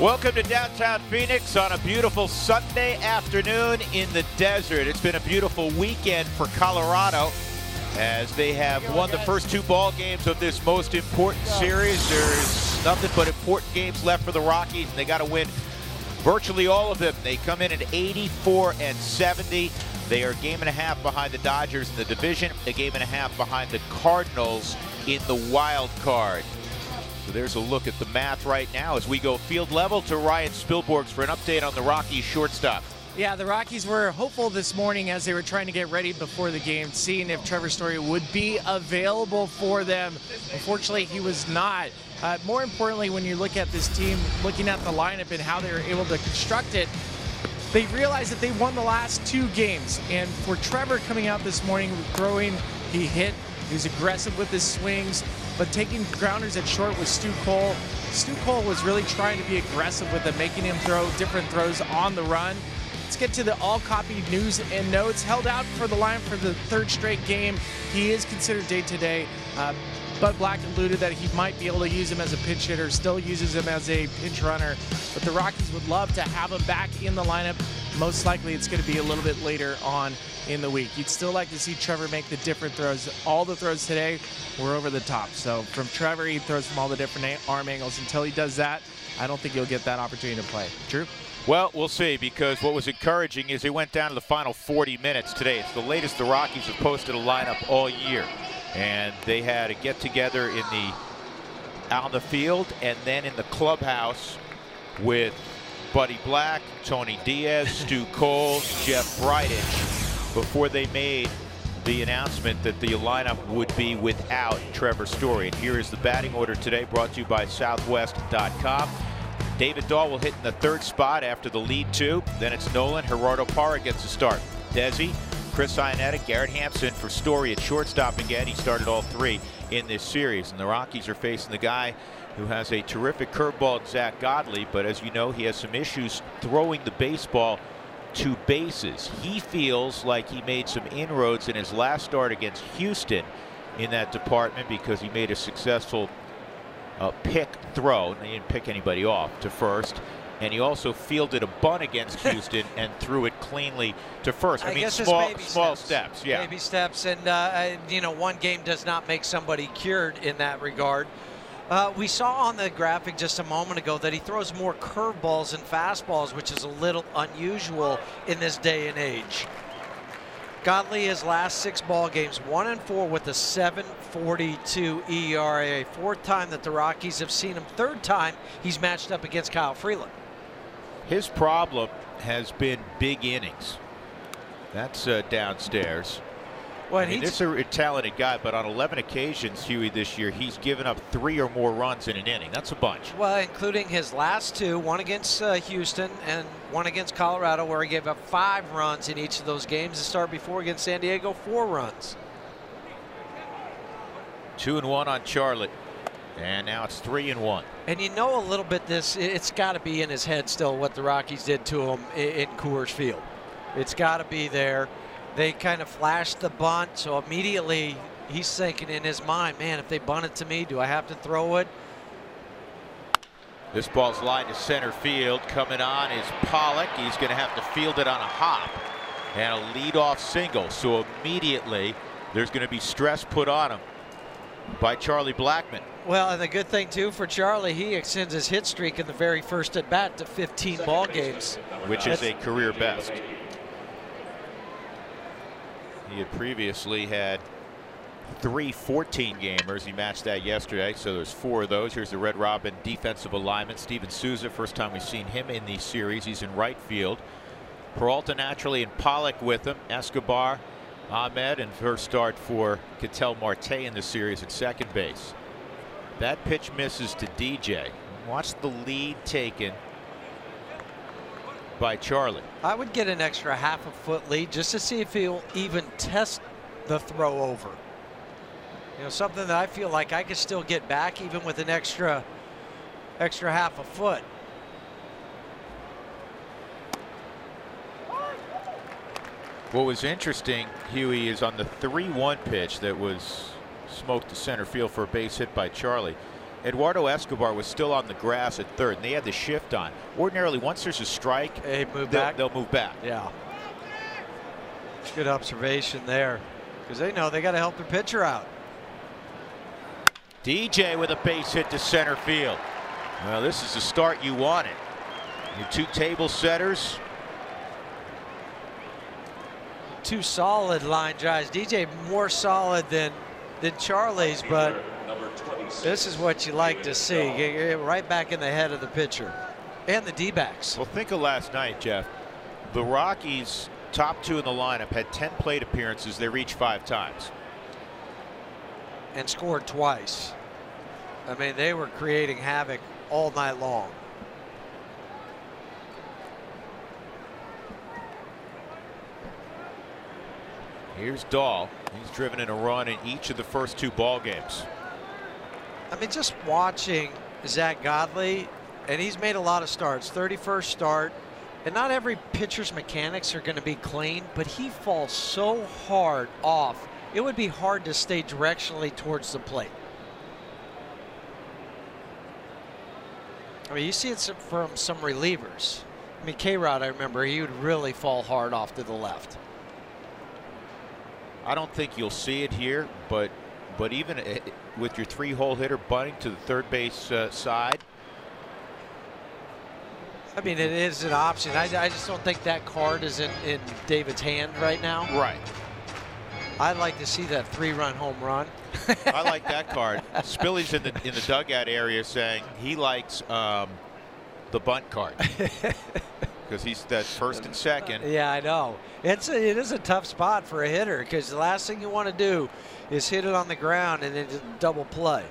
Welcome to downtown Phoenix on a beautiful Sunday afternoon in the desert. It's been a beautiful weekend for Colorado as they have won the first two ball games of this most important series. There's nothing but important games left for the Rockies, and they got to win virtually all of them. They come in at 84-70. They are a game and a half behind the Dodgers in the division, a game and a half behind the Cardinals in the wild card. So there's a look at the math right now as we go field level to Ryan Spilborghs for an update on the Rockies shortstop. Yeah, the Rockies were hopeful this morning as they were trying to get ready before the game, seeing if Trevor Story would be available for them. Unfortunately, he was not. More importantly, when you look at this team, looking at the lineup and how they were able to construct it, they realized that they won the last two games. And for Trevor coming out this morning, throwing, he hit. He was aggressive with his swings, but taking grounders at short with Stu Cole. Stu Cole was really trying to be aggressive with it, making him throw different throws on the run. Let's get to the all-copy news and notes. Held out for the line for the third straight game. He is considered day-to-day. Bud Black alluded that he might be able to use him as a pinch hitter, still uses him as a pinch runner, but the Rockies would love to have him back in the lineup. Most likely it's going to be a little bit later on in the week. You'd still like to see Trevor make the different throws. All the throws today were over the top. So from Trevor, he throws from all the different arm angles. Until he does that, I don't think he'll get that opportunity to play. Drew? Well, we'll see, because what was encouraging is they went down to the final 40 minutes today. It's the latest the Rockies have posted a lineup all year. And they had a get-together on the field and then in the clubhouse with Buddy Black, Tony Diaz, Stu Cole, Jeff Bridich, before they made the announcement that the lineup would be without Trevor Story. And here is the batting order today, brought to you by Southwest.com. David Dahl will hit in the third spot after the lead two. Then it's Nolan. Gerardo Parra gets the start. Desi, Chris Iannetta, Garrett Hampson for Story at shortstop again. He started all three in this series. And the Rockies are facing the guy who has a terrific curveball in Zach Godley, but as you know, he has some issues throwing the baseball to bases. He feels like he made some inroads in his last start against Houston in that department because he made a successful pick throw. He didn't pick anybody off to first. And he also fielded a bunt against Houston and threw it cleanly to first. I mean, small steps. Yeah. Baby steps. And, you know, one game does not make somebody cured in that regard. We saw on the graphic just a moment ago that he throws more curveballs than fastballs, which is a little unusual in this day and age. Godley, his last 6 ball games, 1-4 with a 7.42 ERA. Fourth time that the Rockies have seen him. Third time he's matched up against Kyle Freeland. His problem has been big innings. That's downstairs. Well, I mean, this is a talented guy, but on 11 occasions, Huey, this year, he's given up 3 or more runs in an inning. That's a bunch. Well, including his last 2, one against Houston and one against Colorado, where he gave up 5 runs in each of those games. The start before against San Diego, 4 runs. 2-1 on Charlotte, and now it's 3-1. And you know a little bit it's got to be in his head still what the Rockies did to him in Coors Field. It's got to be there. They kind of flashed the bunt, so immediately he's thinking in his mind, man, if they bunt it to me, do I have to throw it? This ball's lined to center field. Coming on is Pollock. He's going to have to field it on a hop and a leadoff single. So immediately there's going to be stress put on him by Charlie Blackmon. Well, and the good thing, too, for Charlie, he extends his hit streak in the very first at-bat to 15 ball games. Which is a career best. He had previously had 3 14-gamers. He matched that yesterday, so there's 4 of those. Here's the Red Robin defensive alignment. Steven Souza, first time we've seen him in the series. He's in right field. Peralta naturally and Pollock with him. Escobar, Ahmed, and first start for Ketel Marte in the series at second base. That pitch misses to DJ. Watch the lead taken by Charlie. I would get an extra half a foot lead just to see if he'll even test the throw over. You know, something that I feel like I could still get back even with an extra half a foot. What was interesting, Huey, is on the 3-1 pitch that was smoked to center field for a base hit by Charlie. Eduardo Escobar was still on the grass at third, and they had the shift on. Ordinarily, once there's a strike, they'll move back. Yeah. Good observation there, because they know they got to help their pitcher out. DJ with a base hit to center field. Well, this is the start you wanted. Your two table setters. Two solid line drives. DJ more solid than Charlie's, but this is what you like to see. Get right back in the head of the pitcher and the D-backs. Well, think of last night, Jeff. The Rockies' top two in the lineup had 10 plate appearances. They reached 5 times. And scored twice. I mean, they were creating havoc all night long. Here's Dahl. He's driven in a run in each of the first 2 ball games. I mean, just watching Zach Godley, and he's made a lot of starts. 31st start, and not every pitcher's mechanics are going to be clean, but he falls so hard off. It would be hard to stay directionally towards the plate. I mean, you see it from some relievers. I mean, K-Rod, I remember, he would really fall hard off to the left. I don't think you'll see it here, but even with your 3-hole hitter bunting to the third base side. I mean, it is an option. I just don't think that card is in David's hand right now. Right. I'd like to see that 3-run home run. I like that card. Spilly's in the dugout area saying he likes the bunt card. Because he's that first and second. Yeah, I know. It is a tough spot for a hitter, because the last thing you want to do is hit it on the ground and then just double play.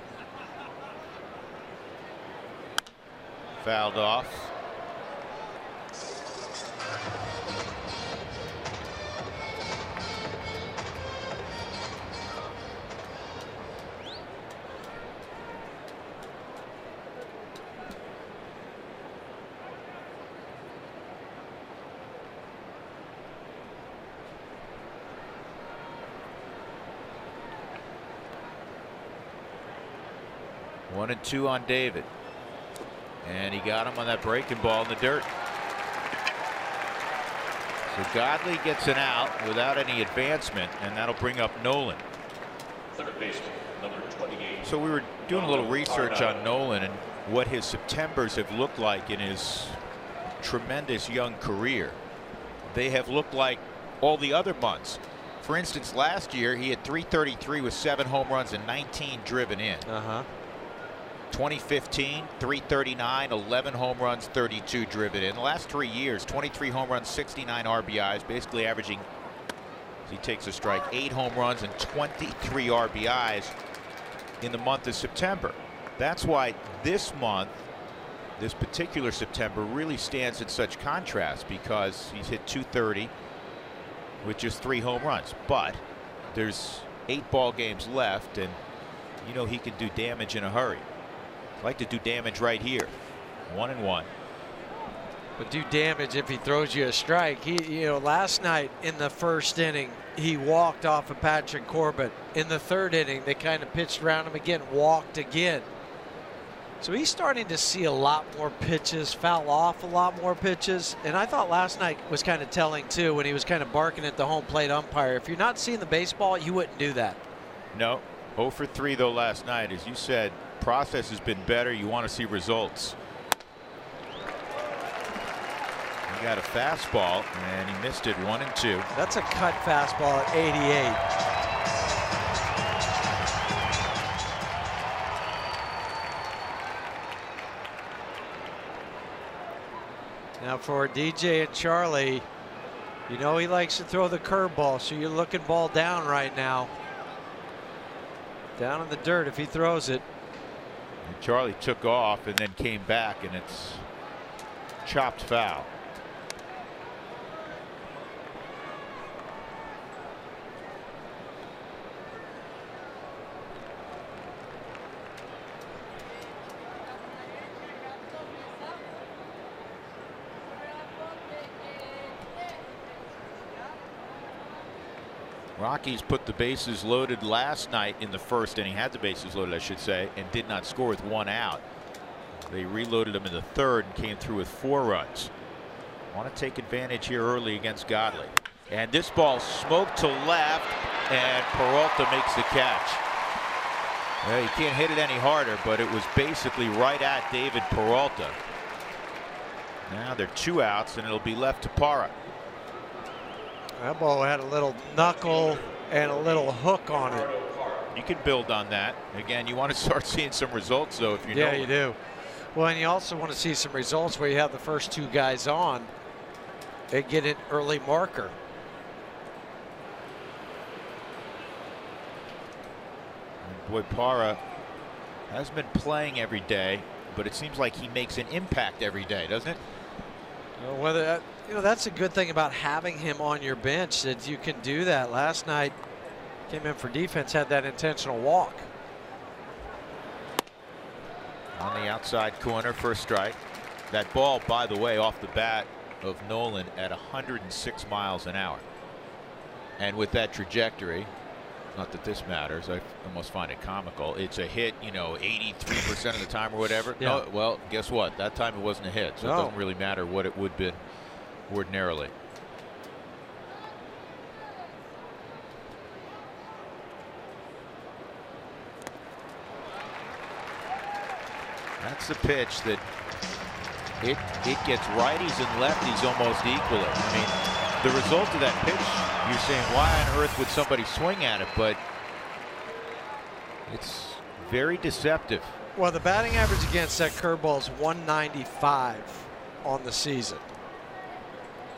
Fouled off. One and 2 on David. And he got him on that breaking ball in the dirt. So Godley gets an out without any advancement, and that'll bring up Nolan. Third baseman, number 28. So we were doing a little research on Nolan and what his Septembers have looked like in his tremendous young career. They have looked like all the other months. For instance, last year he had 333 with 7 home runs and 19 driven in. 2015, 339, 11 home runs, 32 driven in. The last 3 years, 23 home runs, 69 RBIs, basically averaging, as he takes a strike, 8 home runs and 23 RBIs in the month of September. That's why this month, this particular September, really stands in such contrast, because he's hit 230 with just 3 home runs. But there's 8 ball games left, and you know he can do damage in a hurry. Like to do damage right here. 1-1. But do damage if he throws you a strike. Last night in the first inning, he walked off of Patrick Corbett. In the third inning, they kind of pitched around him again, walked again. So he's starting to see a lot more pitches, foul off a lot more pitches. And I thought last night was kind of telling too, when he was kind of barking at the home plate umpire. If you're not seeing the baseball, you wouldn't do that. No. 0 for 3 though last night. As you said, process has been better. You want to see results. He got a fastball and he missed it 1 and 2. That's a cut fastball at 88. Now for DJ and Charlie, you know he likes to throw the curveball, so you're looking ball down right now. Down in the dirt if he throws it. And Charlie took off and then came back, and it's chopped foul. Rockies put the bases loaded last night in the first inning, had the bases loaded, I should say, and did not score with 1 out. They reloaded them in the third and came through with 4 runs. Want to take advantage here early against Godley. And this ball smoked to left, and Peralta makes the catch. Well, you can't hit it any harder, but it was basically right at David Peralta. Now they're 2 outs, and it'll be left to Parra. That ball had a little knuckle and a little hook on it. You can build on that. Again, you want to start seeing some results, though, if you know. Yeah, you do. Well, and you also want to see some results where you have the first 2 guys on and get an early marker. And boy, Parra hasn't been playing every day, but it seems like he makes an impact every day, doesn't it? Well, whether that's a good thing about having him on your bench, that you can do that. Last night, came in for defense, had that intentional walk. On the outside corner, first strike. That ball, by the way, off the bat of Nolan at 106 miles an hour. And with that trajectory, not that this matters, I almost find it comical. It's a hit, 83% of the time or whatever. Yeah. No, well, guess what? That time it wasn't a hit, so it doesn't really matter what it would have been ordinarily. That's the pitch that it gets righties and lefties almost equally. I mean, the result of that pitch, you're saying, why on earth would somebody swing at it? But it's very deceptive. Well, the batting average against that curveball is 195 on the season.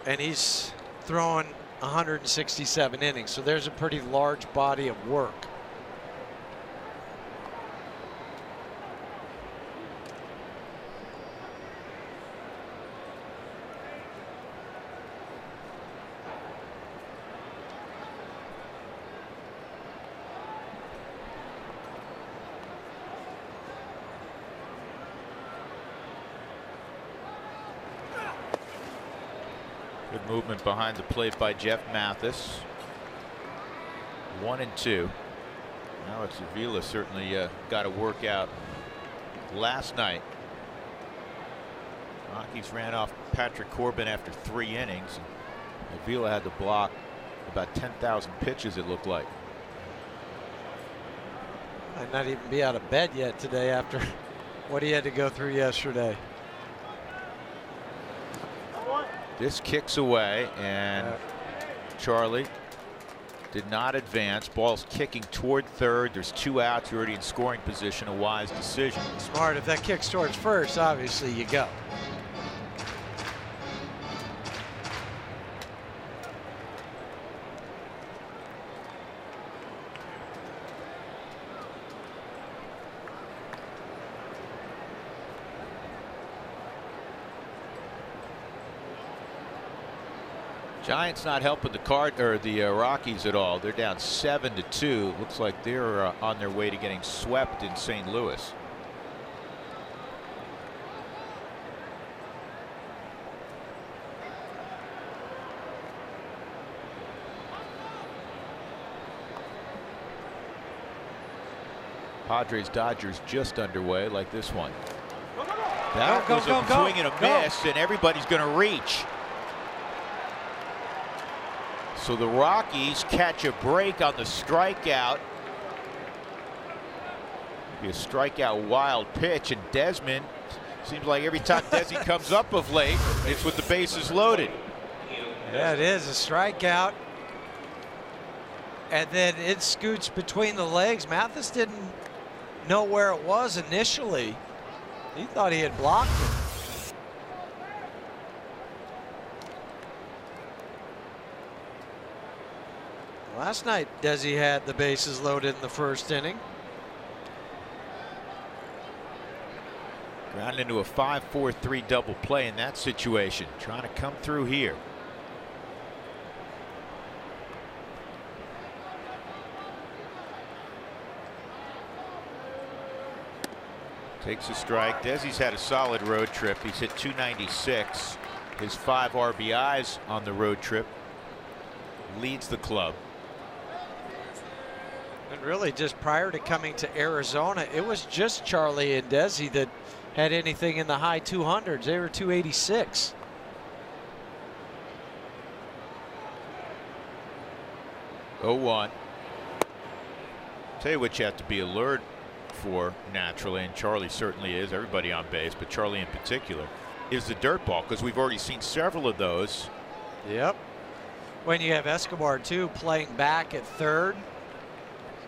And he's throwing 167 innings. So there's a pretty large body of work. Good movement behind the plate by Jeff Mathis. 1-2. Now it's Avila certainly got to work out last night. Rockies ran off Patrick Corbin after 3 innings. Avila had to block about 10,000 pitches, it looked like. Might not even be out of bed yet today after what he had to go through yesterday. This kicks away, and Charlie did not advance. Ball's kicking toward third. There's 2 outs. You're already in scoring position. A wise decision. Smart. If that kicks towards first, obviously you go. Giants not helping the Rockies at all. They're down 7-2. Looks like they're on their way to getting swept in St. Louis. Padres Dodgers just underway, like this one. That was a swing and a miss, and everybody's going to reach. So the Rockies catch a break on the strikeout. Be a strikeout wild pitch, and Desmond, seems like every time Desi comes up of late, it's with the bases loaded. Yeah, it is a strikeout. And then it scoots between the legs. Mathis didn't know where it was initially. He thought he had blocked it. Last night, Desi had the bases loaded in the first inning. Ground into a 5-4-3 double play in that situation. Trying to come through here. Takes a strike. Desi's had a solid road trip. He's hit 296. His 5 RBIs on the road trip. Leads the club. And really, just prior to coming to Arizona, it was just Charlie and Desi that had anything in the high 200s. They were 286. Oh, 1. Tell you what you have to be alert for naturally, and Charlie certainly is, everybody on base, but Charlie in particular, is the dirt ball, because we've already seen several of those. Yep. When you have Escobar too playing back at third,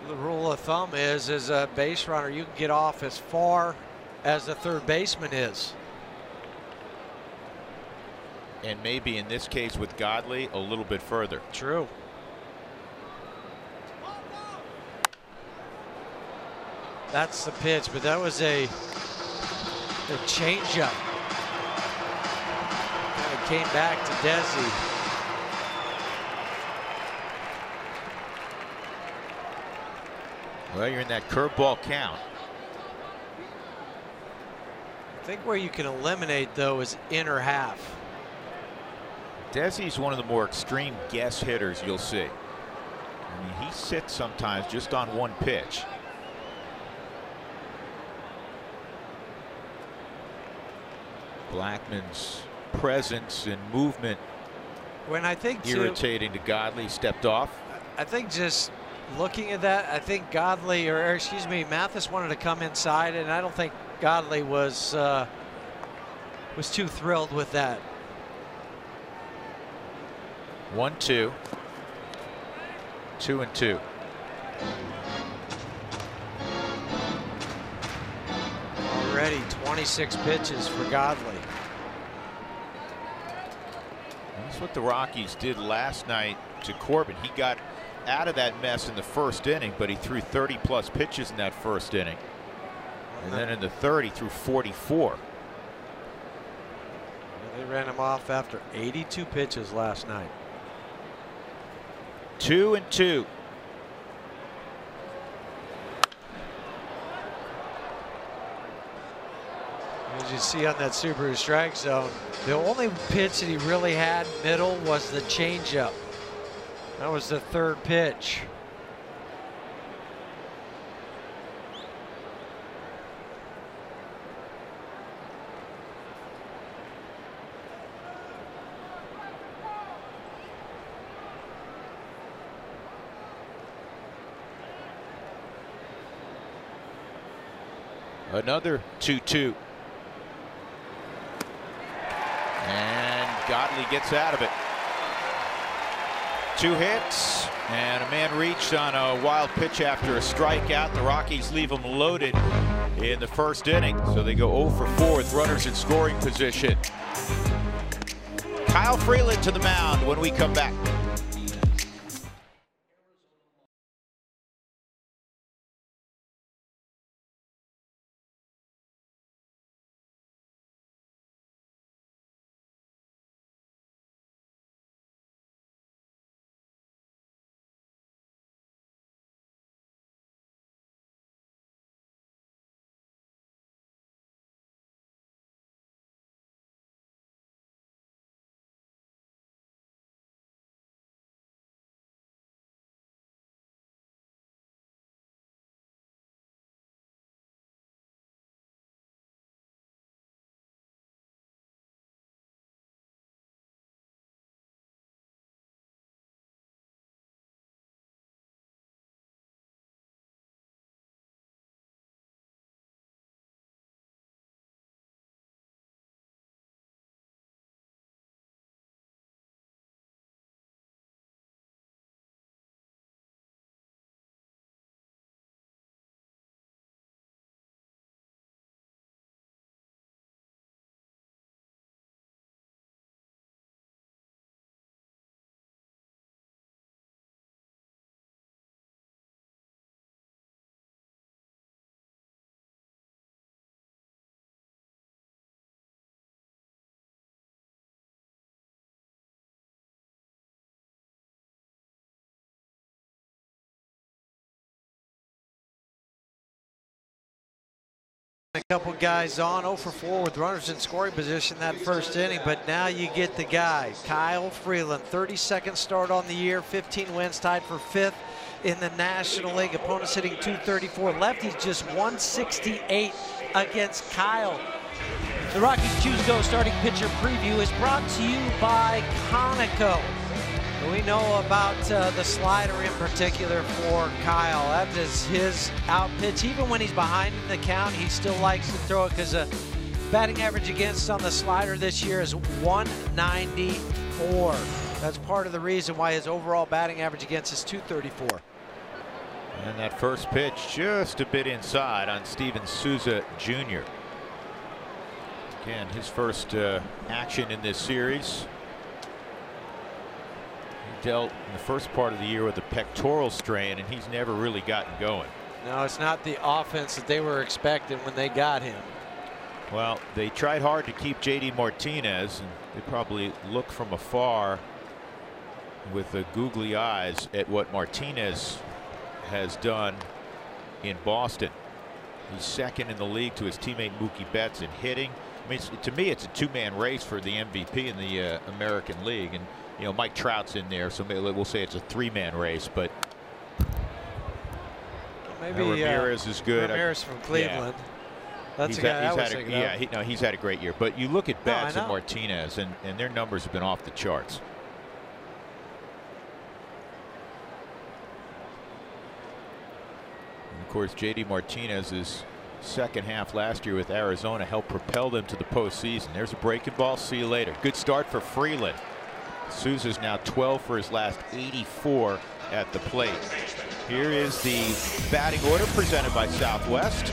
the rule of thumb is, as a base runner, you can get off as far as the third baseman is. And maybe in this case with Godley, a little bit further. True. That's the pitch, but that was a changeup. Kind of came back to Desi. Well, you're in that curveball count. I think where you can eliminate, though, is inner half. Desi's one of the more extreme guess hitters you'll see. I mean, he sits sometimes just on one pitch. Blackman's presence and movement When I think irritating to Godley. Stepped off. I think just looking at that, I think Godley, or excuse me, Mathis wanted to come inside, and I don't think Godley was too thrilled with that. 1-2. 2-2. Already 26 pitches for Godley. That's what the Rockies did last night to Corbin. He got out of that mess in the first inning, but he threw 30+ pitches in that first inning. And then in the third, he threw 44. They ran him off after 82 pitches last night. 2-2. As you see on that Subaru strike zone, the only pitch that he really had middle was the changeup. That was the third pitch. Another 2-2. And Godley gets out of it. 2 hits, and a man reached on a wild pitch after a strikeout. The Rockies leave him loaded in the first inning, so they go 0 for 4 with runners in scoring position. Kyle Freeland to the mound when we come back. A couple guys on 0 for 4 with runners in scoring position that first inning, but now you get the guy, Kyle Freeland, 32nd start on the year, 15 wins, tied for 5th in the National League. Opponents hitting .234. Lefties just 168 against Kyle. The Rockies Choose Go starting pitcher preview is brought to you by Conoco. We know about the slider in particular for Kyle. That is his out pitch. Even when he's behind in the count, he still likes to throw it because the batting average against on the slider this year is 194. That's part of the reason why his overall batting average against is .234. And that first pitch just a bit inside on Steven Souza Jr. Again, his first action in this series. He dealt in the first part of the year with a pectoral strain, and he's never really gotten going. No, it's not the offense that they were expecting when they got him. Well, they tried hard to keep JD Martinez, and they probably look from afar with the googly eyes at what Martinez has done in Boston. He's second in the league to his teammate Mookie Betts in hitting. I mean, to me, it's a two-man race for the MVP in the American League, and you know Mike Trout's in there, so maybe we'll say it's a three-man race. But maybe Ramirez is good. Ramirez from Cleveland. Yeah. That's a guy I was thinking of. He's had a great year. But you look at Betts and Martinez, and their numbers have been off the charts. And of course, JD Martinez's second half last year with Arizona helped propel them to the postseason. There's a breaking ball. See you later. Good start for Freeland. Souza's now 12 for his last 84 at the plate. Here is the batting order presented by Southwest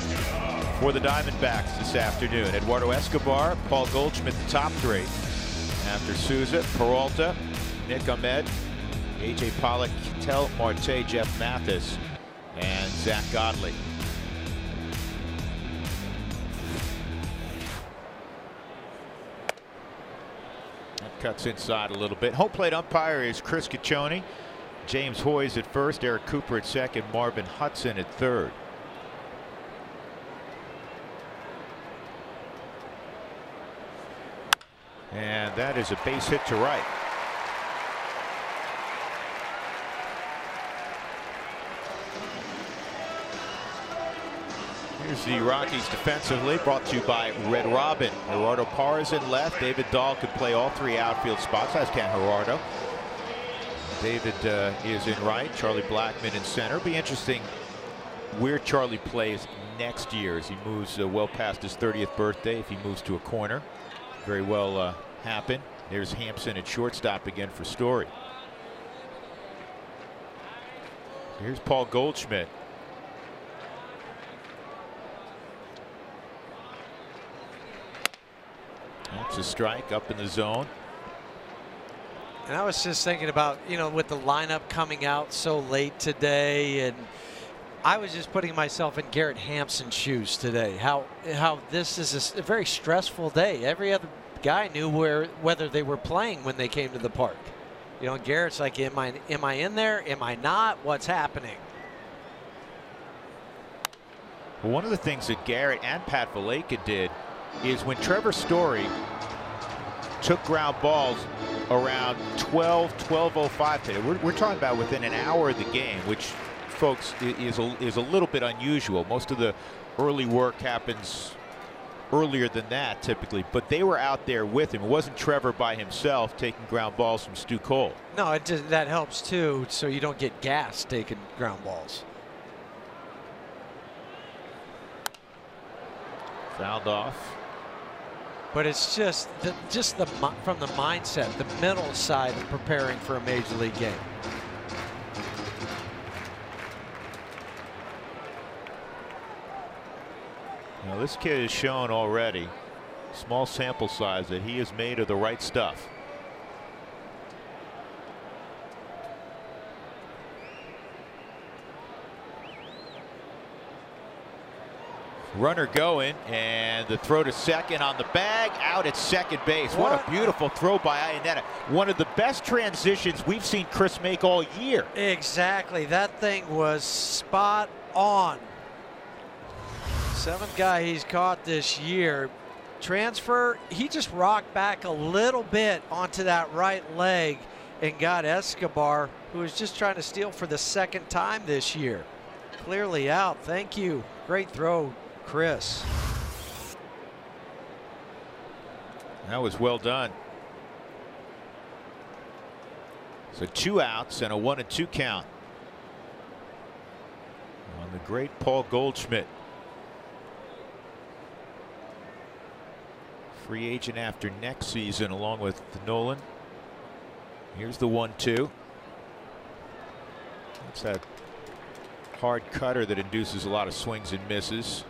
for the Diamondbacks this afternoon. Eduardo Escobar, Paul Goldschmidt, the top three. After Souza, Peralta, Nick Ahmed, A.J. Pollock, Ketel Marte, Jeff Mathis, and Zach Godley. Cuts inside a little bit. Home plate umpire is Chris Ciccione. James Hoyes at first, Eric Cooper at second, Marvin Hudson at third. And that is a base hit to right. Here's the Rockies defensively, brought to you by Red Robin. Gerardo Parra in left. David Dahl could play all three outfield spots, as can Gerardo. David is in right. Charlie Blackmon in center. It'll be interesting where Charlie plays next year as he moves well past his 30th birthday. If he moves to a corner, very well happen. There's Hampson at shortstop again for Story. Here's Paul Goldschmidt. That's a strike up in the zone. And I was just thinking about, you know, with the lineup coming out so late today, and I was just putting myself in Garrett Hampson's shoes today. How this is a very stressful day. Every other guy knew whether they were playing when they came to the park. You know, Garrett's like, am I in there? Am I not? What's happening? Well, one of the things that Garrett and Pat Valaika did is when Story took ground balls around 12:05 today. We're talking about within an hour of the game, which, folks, is a little bit unusual. Most of the early work happens earlier than that typically, but they were out there with him. It wasn't Trevor by himself taking ground balls from Stu Cole. No, that helps too, so you don't get gassed taking ground balls. Fouled off. But it's just from the mindset, the mental side of preparing for a major league game. Now this kid has shown already, small sample size, that he is made of the right stuff. Runner going, and the throw to second on the bag, out at second base. What a beautiful throw by Iannetta. One of the best transitions we've seen Chris make all year. Exactly. That thing was spot on. Seventh guy he's caught this year. Transfer, he just rocked back a little bit onto that right leg and got Escobar, who is just trying to steal for the second time this year. Clearly out. Thank you. Great throw, Chris. That was well done. So 2 outs and a 1-2 count on the great Paul Goldschmidt. Free agent after next season along with Nolan. Here's the 1-2. That's that hard cutter that induces a lot of swings and misses.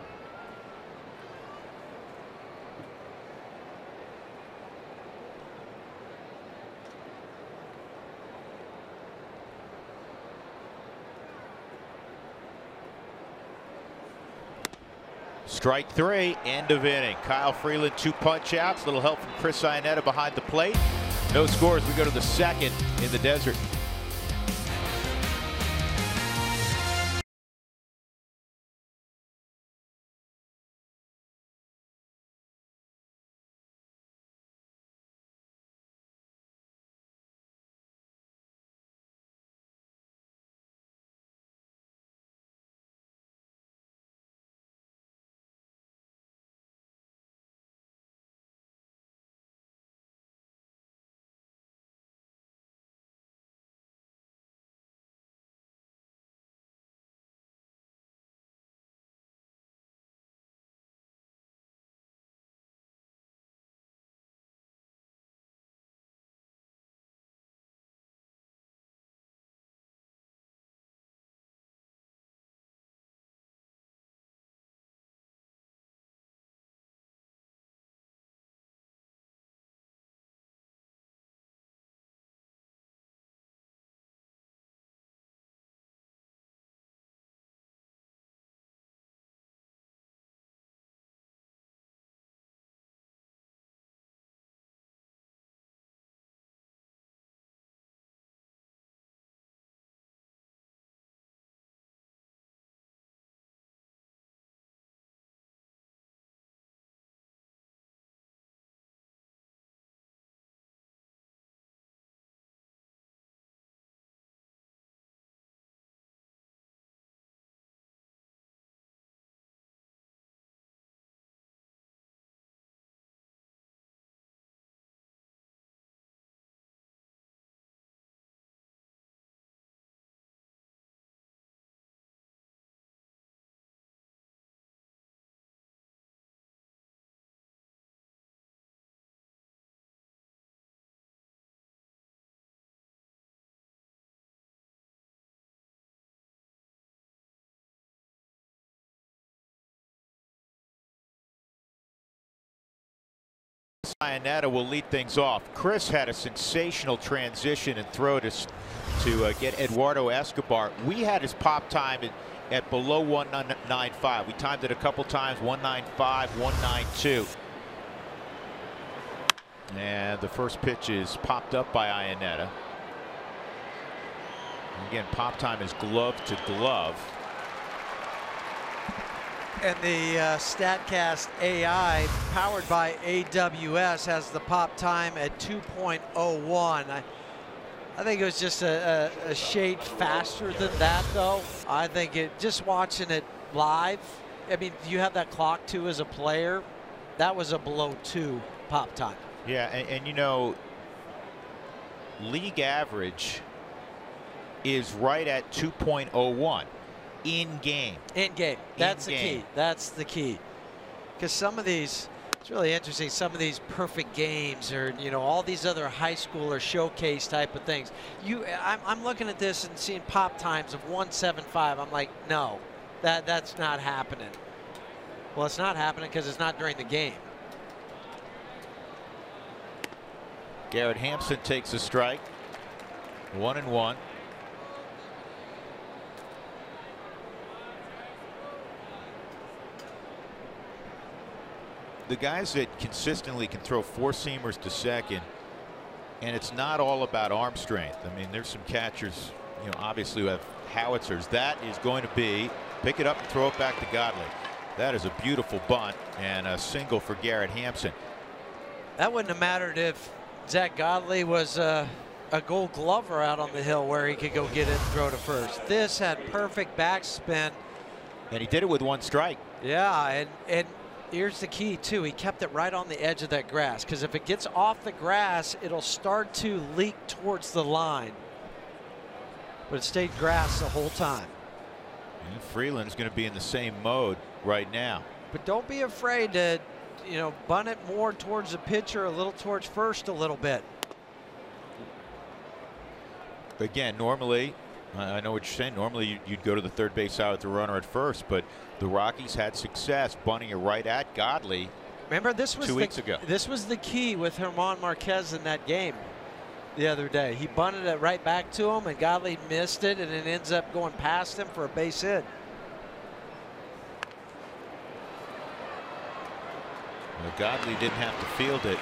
Strike 3, end of inning. Kyle Freeland, 2 punch outs. Little help from Chris Iannetta behind the plate. No scores. We go to the second in the desert. Iannetta will lead things off. Chris had a sensational transition and throw to get Eduardo Escobar. We had his pop time at below 195. We timed it a couple times, 195, 192. And the first pitch is popped up by Iannetta. Again, pop time is glove to glove. And the StatCast AI, powered by AWS, has the pop time at 2.01. I think it was just a shade faster than that, though. I think just watching it live, I mean, you have that clock too as a player. That was a below 2 pop time. Yeah, and you know, league average is right at 2.01 in game. In game. That's the key. That's the key. Because some of these, it's really interesting, some of these perfect games or, you know, all these other high school or showcase type of things. I'm looking at this and seeing pop times of 175. I'm like, no, that's not happening. Well, it's not happening because it's not during the game. Garrett Hampson takes a strike. 1-1. The guys that consistently can throw 4-seamers to second, and it's not all about arm strength. I mean, there's some catchers, you know, obviously who have howitzers. That is going to be pick it up and throw it back to Godley. That is a beautiful bunt and a single for Garrett Hampson. That wouldn't have mattered if Zach Godley was a Gold Glover out on the hill where he could go get it and throw to first. This had perfect backspin. And he did it with 1 strike. Yeah, and here's the key too. He kept it right on the edge of that grass, because if it gets off the grass, it'll start to leak towards the line. But it stayed grass the whole time. And Freeland's going to be in the same mode right now. But don't be afraid to, bunt it more towards the pitcher, a little towards first a little bit. Again, normally, I know what you're saying. Normally, you'd go to the third base side with the runner at first, but the Rockies had success bunting it right at Godley. Remember, this was 2 weeks ago. This was the key with German Marquez in that game the other day. He bunted it right back to him, and Godley missed it, and it ends up going past him for a base hit. Well, Godley didn't have to field it.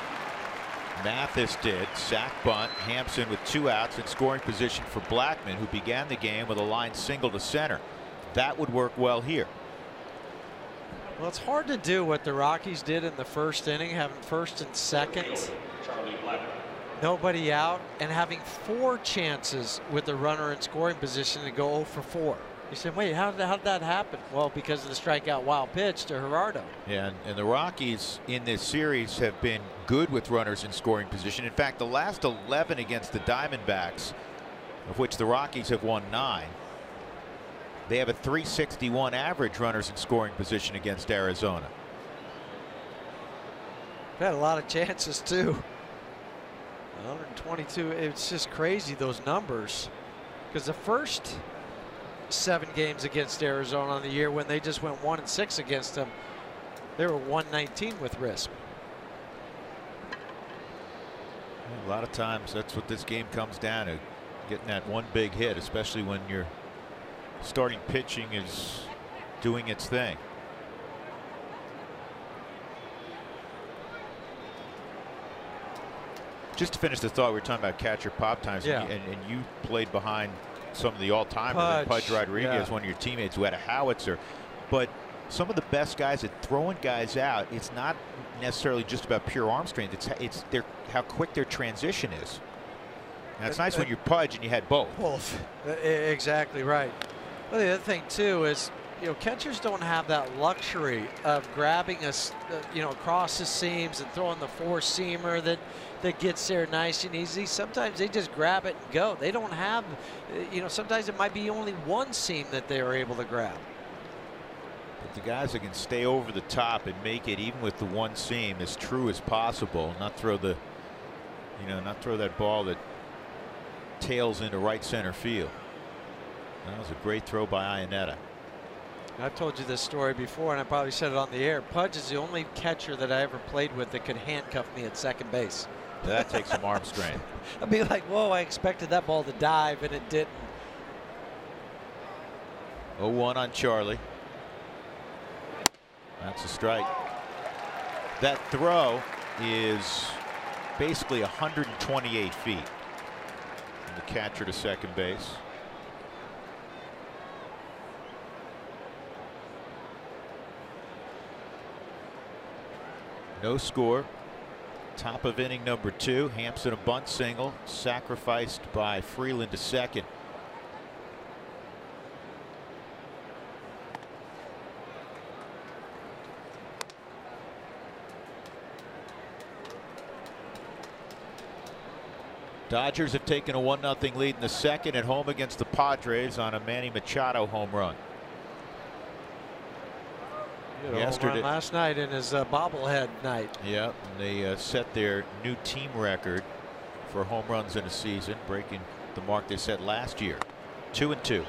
Mathis did. Sack bunt. Hampson with 2 outs in scoring position for Blackman, who began the game with a line single to center. That would work well here. Well, it's hard to do what the Rockies did in the first inning, having first and second, nobody out, and having 4 chances with the runner in scoring position to go 0 for 4. You said, wait, how did that happen? Well, because of the strikeout wild pitch to Gerardo. Yeah, and the Rockies in this series have been good with runners in scoring position. In fact, the last 11 against the Diamondbacks, of which the Rockies have won 9, they have a .361 average runners in scoring position against Arizona. Had a lot of chances too. 122. It's just crazy, those numbers, because the first 7 games against Arizona on the year, when they just went 1-6 against them, they were 119 with risk. A lot of times that's what this game comes down to, getting that one big hit, especially when your starting pitching is doing its thing. Just to finish the thought, we were talking about catcher pop times, yeah. and you played behind some of the all-timers. Pudge Rodriguez, one of your teammates who had a howitzer. But some of the best guys at throwing guys out, it's not necessarily just about pure arm strength. It's how quick their transition is. Now, it's nice when you're Pudge and you had both. Both. Exactly right. Well, the other thing too is, catchers don't have that luxury of grabbing us, across the seams and throwing the 4-seamer that gets there nice and easy. Sometimes they just grab it and go. They don't have, sometimes it might be only 1 seam that they are able to grab. But the guys that can stay over the top and make it, even with the 1 seam, as true as possible, not throw that ball that tails into right center field. That was a great throw by Iannetta. I've told you this story before, and I probably said it on the air. Pudge is the only catcher that I ever played with that could handcuff me at second base. That takes some arm strength. I'd be like, whoa, I expected that ball to dive, and it didn't. 0-1 on Charlie. That's a strike. That throw is basically 128 feet from the catcher to second base. No score. Top of inning number 2. Hampson a bunt single, sacrificed by Freeland to second. Dodgers have taken a 1-0 lead in the second at home against the Padres on a Manny Machado home run. Yesterday, last night in his bobblehead night. Yeah, and they set their new team record for home runs in a season, breaking the mark they set last year. 2-2.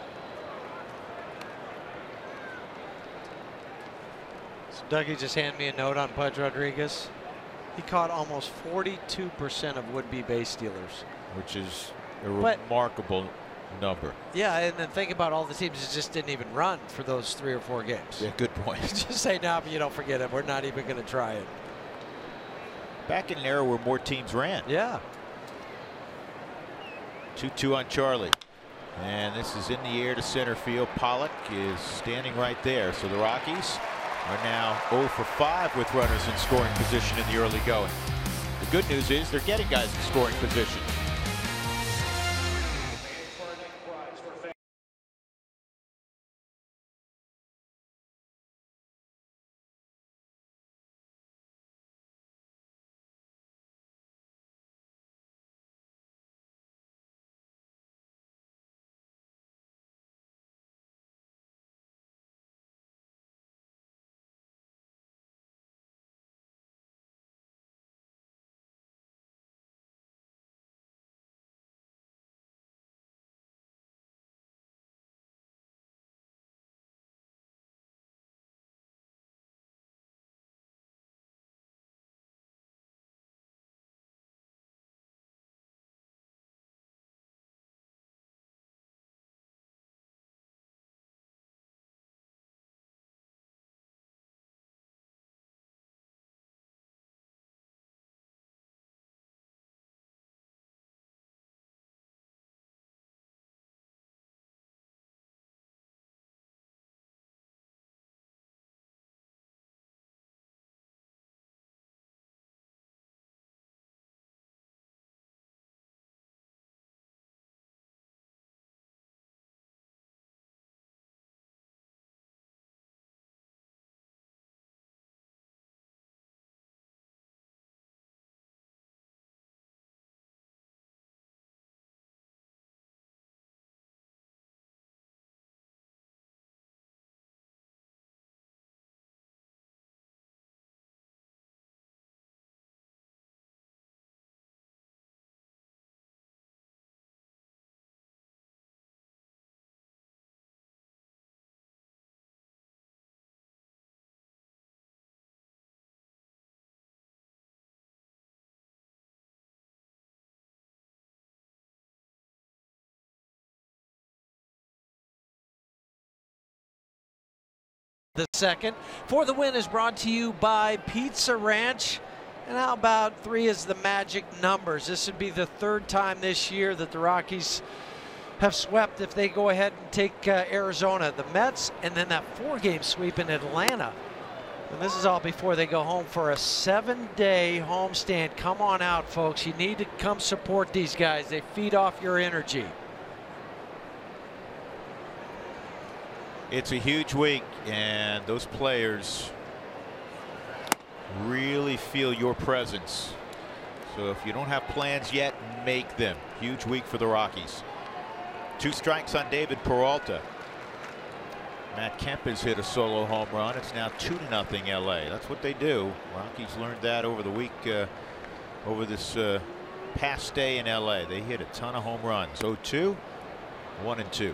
So Dougie just handed me a note on Pudge Rodriguez. He caught almost 42% of would-be base stealers, which is a remarkable number. Yeah, and then think about all the teams that just didn't even run for those 3 or 4 games. Yeah, good point. Just say, no, but you don't forget it. We're not even going to try it. Back in an era where more teams ran. Yeah. 2-2 on Charlie. And this is in the air to center field. Pollock is standing right there. So the Rockies are now 0 for 5 with runners in scoring position in the early going. The good news is they're getting guys in scoring position. the second. For the Win is brought to you by Pizza Ranch. And how about 3 is the magic numbers? This would be the 3rd time this year that the Rockies have swept if they go ahead and take Arizona, the Mets, and then that 4-game sweep in Atlanta. And this is all before they go home for a 7-day homestand. Come on out, folks. You need to come support these guys. They feed off your energy. It's a huge week, and those players really feel your presence. So if you don't have plans yet, make them. Huge week for the Rockies. 2 strikes on David Peralta. Matt Kemp has hit a solo home run. It's now 2-0 LA. That's what they do. Rockies learned that over the week, over this past stay in LA. They hit a ton of home runs. 0-2, 1-2.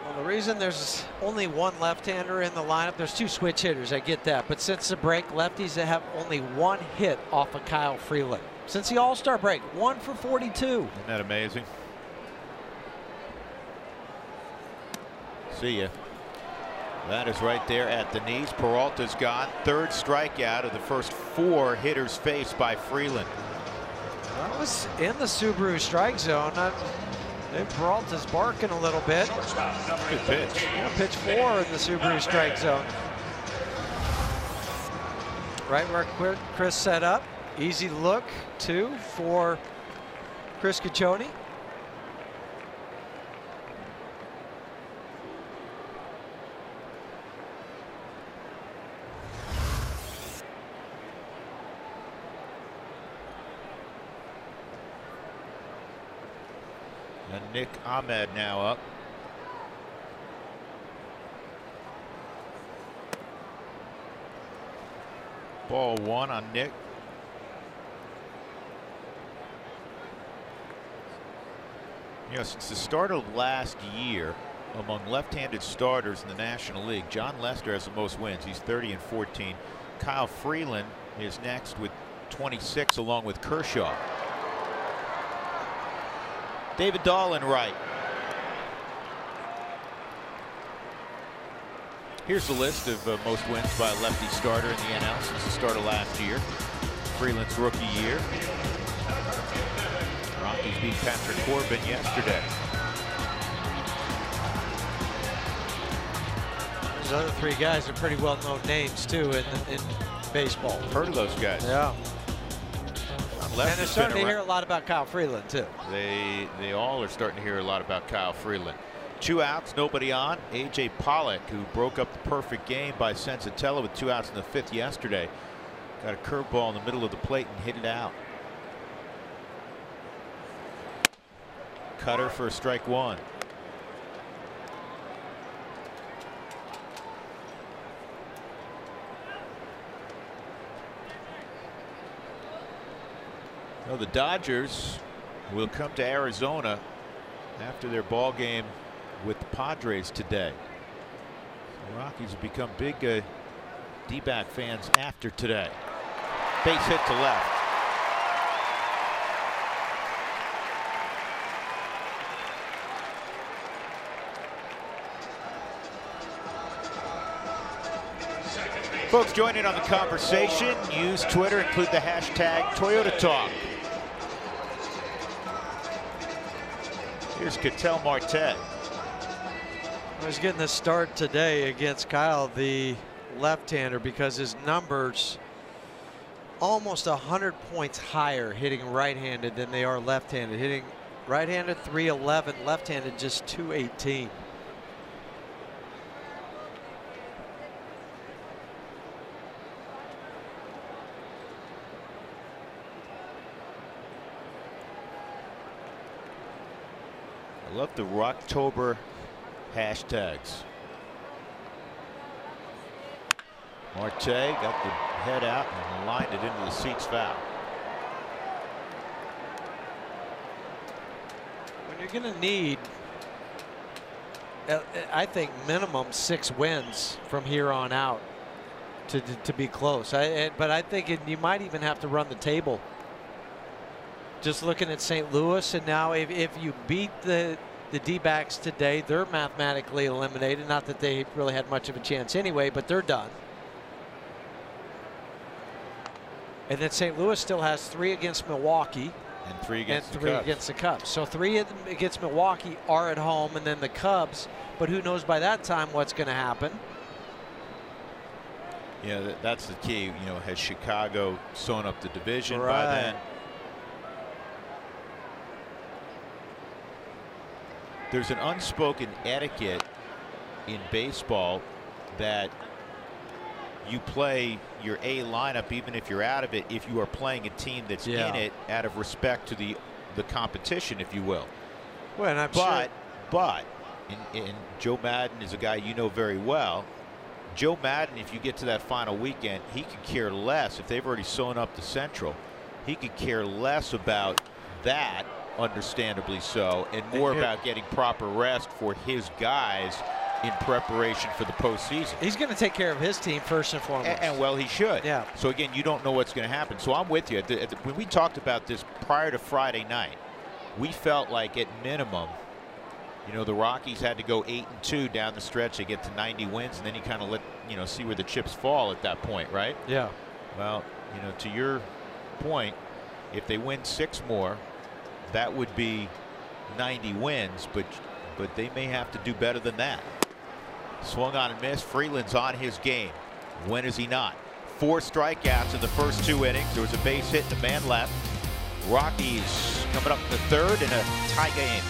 Well, the reason there's only 1 left-hander in the lineup, there's 2 switch hitters, I get that. But since the break, lefties have only 1 hit off of Kyle Freeland. Since the All-Star break, 1 for 42. Isn't that amazing? See ya. That is right there at the knees. Peralta's gone. 3rd strikeout of the first 4 hitters faced by Freeland. That was in the Subaru strike zone. Peralta's barking a little bit. Good pitch. Yeah, pitch 4 in the Subaru strike zone. Right where Chris set up. Easy look, 2 for Chris Caccione. And Nick Ahmed now up. Ball 1 on Nick. You know, since the start of last year, among left-handed starters in the National League, John Lester has the most wins. He's 30-14. Kyle Freeland is next with 26, along with Kershaw. David Dahl in right. Here's the list of most wins by a lefty starter in the NL since the start of last year. Freeland's rookie year. Rockies beat Patrick Corbin yesterday. Those other 3 guys are pretty well-known names too in baseball. Heard of those guys? Yeah. And they're starting to hear a lot about Kyle Freeland too. They all are starting to hear a lot about Kyle Freeland. 2 outs, nobody on. A.J. Pollock, who broke up the perfect game by Sensatella with 2 outs in the 5th yesterday, got a curveball in the middle of the plate and hit it out. Cutter for strike 1. Well, the Dodgers will come to Arizona after their ball game with the Padres today. The Rockies have become big D-back fans after today. Base hit to left. Folks, join in on the conversation. Use Twitter, include the hashtag ToyotaTalk. Here's Ketel Marte. He's getting the start today against Kyle, the left-hander, because his numbers almost 100 points higher hitting right-handed than they are left-handed. Hitting right-handed 311, left-handed just 218. I love the Rocktober hashtags. Marte got the head out and lined it into the seats foul. When you're going to need, I think, minimum 6 wins from here on out to be close. But I think you might even have to run the table. Just looking at St. Louis, and now if you beat the the D-backs today, they're mathematically eliminated. Not that they really had much of a chance anyway, but they're done. And then St. Louis still has 3 against Milwaukee. And 3 against and 3 against the Cubs. So 3 against Milwaukee are at home, and then the Cubs. But who knows by that time what's going to happen? Yeah, that's the key. You know, has Chicago sewn up the division by then? There's an unspoken etiquette in baseball that you play your A lineup even if you're out of it, if you are playing a team that's in it, out of respect to the competition, if you will. Well, and and Joe Madden is a guy you know very well. Joe Madden, if you get to that final weekend, he could care less if they've already sewn up the Central. He could care less about that, understandably so, and more about getting proper rest for his guys in preparation for the postseason. He's going to take care of his team first and foremost. And well, he should. Yeah. So again, you don't know what's going to happen. So I'm with you. When we talked about this prior to Friday night, we felt like at minimum, you know, the Rockies had to go 8-2 down the stretch to get to 90 wins, and then you kind of let, you know, see where the chips fall at that point, right? Yeah. Well, you know, to your point, if they win 6 more, that would be 90 wins, but they may have to do better than that. Swung on and missed. Freeland's on his game. When is he not? 4 strikeouts in the first 2 innings. There was a base hit and a man left. Rockies coming up in the 3rd in a tie game.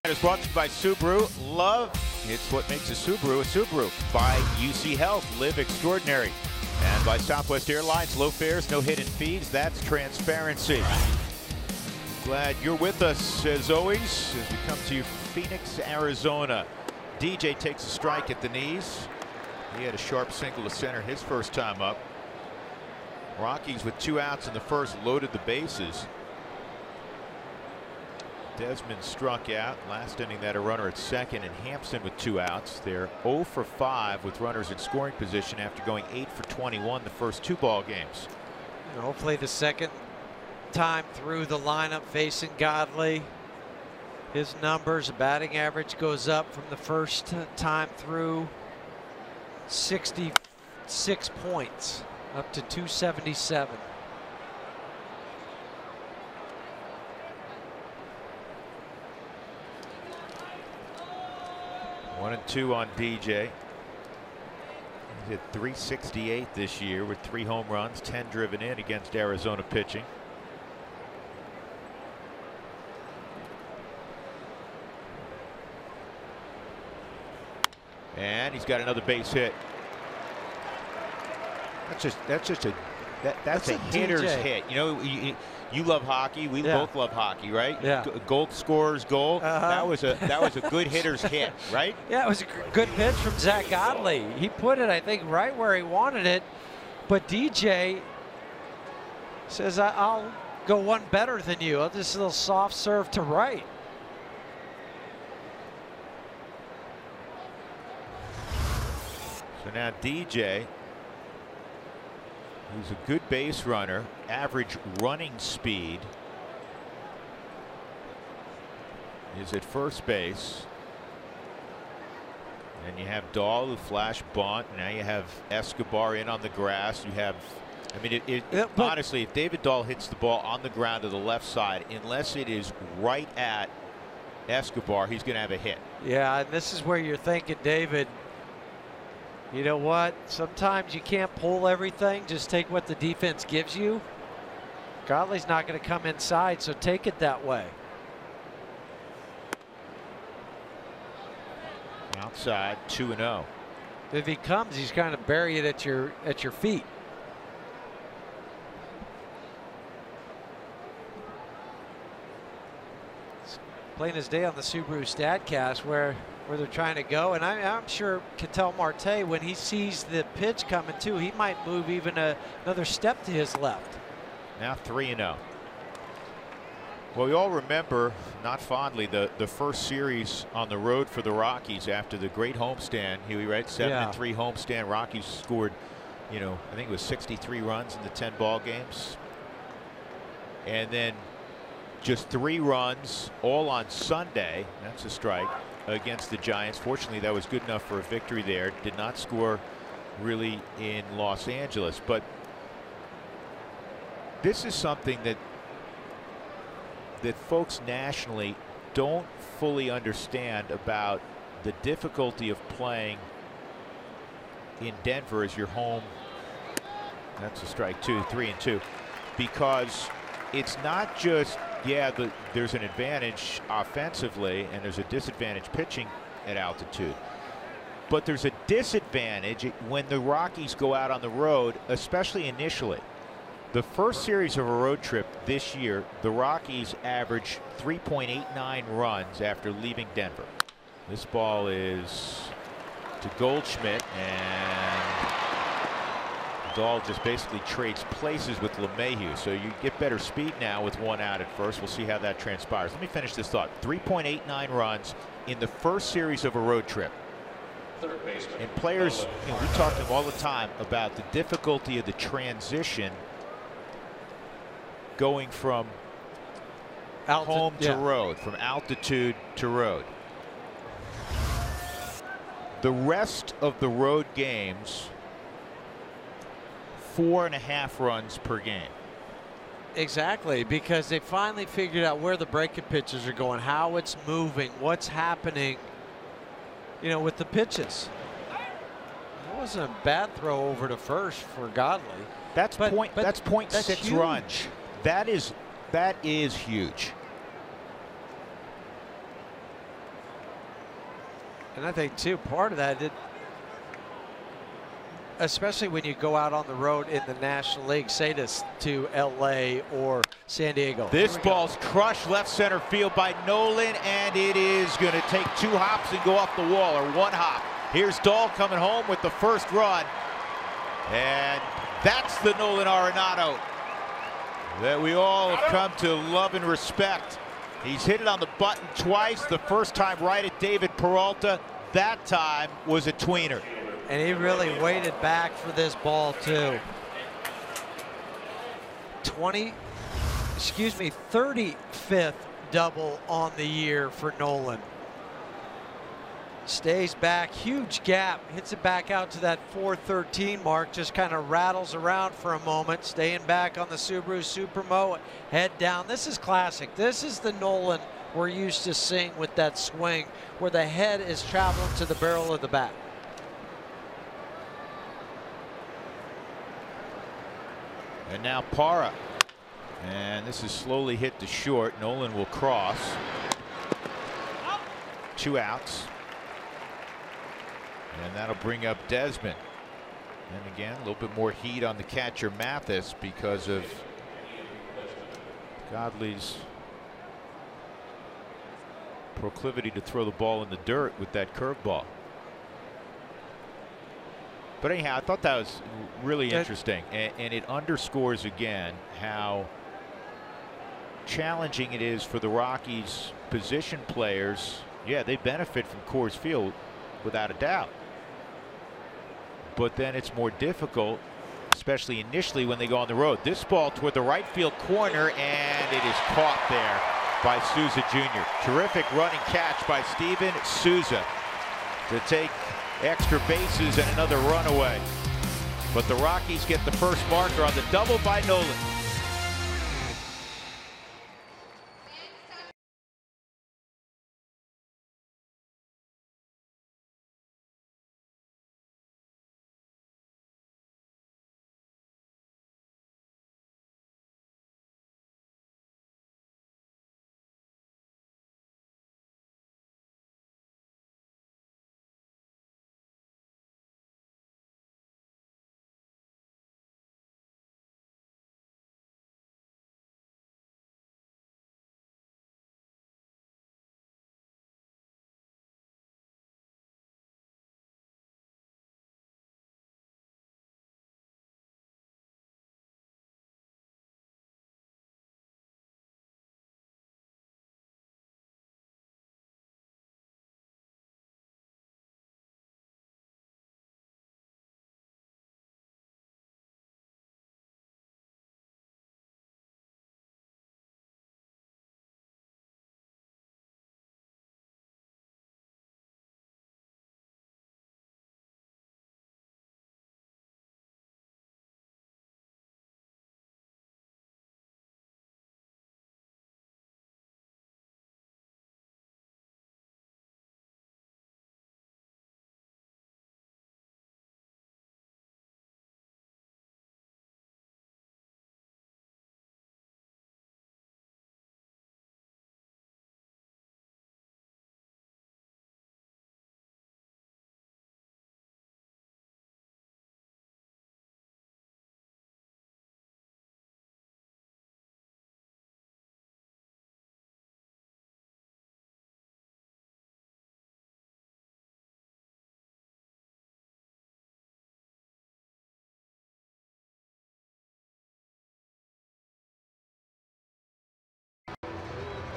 It's brought to you by Subaru. Love, it's what makes a Subaru a Subaru. By UC Health, live extraordinary. And by Southwest Airlines, low fares, no hidden fees. That's transparency. Glad you're with us as always as we come to you from Phoenix, Arizona. DJ takes a strike at the knees. He had a sharp single to center his first time up. Rockies with 2 outs in the first loaded the bases. Desmond struck out last inning, that a runner at second, and Hampson with 2 outs. They're 0 for 5 with runners in scoring position after going 8 for 21 the first 2 ball games. And hopefully the second time through the lineup facing Godley, his numbers, batting average goes up from the first time through 66 points up to 277. 1-2 on DJ. He's hit .368 this year with 3 home runs, 10 driven in against Arizona pitching. And he's got another base hit. That's a hitter's DJ hit. You know, you love hockey. We both love hockey, right? Yeah. Goal scorer's goal. That was a good hitter's hit, right? Yeah, it was a good pitch from Zach Godley. He put it, I think, right where he wanted it. But DJ says, I'll go one better than you. Just a little soft serve to right. So now DJ, who's a good base runner, average running speed, is at first base. And you have Dahl who flash bunt. Now you have Escobar in on the grass. You have, I mean, honestly, if David Dahl hits the ball on the ground to the left side, unless it is right at Escobar, he's going to have a hit. Yeah, and this is where you're thinking, David, you know what? Sometimes you can't pull everything. Just take what the defense gives you. Godley's not going to come inside, so take it that way. Outside, 2-0. If he comes, he's kind of bury it at your feet. It's plain as day on the Subaru StatCast where they're trying to go, and I'm sure Ketel Marte, when he sees the pitch coming too, he might move even another step to his left. Now 3-0. Well, we all remember, not fondly, the first series on the road for the Rockies after the great homestand. Huey, right? 7-3 homestand. Rockies scored, you know, I think it was 63 runs in the 10 ball games. And then just 3 runs all on Sunday. That's a strike against the Giants. Fortunately, that was good enough for a victory there. Did not score really in Los Angeles. But this is something that folks nationally don't fully understand about the difficulty of playing in Denver as your home. That's a strike, 3-2, because it's not just, there's an advantage offensively and there's a disadvantage pitching at altitude, but there's a disadvantage when the Rockies go out on the road, especially initially. The first series of a road trip this year, the Rockies averaged 3.89 runs after leaving Denver. This ball is to Goldschmidt, and Dahl just basically trades places with LeMahieu. So you get better speed now with 1 out at first. We'll see how that transpires. Let me finish this thought. 3.89 runs in the first series of a road trip. And players, you know, we talk to them all the time about the difficulty of the transition going from home to road, from altitude to road. The rest of the road games, 4.5 runs per game. Exactly, because they finally figured out where the breaking pitches are going, how it's moving, what's happening, you know, with the pitches. That wasn't a bad throw over to first for Godley. That's 0.6 runs. That is huge. And I think too, part of that, especially when you go out on the road in the National League, say this to LA or San Diego. This ball's crushed left center field by Nolan, and it is going to take 2 hops and go off the wall, or 1 hop. Here's Dahl coming home with the first run, and that's the Nolan Arenado that we all have come to love and respect. He's hit it on the button twice. The first time right at David Peralta. That time was a tweener. And he really waited back for this ball too. 35th double on the year for Nolan. Stays back, huge gap, hits it back out to that 413 mark, just kind of rattles around for a moment, staying back on the Subaru Supermo, head down. This is classic. This is the Nolan we're used to seeing with that swing, where the head is traveling to the barrel of the bat. And now Parra. And this is slowly hit to short. Nolan will cross. 2 outs. And that'll bring up Desmond. And again, a little bit more heat on the catcher Mathis because of Godley's proclivity to throw the ball in the dirt with that curveball. But anyhow, I thought that was really interesting, and it underscores again how challenging it is for the Rockies position players. Yeah, they benefit from Coors Field without a doubt, but then it's more difficult, especially initially when they go on the road. This ball toward the right field corner, and it is caught there by Souza Jr. Terrific running catch by Steven Souza to take extra bases and another runaway. But the Rockies get the first marker on the double by Nolan.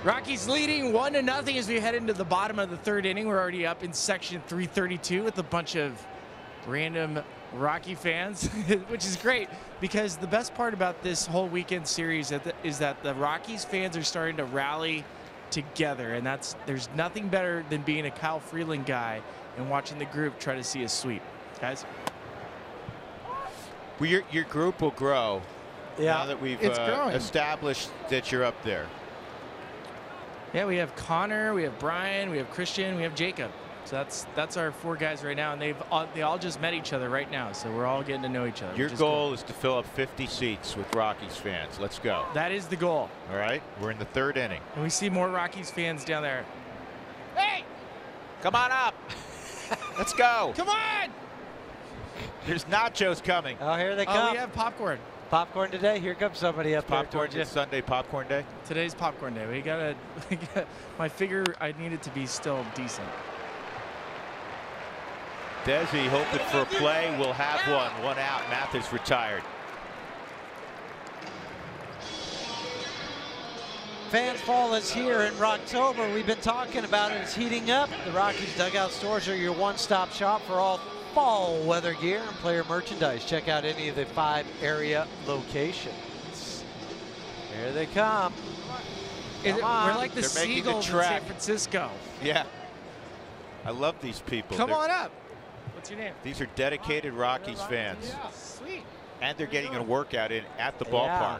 Rockies leading 1-0 as we head into the bottom of the 3rd inning. We're already up in section 332 with a bunch of random Rocky fans, which is great because the best part about this whole weekend series is that the Rockies fans are starting to rally together, and there's nothing better than being a Kyle Freeland guy and watching the group try to see a sweep. Guys? Well, your group will grow now that we've established that you're up there. Yeah, we have Connor, we have Brian, we have Christian, we have Jacob. So that's our 4 guys right now, and they all just met each other right now, so we're all getting to know each other. Your goal is to fill up 50 seats with Rockies fans. Let's go. That is the goal. All right, we're in the 3rd inning. And we see more Rockies fans down there. Hey! Come on up. Let's go. Come on! There's nachos coming. Oh, here they Oh, come. we have popcorn. Popcorn today. Here comes somebody up there. Popcorn. It's Sunday popcorn day. Today's popcorn day. We got my figure. I need it to be still decent. Desi hoping for a play. We'll have one out. Mathis retired. Fan fall is here in Rocktober. We've been talking about it. It's heating up. The Rockies Dugout Stores are your one-stop shop for all fall weather gear and player merchandise. Check out any of the 5 area locations. Here they come. We're like the Seagulls in San Francisco. Yeah. I love these people. Come on up. What's your name? These are dedicated Rockies fans. Yeah. Sweet. And they're getting a workout in at the ballpark.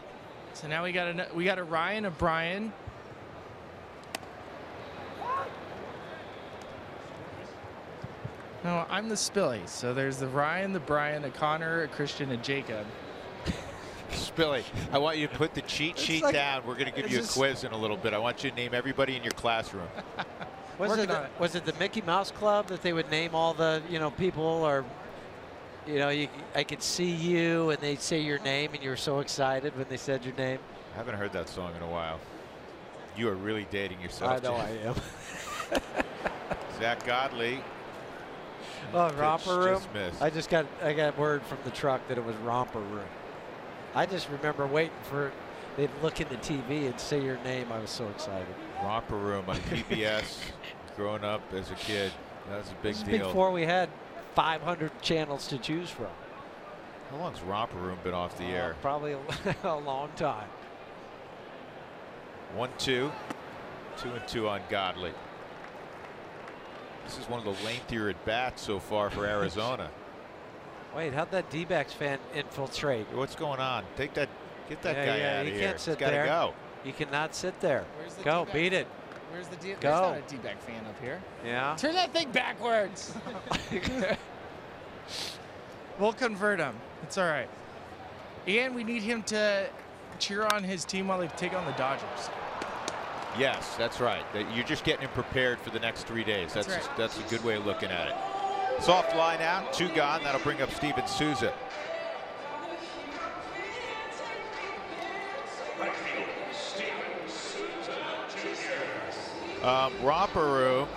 So now we got a Ryan, a Brian. No, I'm the Spilly. So there's the Ryan, the Brian, a Connor, a Christian, a Jacob. Spilly, I want you to put the cheat sheet down. We're going to give you a quiz in a little bit. I want you to name everybody in your classroom. Was it the Mickey Mouse Club that they would name all the people, or I could see you and they'd say your name and you were so excited when they said your name? I haven't heard that song in a while. You are really dating yourself. I know I am. Zach Godley. Oh, romper room. I got word from the truck that it was romper room. I just remember waiting for they'd look in the TV and say your name. I was so excited. Romper room on PBS. Growing up as a kid, that was a big deal. Before we had 500 channels to choose from. How long's Romper Room been off the air? Probably a long time. 1-2. 2-2 on Godley. This is one of the lengthier at bats so far for Arizona. Wait, how'd that D-backs fan infiltrate? What's going on? Get that guy out of here. You can't sit there. there. Go. You cannot sit there. Where's the go, D-back? beat it. Where's the D-back? Go. There's not a D-back fan up here. Yeah. Turn that thing backwards. We'll convert him. It's all right. And we need him to cheer on his team while they take on the Dodgers. Yes, that's right. You're just getting him prepared for the next 3 days. That's a good way of looking at it. Soft line out, 2 gone. That'll bring up Steven Souza. Romper Room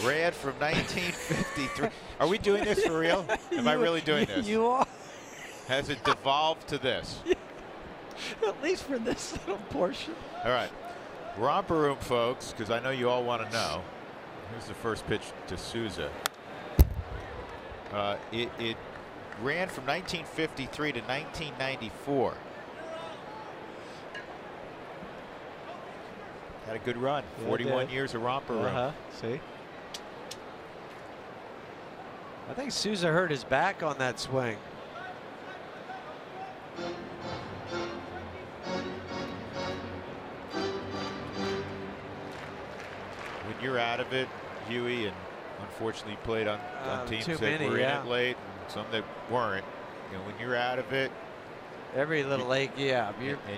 ran from 1953. Are we doing this for real? Am I really doing this? You are. Has it devolved to this? At least for this little portion. All right. Romper Room, folks, because I know you all want to know. Here's the first pitch to Souza. It ran from 1953 to 1994. Had a good run. 41 years of Romper Room. See? I think Souza hurt his back on that swing. When you're out of it, Huey, and unfortunately played on teams that were in it late and some that weren't. When you're out of it, every little ache, and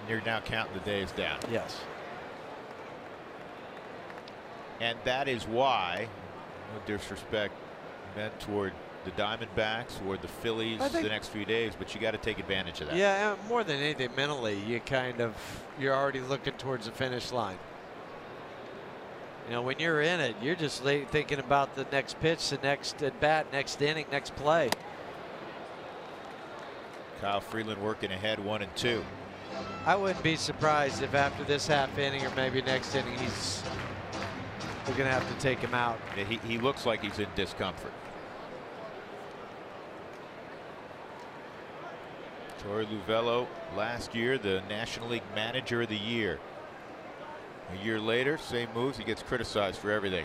you're now counting the days down. Yes. And that is why, no disrespect meant toward the Diamondbacks or the Phillies the next few days, but you got to take advantage of that. Yeah, more than anything, mentally, you're already looking towards the finish line. When you're in it, you're just thinking about the next pitch, the next at bat, next inning, next play. Kyle Freeland working ahead 1-2. I wouldn't be surprised if after this half inning or maybe next inning, we're going to have to take him out. Yeah, he looks like he's in discomfort. Torey Luvello, last year, the National League Manager of the Year. A year later, same moves. He gets criticized for everything.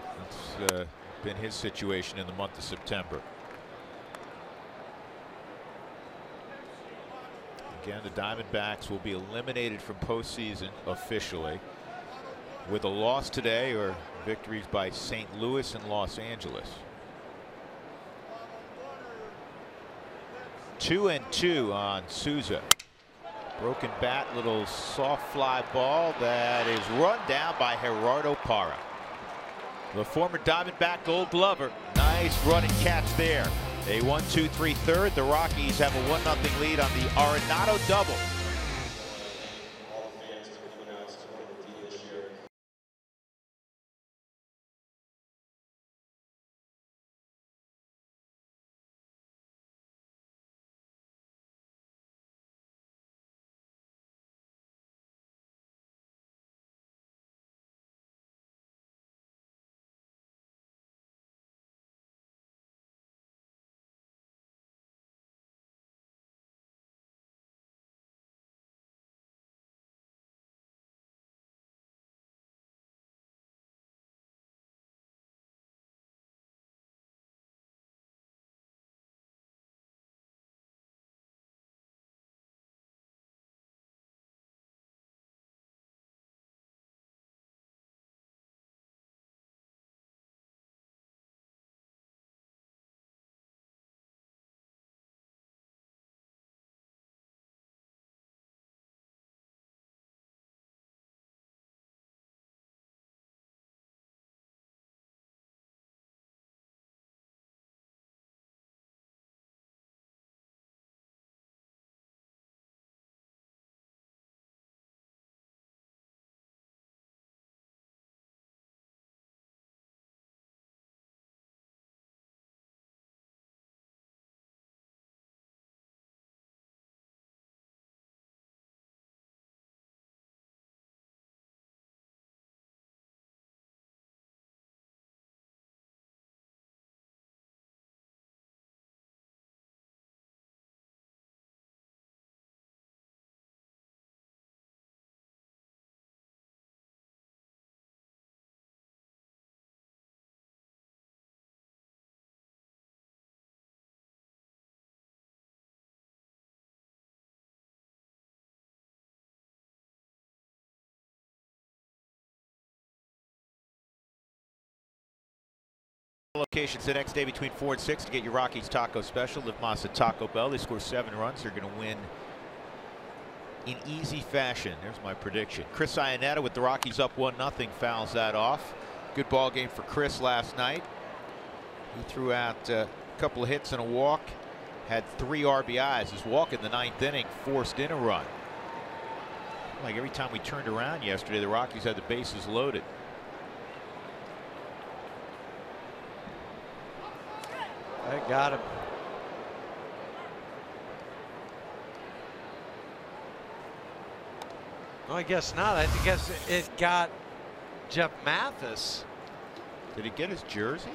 That's been his situation in the month of September. Again, the Diamondbacks will be eliminated from postseason officially with a loss today or victories by St. Louis and Los Angeles. 2-2 on Souza. Broken bat, little soft fly ball that is run down by Gerardo Parra. The former Diamondback Gold Glover. Nice running catch there. A 1-2-3 third. The Rockies have a 1-0 lead on the Arenado double. Locations the next day between 4 and 6 to get your Rockies taco special. Live Mas at Taco Bell. They score 7 runs. They're going to win in easy fashion. There's my prediction. Chris Iannetta with the Rockies up 1-0 fouls that off. Good ball game for Chris last night. He threw out a couple of hits and a walk. Had 3 RBIs. His walk in the 9th inning forced in a run. Like every time we turned around yesterday, the Rockies had the bases loaded. I got him. Well, I guess not. I guess it got Jeff Mathis. Did he get his jersey?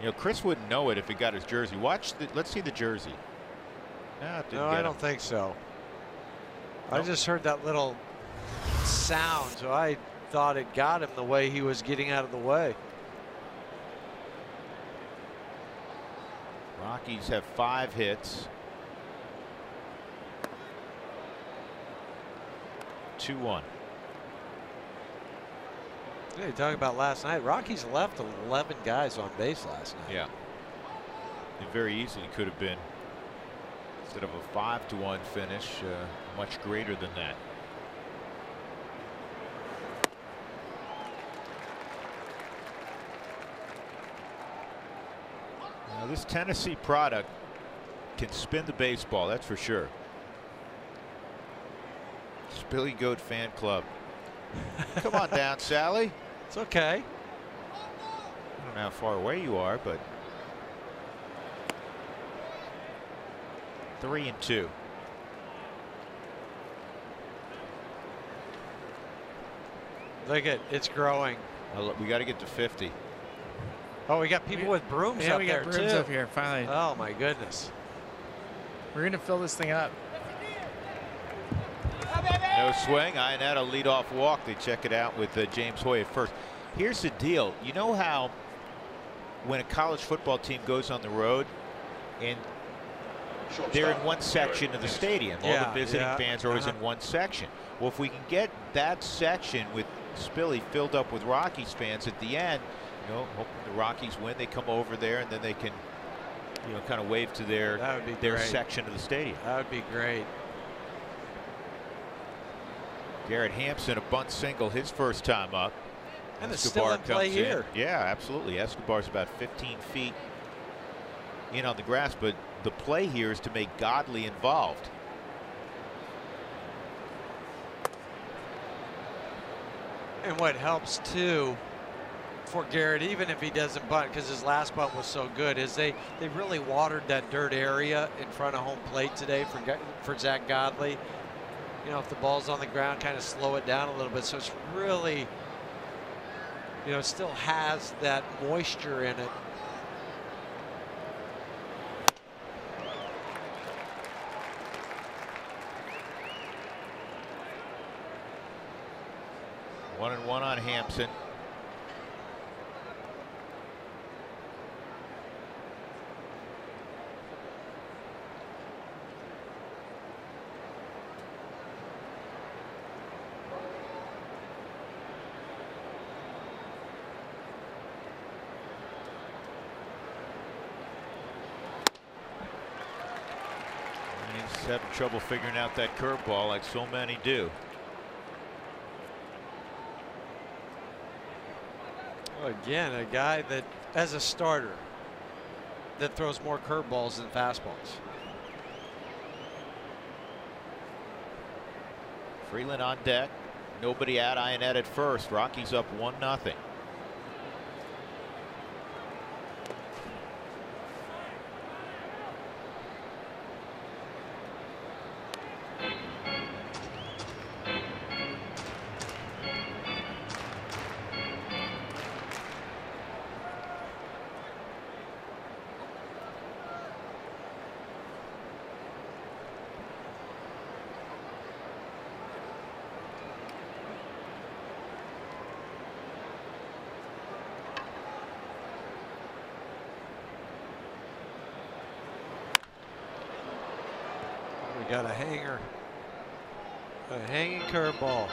You know, Chris wouldn't know it if he got his jersey. Let's see the jersey. No, I don't think so. Nope. I just heard that little sound, so I thought it got him the way he was getting out of the way. Rockies have 5 hits. 2-1. Yeah, you talk about last night. Rockies left 11 guys on base last night. Yeah. It very easily could have been, instead of a 5-1 finish, much greater than that. Now, this Tennessee product can spin the baseball, that's for sure. Billy Goat fan club. Come on down, Sally. It's okay. I don't know how far away you are, but 3-2. Look at it's growing. We got to get to 50. Oh, we got people with brooms up there too. Yeah, we got brooms up here finally. Oh my goodness. We're gonna fill this thing up. No swing. Iannetta leadoff walk. They check it out with James Hoy at first. Here's the deal. You know how when a college football team goes on the road and they're in one section of the stadium. All the visiting fans are always in one section. Well, if we can get that section with Spilly filled up with Rockies fans at the end, you know, hoping the Rockies win, they come over there and then they can, you know, kind of wave to their section of the stadium. That would be great. Garrett Hampson, a bunt single, his first time up. And it's still in play here. Yeah, absolutely. Escobar's about 15 feet in on the grass, but the play here is to make Godley involved. And what helps too for Garrett, even if he doesn't bunt, because his last bunt was so good, is they really watered that dirt area in front of home plate today for Zach Godley. You know, if the ball's on the ground, kind of slow it down a little bit. So it's really, you know, it still has that moisture in it. One and one on Hampson. Having trouble figuring out that curveball like so many do. Again, a guy that, as a starter, that throws more curveballs than fastballs. Freeland on deck. Nobody out. Iannetta at first. Rockies up 1-0. Got a hanger, a hanging curveball.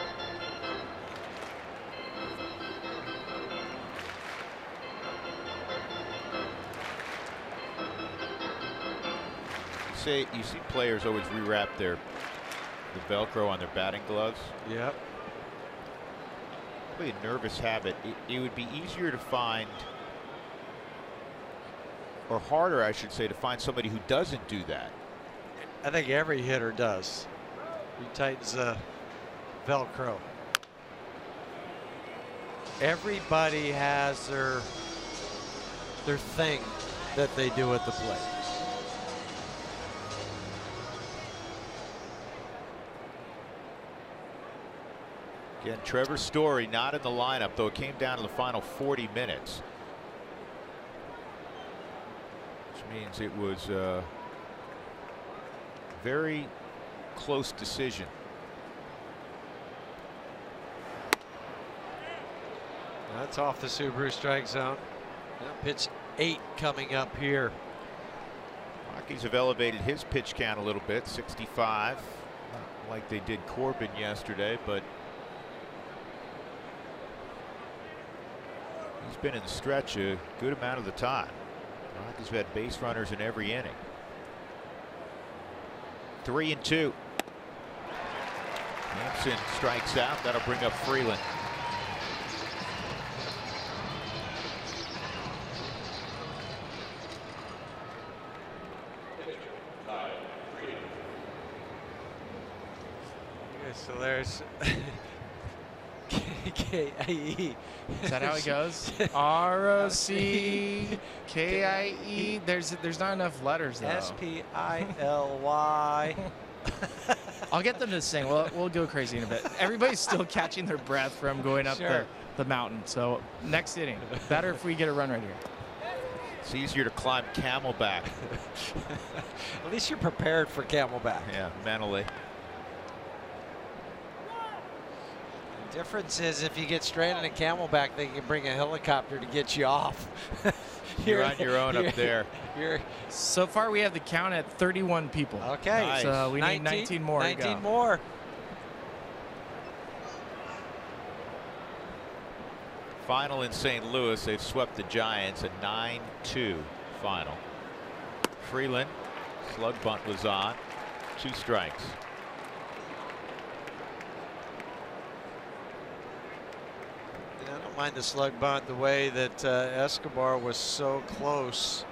see players always rewrap the Velcro on their batting gloves. Yep. Probably a nervous habit. It would be easier to find, or harder, I should say, to find somebody who doesn't do that. I think every hitter does. He tightens the Velcro. Everybody has their thing that they do at the plate. Again, Trevor Story not in the lineup, though it came down to the final 40 minutes. Which means it was a very close decision. That's off the Subaru strike zone. Now pitch 8 coming up here. Rockies have elevated his pitch count a little bit, 65. Not like they did Corbin yesterday, but he's been in the stretch a good amount of the time. Rockies have had base runners in every inning. 3-2. Hampson strikes out. That'll bring up Freeland. So there's K-I-E. Is that how it goes? R-O-C-K-I-E. There's not enough letters though. S-P-I-L-Y. I'll get them to sing. We'll go crazy in a bit. Everybody's still catching their breath from going up the mountain. So next inning, better if we get a run right here. It's easier to climb Camelback. At least you're prepared for Camelback. Yeah, mentally. The difference is if you get stranded at Camelback, they can bring a helicopter to get you off. You're on your own up there. So far, we have the count at 31 people. Okay. Nice. So we need 19 more. 19 more. Final in St. Louis. They've swept the Giants, a 9-2 final. Freeland, slug bunt was on. 2 strikes. I don't mind the slug bunt, the way that Escobar was so close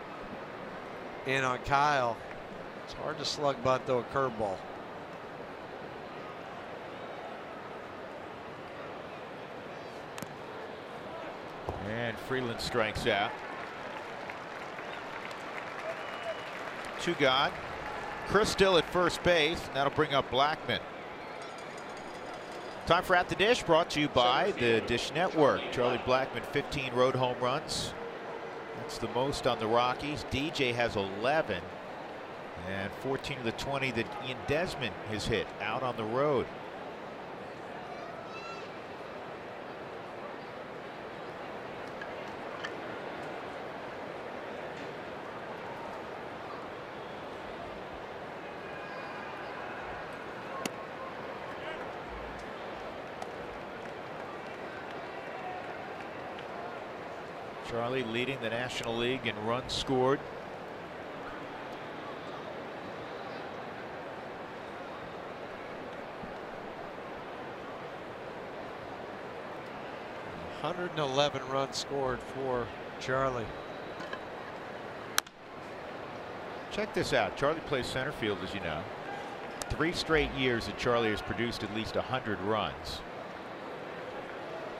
in on Kyle. It's hard to slug bunt, though, a curveball. And Freeland strikes out. 2 gone. Chris still at first base. That'll bring up Blackman. Time for At the Dish, brought to you by the Dish Network. Charlie Blackman, 15 road home runs. That's the most on the Rockies. DJ has 11. And 14 of the 20 that Ian Desmond has hit out on the road. Charlie leading the National League in runs scored. .111 runs scored for Charlie. Check this out. Charlie plays center field, as you know. 3 straight years that Charlie has produced at least 100 runs.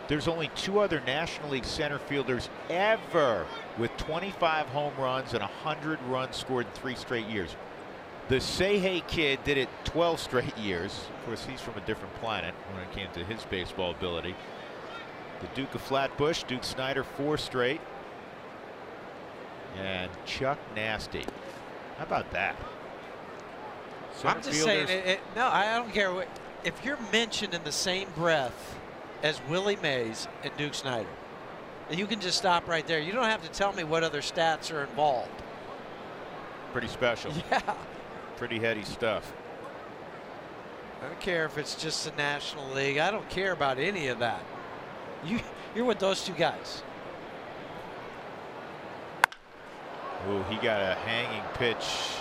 There's only 2 other National League center fielders ever with 25 home runs and 100 runs scored in 3 straight years. The Say-Hey kid did it 12 straight years. Of course, he's from a different planet when it came to his baseball ability. The Duke of Flatbush, Duke Snyder, 4 straight. And Chuck Nasty. How about that? Center I'm just saying, no, I don't care. If you're mentioned in the same breath as Willie Mays and Duke Snyder, and you can just stop right there. You don't have to tell me what other stats are involved. Pretty special. Yeah. Pretty heady stuff. I don't care if it's just the National League. I don't care about any of that. You're with those 2 guys. Ooh, he got a hanging pitch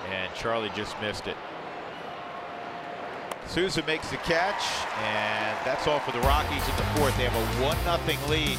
and Charlie just missed it. Souza makes the catch, and that's all for the Rockies in the fourth. They have a 1-0 lead.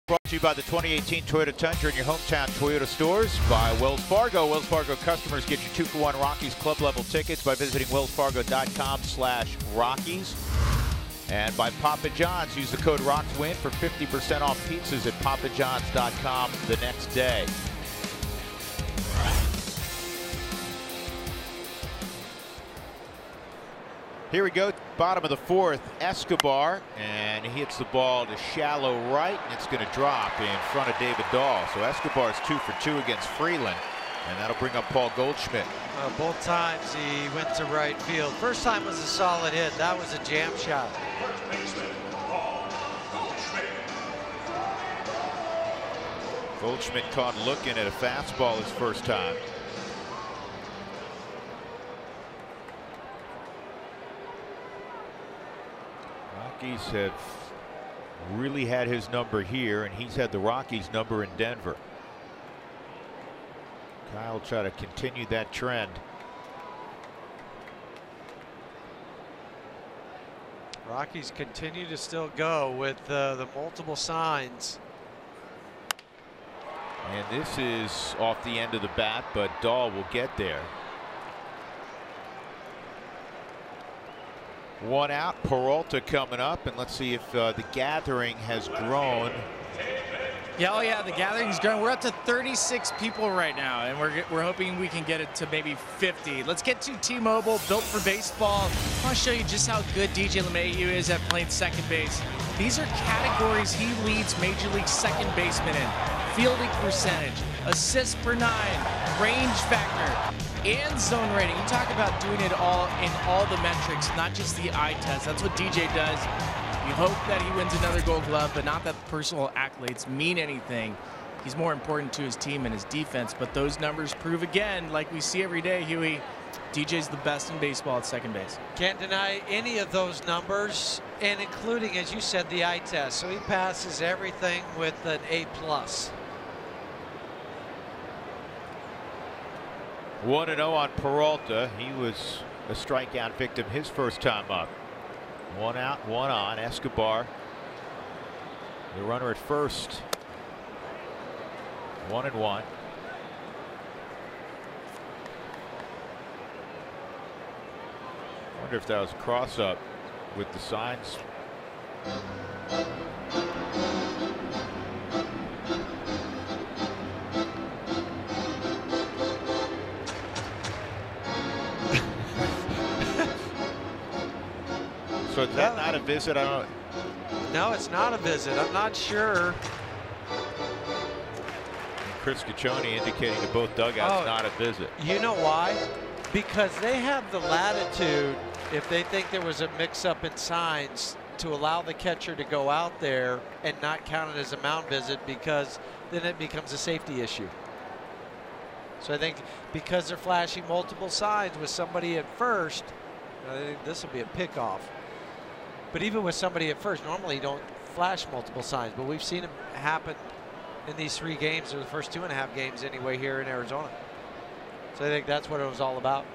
Brought to you by the 2018 Toyota Tundra in your hometown Toyota stores. By Wells Fargo. Wells Fargo customers get your 2-for-1 Rockies club level tickets by visiting wellsfargo.com/Rockies. And by Papa John's. Use the code ROCKSWIN for 50% off pizzas at papajohns.com the next day. Here we go, bottom of the fourth, Escobar, and he hits the ball to shallow right, and it's going to drop in front of David Dahl. So Escobar's 2 for 2 against Freeland, and that'll bring up Paul Goldschmidt. Both times he went to right field. First time was a solid hit. That was a jam shot. Goldschmidt caught looking at a fastball his first time. Rockies have really had his number here, and he's had the Rockies number in Denver. Kyle try to continue that trend. Rockies continue to still go with the multiple signs. And this is off the end of the bat, but Dahl will get there. One out, Peralta coming up, and let's see if the gathering has grown. Yeah, oh yeah, the gathering's grown. We're up to 36 people right now, and we're hoping we can get it to maybe 50. Let's get to T-Mobile, built for baseball. I want to show you just how good DJ LeMahieu is at playing second base. These are categories he leads Major League second baseman in. Fielding percentage, assists per 9, range factor, and zone rating. You talk about doing it all in all the metrics, not just the eye test. That's what DJ does. You hope that he wins another Gold Glove, but not that the personal accolades mean anything. He's more important to his team and his defense, but those numbers prove again, like we see every day, Huey, DJ's the best in baseball at second base. Can't deny any of those numbers, and including, as you said, the eye test. So he passes everything with an A+. 1-0 on Peralta. He was a strikeout victim his first time up. 1 out, 1 on. Escobar, the runner at first. 1-1. Wonder if that was a cross up with the signs So is that not a visit? I don't. No, it's not a visit. I'm not sure. Chris Caccione indicating to both dugouts not a visit. You know why? Because they have the latitude, if they think there was a mix-up in signs, to allow the catcher to go out there and not count it as a mound visit, because then it becomes a safety issue. So I think because they're flashing multiple signs with somebody at first, I think this will be a pickoff. But even with somebody at first, normally you don't flash multiple signs, but we've seen it happen in these 3 games, or the first 2.5 games anyway, here in Arizona. So I think that's what it was all about.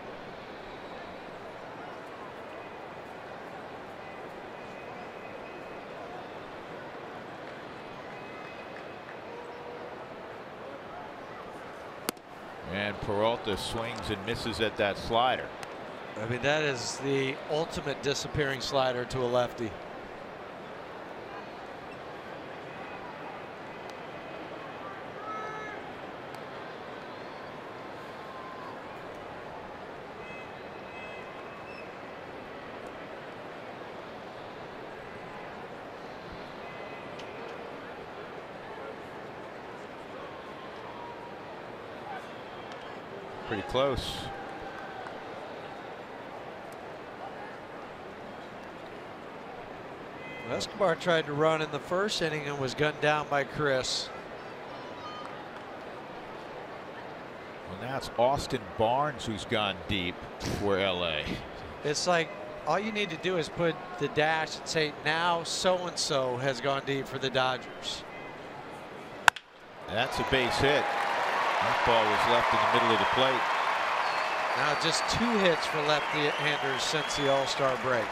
And Peralta swings and misses at that slider. I mean, that is the ultimate disappearing slider to a lefty. Pretty close. Escobar tried to run in the first inning and was gunned down by Chris. Well, now it's Austin Barnes who's gone deep for LA. It's like all you need to do is put the dash and say, now so-and-so has gone deep for the Dodgers. That's a base hit. That ball was left in the middle of the plate. Now just 2 hits for left-handers since the All-Star break.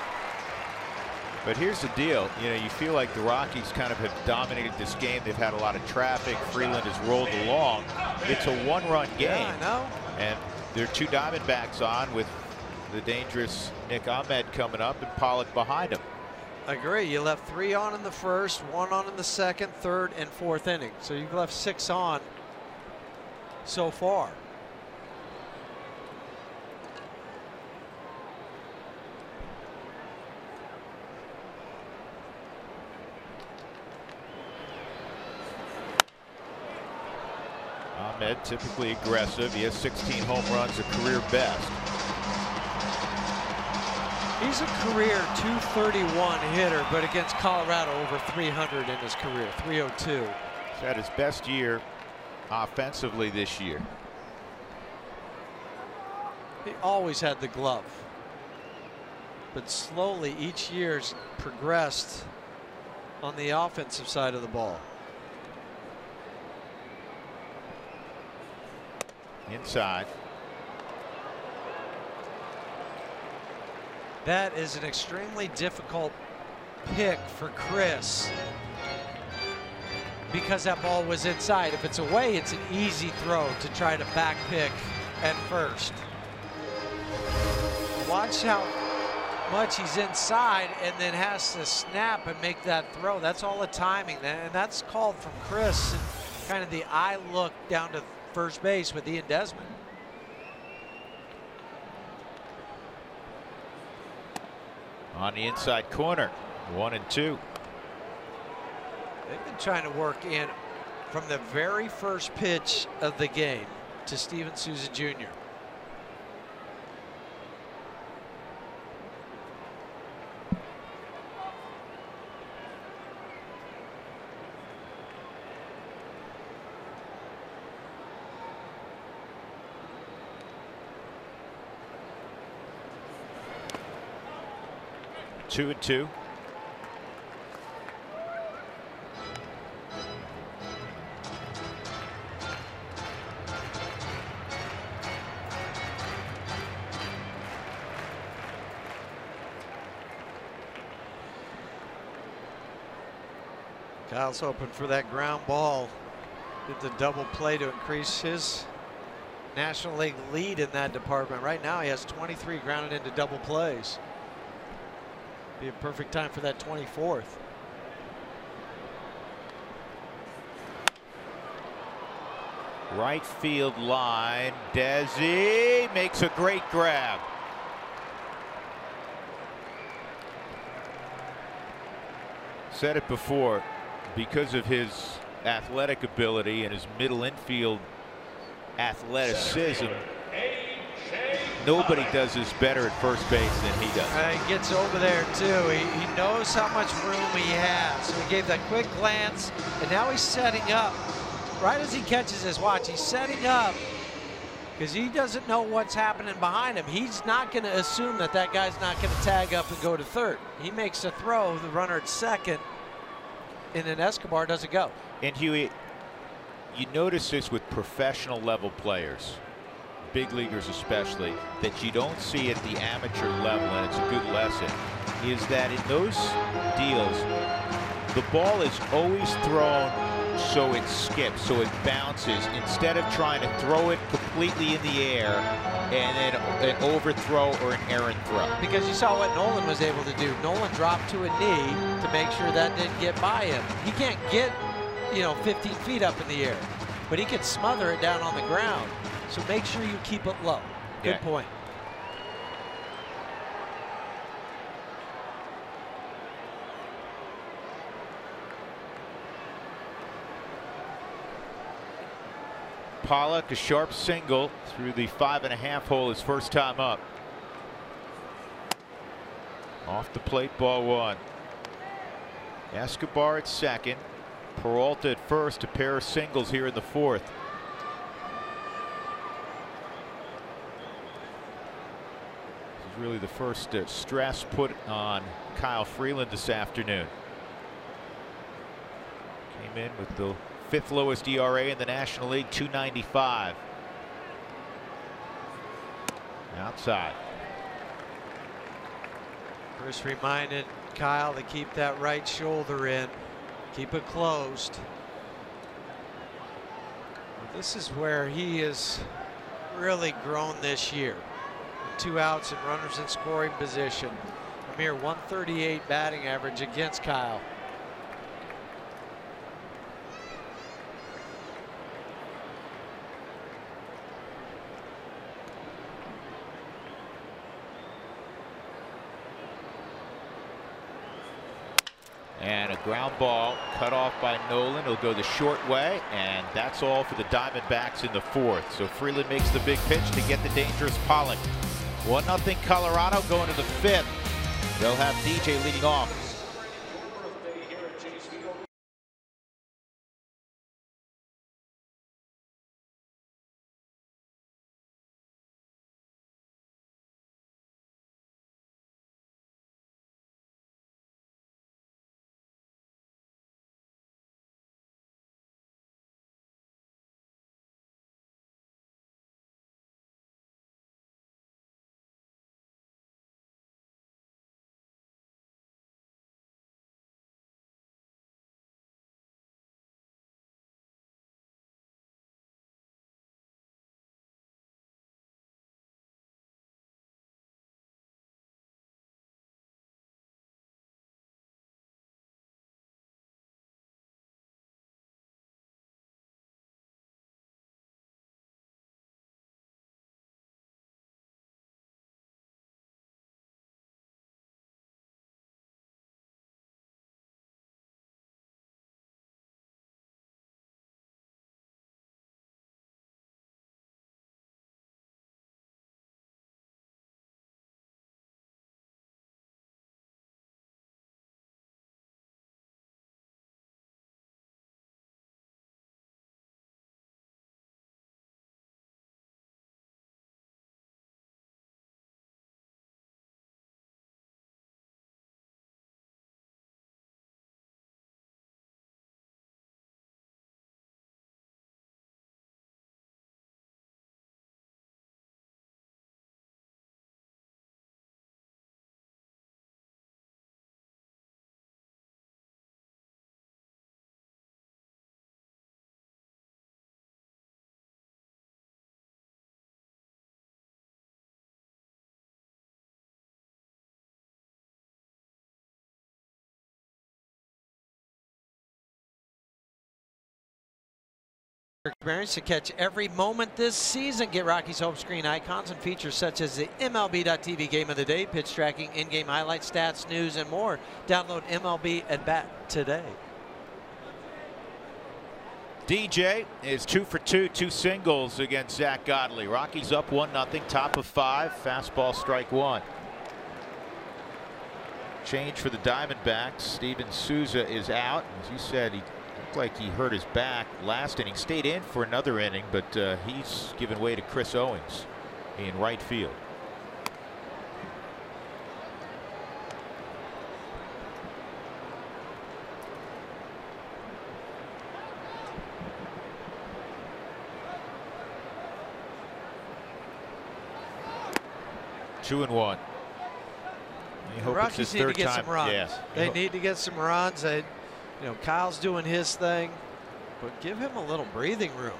But here's the deal, you know, you feel like the Rockies kind of have dominated this game. They've had a lot of traffic. Freeland has rolled along. It's a 1-run game. Yeah, I know. And there are 2 Diamondbacks on with the dangerous Nick Ahmed coming up and Pollock behind him. I agree. You left 3 on in the first, 1 on in the second, third, and fourth inning. So you've left 6 on so far. Ahmed typically aggressive. He has 16 home runs, a career best. He's a career .231 hitter, but against Colorado over 300 in his career, 302. He's had his best year offensively this year. He always had the glove, but slowly each year's progressed on the offensive side of the ball. Inside. That is an extremely difficult pick for Chris because that ball was inside. If it's away, it's an easy throw to try to back pick at first. Watch how much he's inside and then has to snap and make that throw. That's all the timing, and that's called from Chris, and kind of the eye look down to first base with Ian Desmond. On the inside corner, 1-2. They've been trying to work in from the very first pitch of the game to Steven Souza Jr. Two and two. Kyle's hoping for that ground ball. Get the double play to increase his National League lead in that department. Right now he has 23 grounded into double plays. Be a perfect time for that 24th. Right field line. Desi makes a great grab. Said it before, because of his athletic ability and his middle infield athleticism, nobody does this better at first base than he does. He gets over there too. He knows how much room he has. So he gave that quick glance, and now he's setting up. Right as he catches his watch, he's setting up because he doesn't know what's happening behind him. He's not going to assume that that guy's not going to tag up and go to third. He makes a throw, the runner at second, and then Escobar doesn't go. And Huey, you notice this with professional level players, big leaguers especially, that you don't see at the amateur level, and it's a good lesson, is that in those deals, the ball is always thrown so it skips, so it bounces, instead of trying to throw it completely in the air and then an overthrow or an errant throw. Because you saw what Nolan was able to do. Nolan dropped to a knee to make sure that didn't get by him. He can't get, 15 feet up in the air, but he can smother it down on the ground. So make sure you keep it low. Good point. Pollock, a sharp single through the 5.5 hole, his first time up. Off the plate, ball one. Escobar at second. Peralta at first, a pair of singles here in the fourth. This is really the first stress put on Kyle Freeland this afternoon. Came in with the 5th lowest ERA in the National League, 2.95. Outside. Chris reminded Kyle to keep that right shoulder in, keep it closed. This is where he has really grown this year. 2 outs and runners in scoring position. A mere 138 batting average against Kyle. And a ground ball cut off by Nolan. He'll go the short way, and that's all for the Diamondbacks in the fourth. So Freeland makes the big pitch to get the dangerous Pollock. 1-0 Colorado going to the 5th. They'll have DJ leading off. experience to catch every moment this season. Get Rockies home screen icons and features such as the MLB.TV Game of the Day, pitch tracking, in-game highlights, stats, news, and more. Download MLB at Bat today. DJ is 2 for 2, 2 singles against Zach Godley. Rockies up 1-0, top of 5, fastball strike 1. Change for the Diamondbacks. Steven Souza is out. As you said, he looked like he hurt his back last inning. Stayed in for another inning, but he's given way to Chris Owings in right field. Two and one. The Rockies need to get some runs. Yeah. They need to get some runs. You know, Kyle's doing his thing, but give him a little breathing room.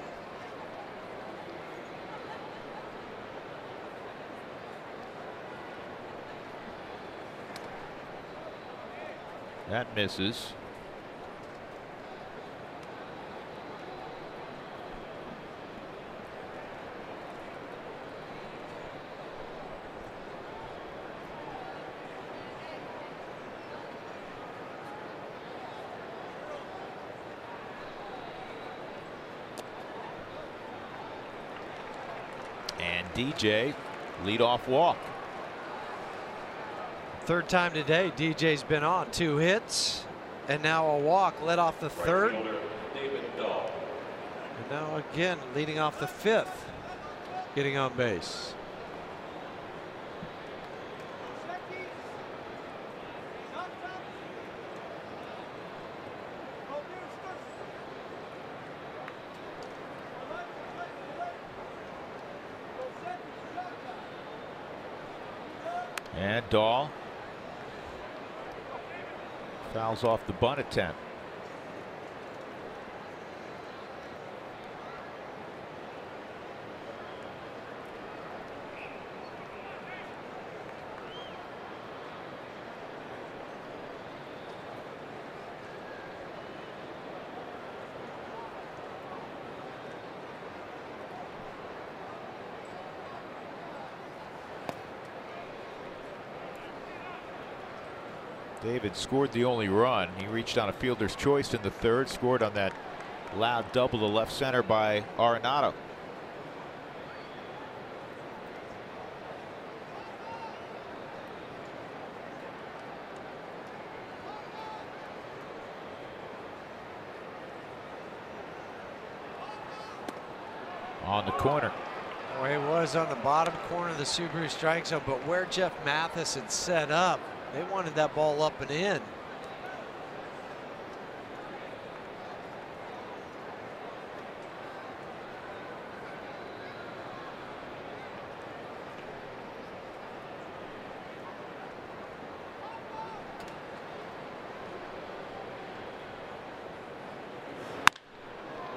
That misses. And DJ, leadoff walk. Third time today, DJ's been on. 2 hits, and now a walk. Led off the third. And now again, leading off the 5th, getting on base. And Dahl fouls off the bunt attempt. David scored the only run. He reached on a fielder's choice in the 3rd, scored on that loud double to left center by Arenado. On the corner. Well, he was on the bottom corner of the Subaru strike zone, but where Jeff Mathis had set up, they wanted that ball up and in.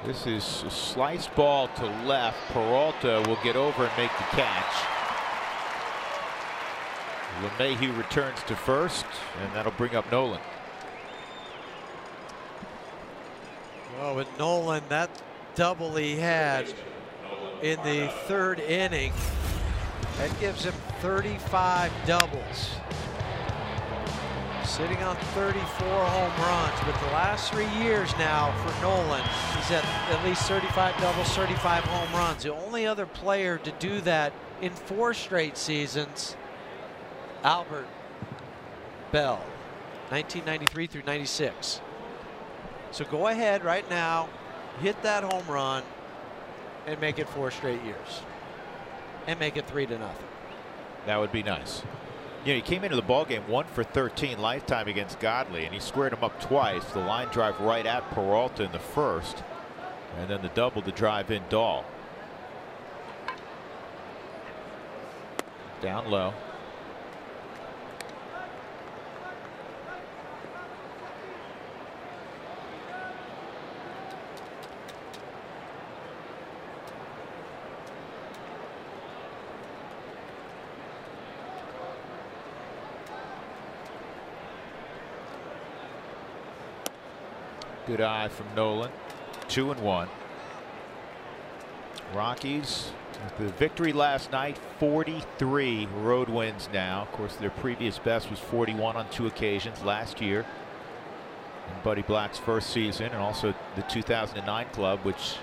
This is a slice ball to left. Peralta will get over and make the catch. LeMahieu returns to first, and that'll bring up Nolan. Well, with Nolan, that double he had in the 3rd inning, that gives him 35 doubles. Sitting on 34 home runs, but the last 3 years now for Nolan, he's at least 35 doubles, 35 home runs. The only other player to do that in 4 straight seasons, Albert Bell, 1993 through 96. So go ahead right now, hit that home run, and make it 4 straight years, and make it 3-0. That would be nice. You know, he came into the ballgame 1 for 13 lifetime against Godley, and he squared him up twice. The line drive right at Peralta in the 1st, and then the double to drive in Dahl. Down low. Good eye from Nolan. 2-1. Rockies with the victory last night, 43 road wins now. Of course, their previous best was 41 on 2 occasions last year in Buddy Black's first season, and also the 2009 club, which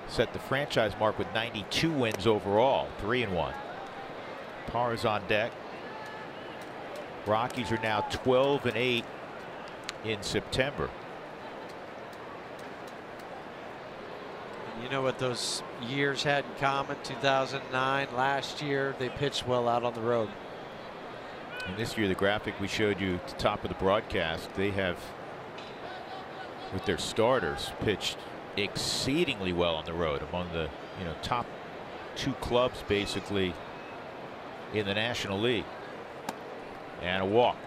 set the franchise mark with 92 wins overall, 3-1. Parra's on deck. Rockies are now 12-8 in September. You know what those years had in common? 2009, last year, they pitched well out on the road. And this year, the graphic we showed you at the top of the broadcast, they have, with their starters, pitched exceedingly well on the road, among the top 2 clubs basically in the National League. And a walk.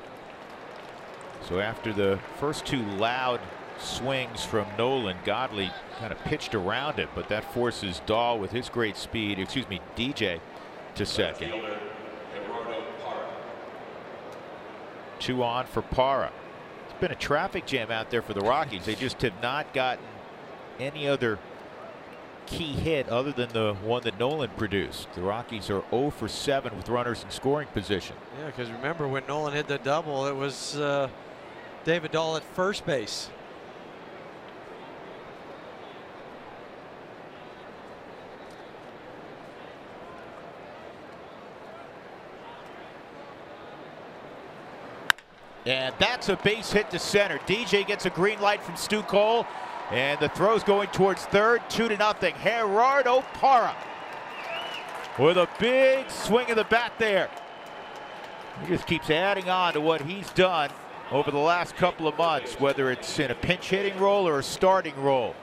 So after the first 2 loud swings from Nolan, Godley kind of pitched around it, but that forces Dahl with his great speed, DJ, to second. 2 on for Parra. It's been a traffic jam out there for the Rockies. They just have not gotten any other key hit other than the one that Nolan produced. The Rockies are 0 for 7 with runners in scoring position. Yeah, because remember when Nolan hit the double, it was David Dahl at first base. And that's a base hit to center. DJ gets a green light from Stu Cole, and the throw's going towards third, 2-0. Gerardo Parra with a big swing of the bat there. He just keeps adding on to what he's done over the last couple of months, whether it's in a pinch hitting role or a starting role.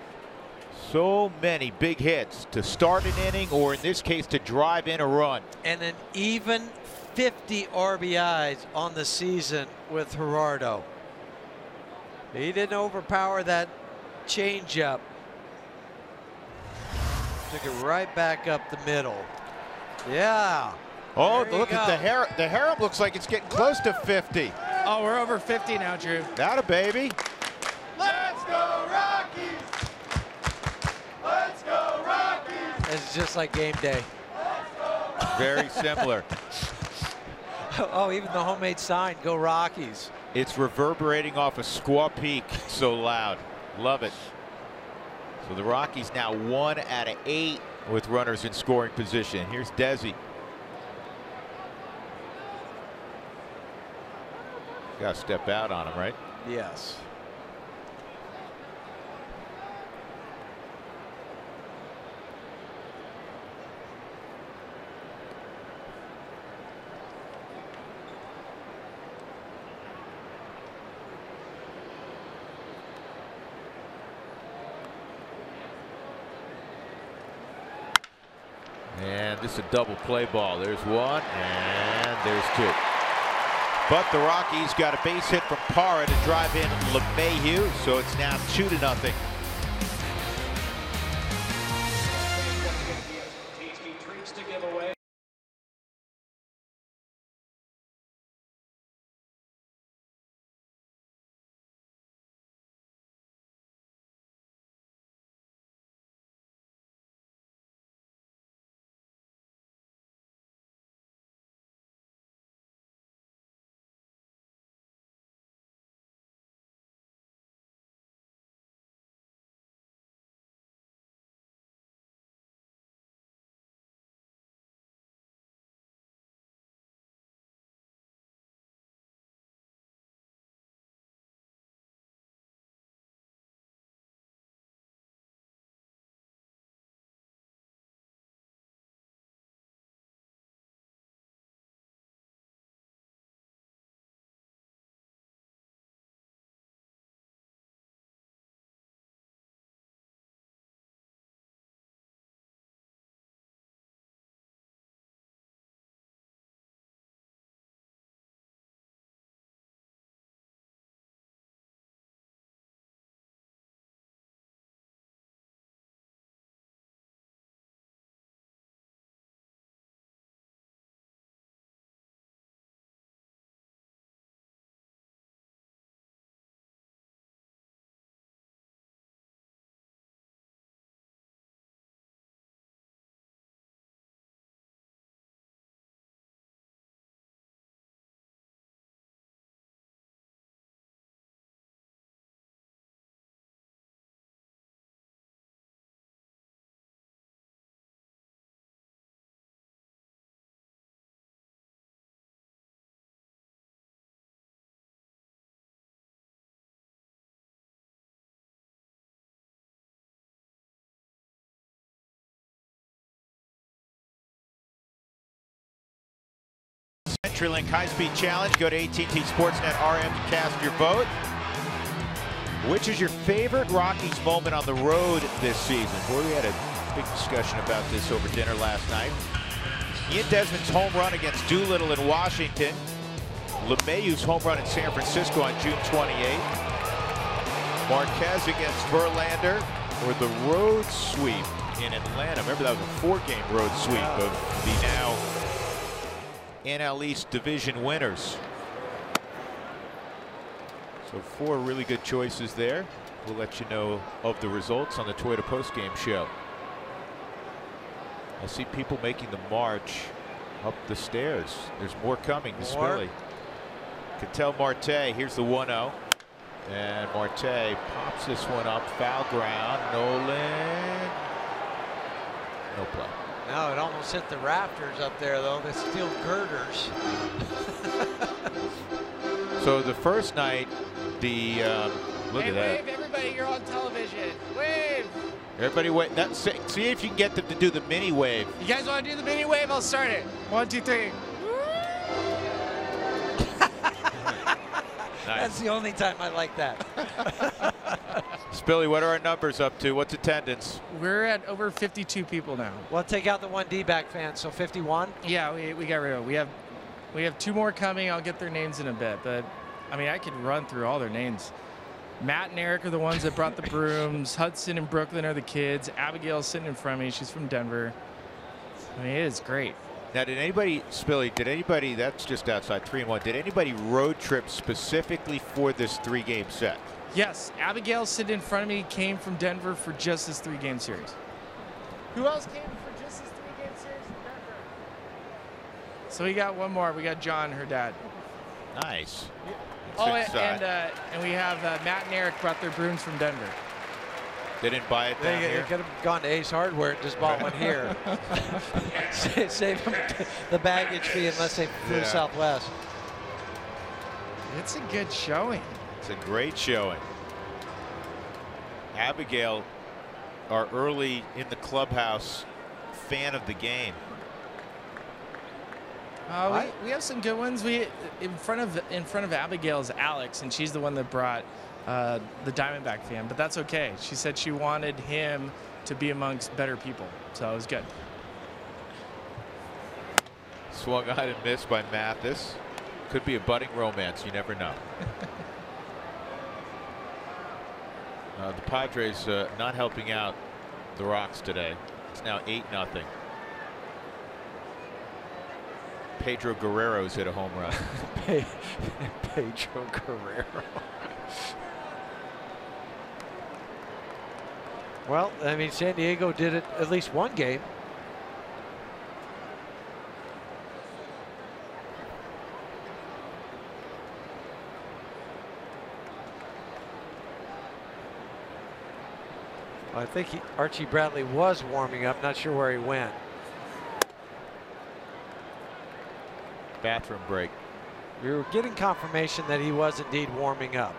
So many big hits to start an inning, or in this case to drive in a run. And an even 50 RBIs on the season with Gerardo. He didn't overpower that changeup. Took it right back up the middle. Yeah. Oh, look at the harem looks like it's getting close to 50. Oh, we're over 50 now, Drew. Atta baby. Let's go Rockies! Let's go Rockies! It's just like game day. Very similar. Oh, even the homemade sign, go Rockies. It's reverberating off of Squaw Peak, so loud. Love it. So the Rockies now 1 out of 8 with runners in scoring position. Here's Desi. Got to step out on him, right? Yes. And this is a double play ball. There's one, and there's 2. But the Rockies got a base hit from Parra to drive in LeMahieu, so it's now 2-0. CenturyLink High-Speed Challenge. Go to AT&T Sportsnet RM to cast your vote. Which is your favorite Rockies moment on the road this season? Boy, we had a big discussion about this over dinner last night. Ian Desmond's home run against Doolittle in Washington. LeMahieu's home run in San Francisco on June 28th. Marquez against Verlander, or the road sweep in Atlanta. Remember, that was a 4-game road sweep of the now NL East division winners. So 4 really good choices there. We'll let you know of the results on the Toyota postgame show. I see people making the march up the stairs. There's more coming to Spilly. Ketel Marte, here's the 1-0. And Marte pops this one up, foul ground. Nolan, no play. No, it almost hit the rafters up there, though. The steel girders. So the first night, the look at that. Wave, everybody! You're on television. Wave. Everybody wave. See if you can get them to do the mini wave. You guys want to do the mini wave? I'll start it. 1, 2, 3. Nice. That's the only time I like that. Spilly, what are our numbers up to? What's attendance? We're at over 52 people now. Well, take out the 1 D-back fan, so 51. Yeah, we got rid of it. We have 2 more coming. I'll get their names in a bit, but I mean, I could run through all their names. Matt and Eric are the ones that brought the brooms. Hudson and Brooklyn are the kids. Abigail's sitting in front of me. She's from Denver. I mean, it is great. Now, did anybody, Spilly, that's just outside 3-1, did anybody road trip specifically for this 3-game set? Yes, Abigail sitting in front of me came from Denver for just this 3-game series. Who else came for just this 3-game series from Denver? So we got one more. We got John, her dad. Nice. And we have Matt and Eric brought their brooms from Denver. They didn't buy it down here? They could have gone to Ace Hardware and just bought one here. Save them the baggage fee unless they flew Southwest. It's a good showing. It's a great showing. Abigail, our early in the clubhouse fan of the game. We have some good ones. In front of Abigail's Alex, and she's the one that brought the Diamondback fan, but that's okay. She said she wanted him to be amongst better people, so it was good. Swung on and missed by Mathis. Could be a budding romance. You never know. The Padres not helping out the Rocks today. It's now 8-0. Pedro Guerrero's hit a home run. Pedro Guerrero. Well, I mean, San Diego did it at least 1 game. I think Archie Bradley was warming up. Not sure where he went. Bathroom break. We were getting confirmation that he was indeed warming up.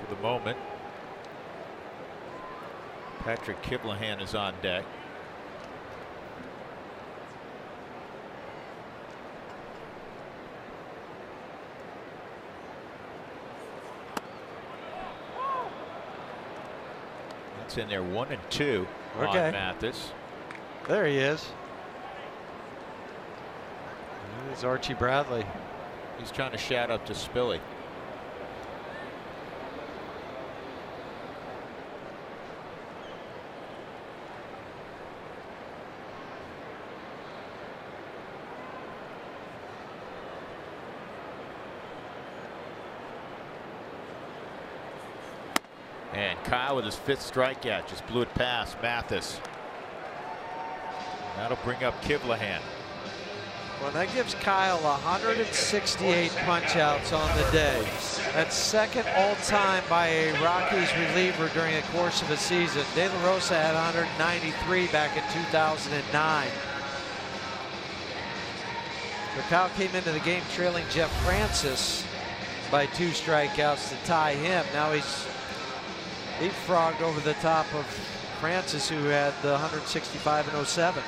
For the moment, Patrick Kiblahan is on deck. That's in there, 1 and 2 on Mathis. There he is. There's Archie Bradley. He's trying to shout up to Spilly. And Kyle with his 5th strikeout just blew it past Mathis. That'll bring up Kiblahan. Well, that gives Kyle 168 punch-outs on the day. That's 2nd all-time by a Rockies reliever during the course of a season. De La Rosa had 193 back in 2009. So Kyle came into the game trailing Jeff Francis by 2 strikeouts to tie him. Now he's leapfrogged over the top of Francis, who had the 165 in 07.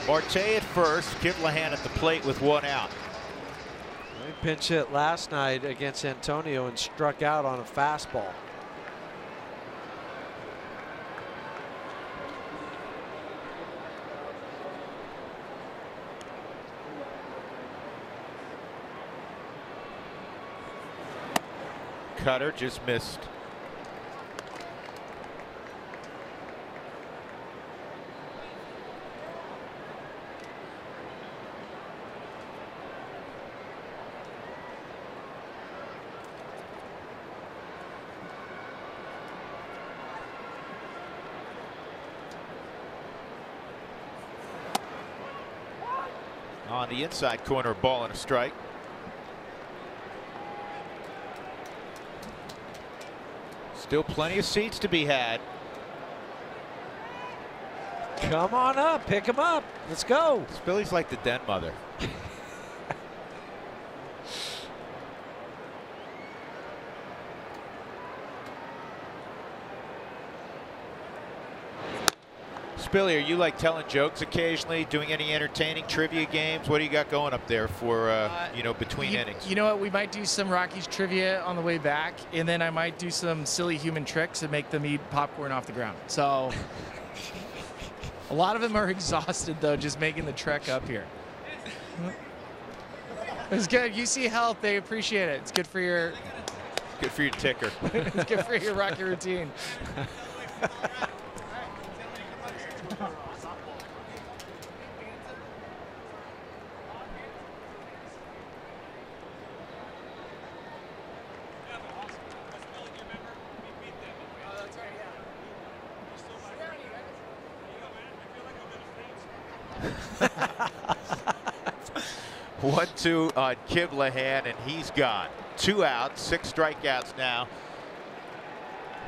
Marte at first, Kivlahan at the plate with one out. He pinch hit last night against Antonio and struck out on a fastball. Cutter just missed. On the inside corner, ball and a strike. Still plenty of seats to be had. Come on up, pick him up. Let's go. Billy's like the den mother. Billy, are you like telling jokes occasionally, doing any entertaining trivia games? What do you got going up there for, you know, between innings? You know what? We might do some Rockies trivia on the way back, and then I might do some silly human tricks and make them eat popcorn off the ground. So a lot of them are exhausted, though, just making the trek up here. It's good. UC Health, they appreciate it. It's good for your... Good for your ticker. It's good for your Rocky routine. One-two on Kivlahan, and he's gone. 2 outs, 6 strikeouts now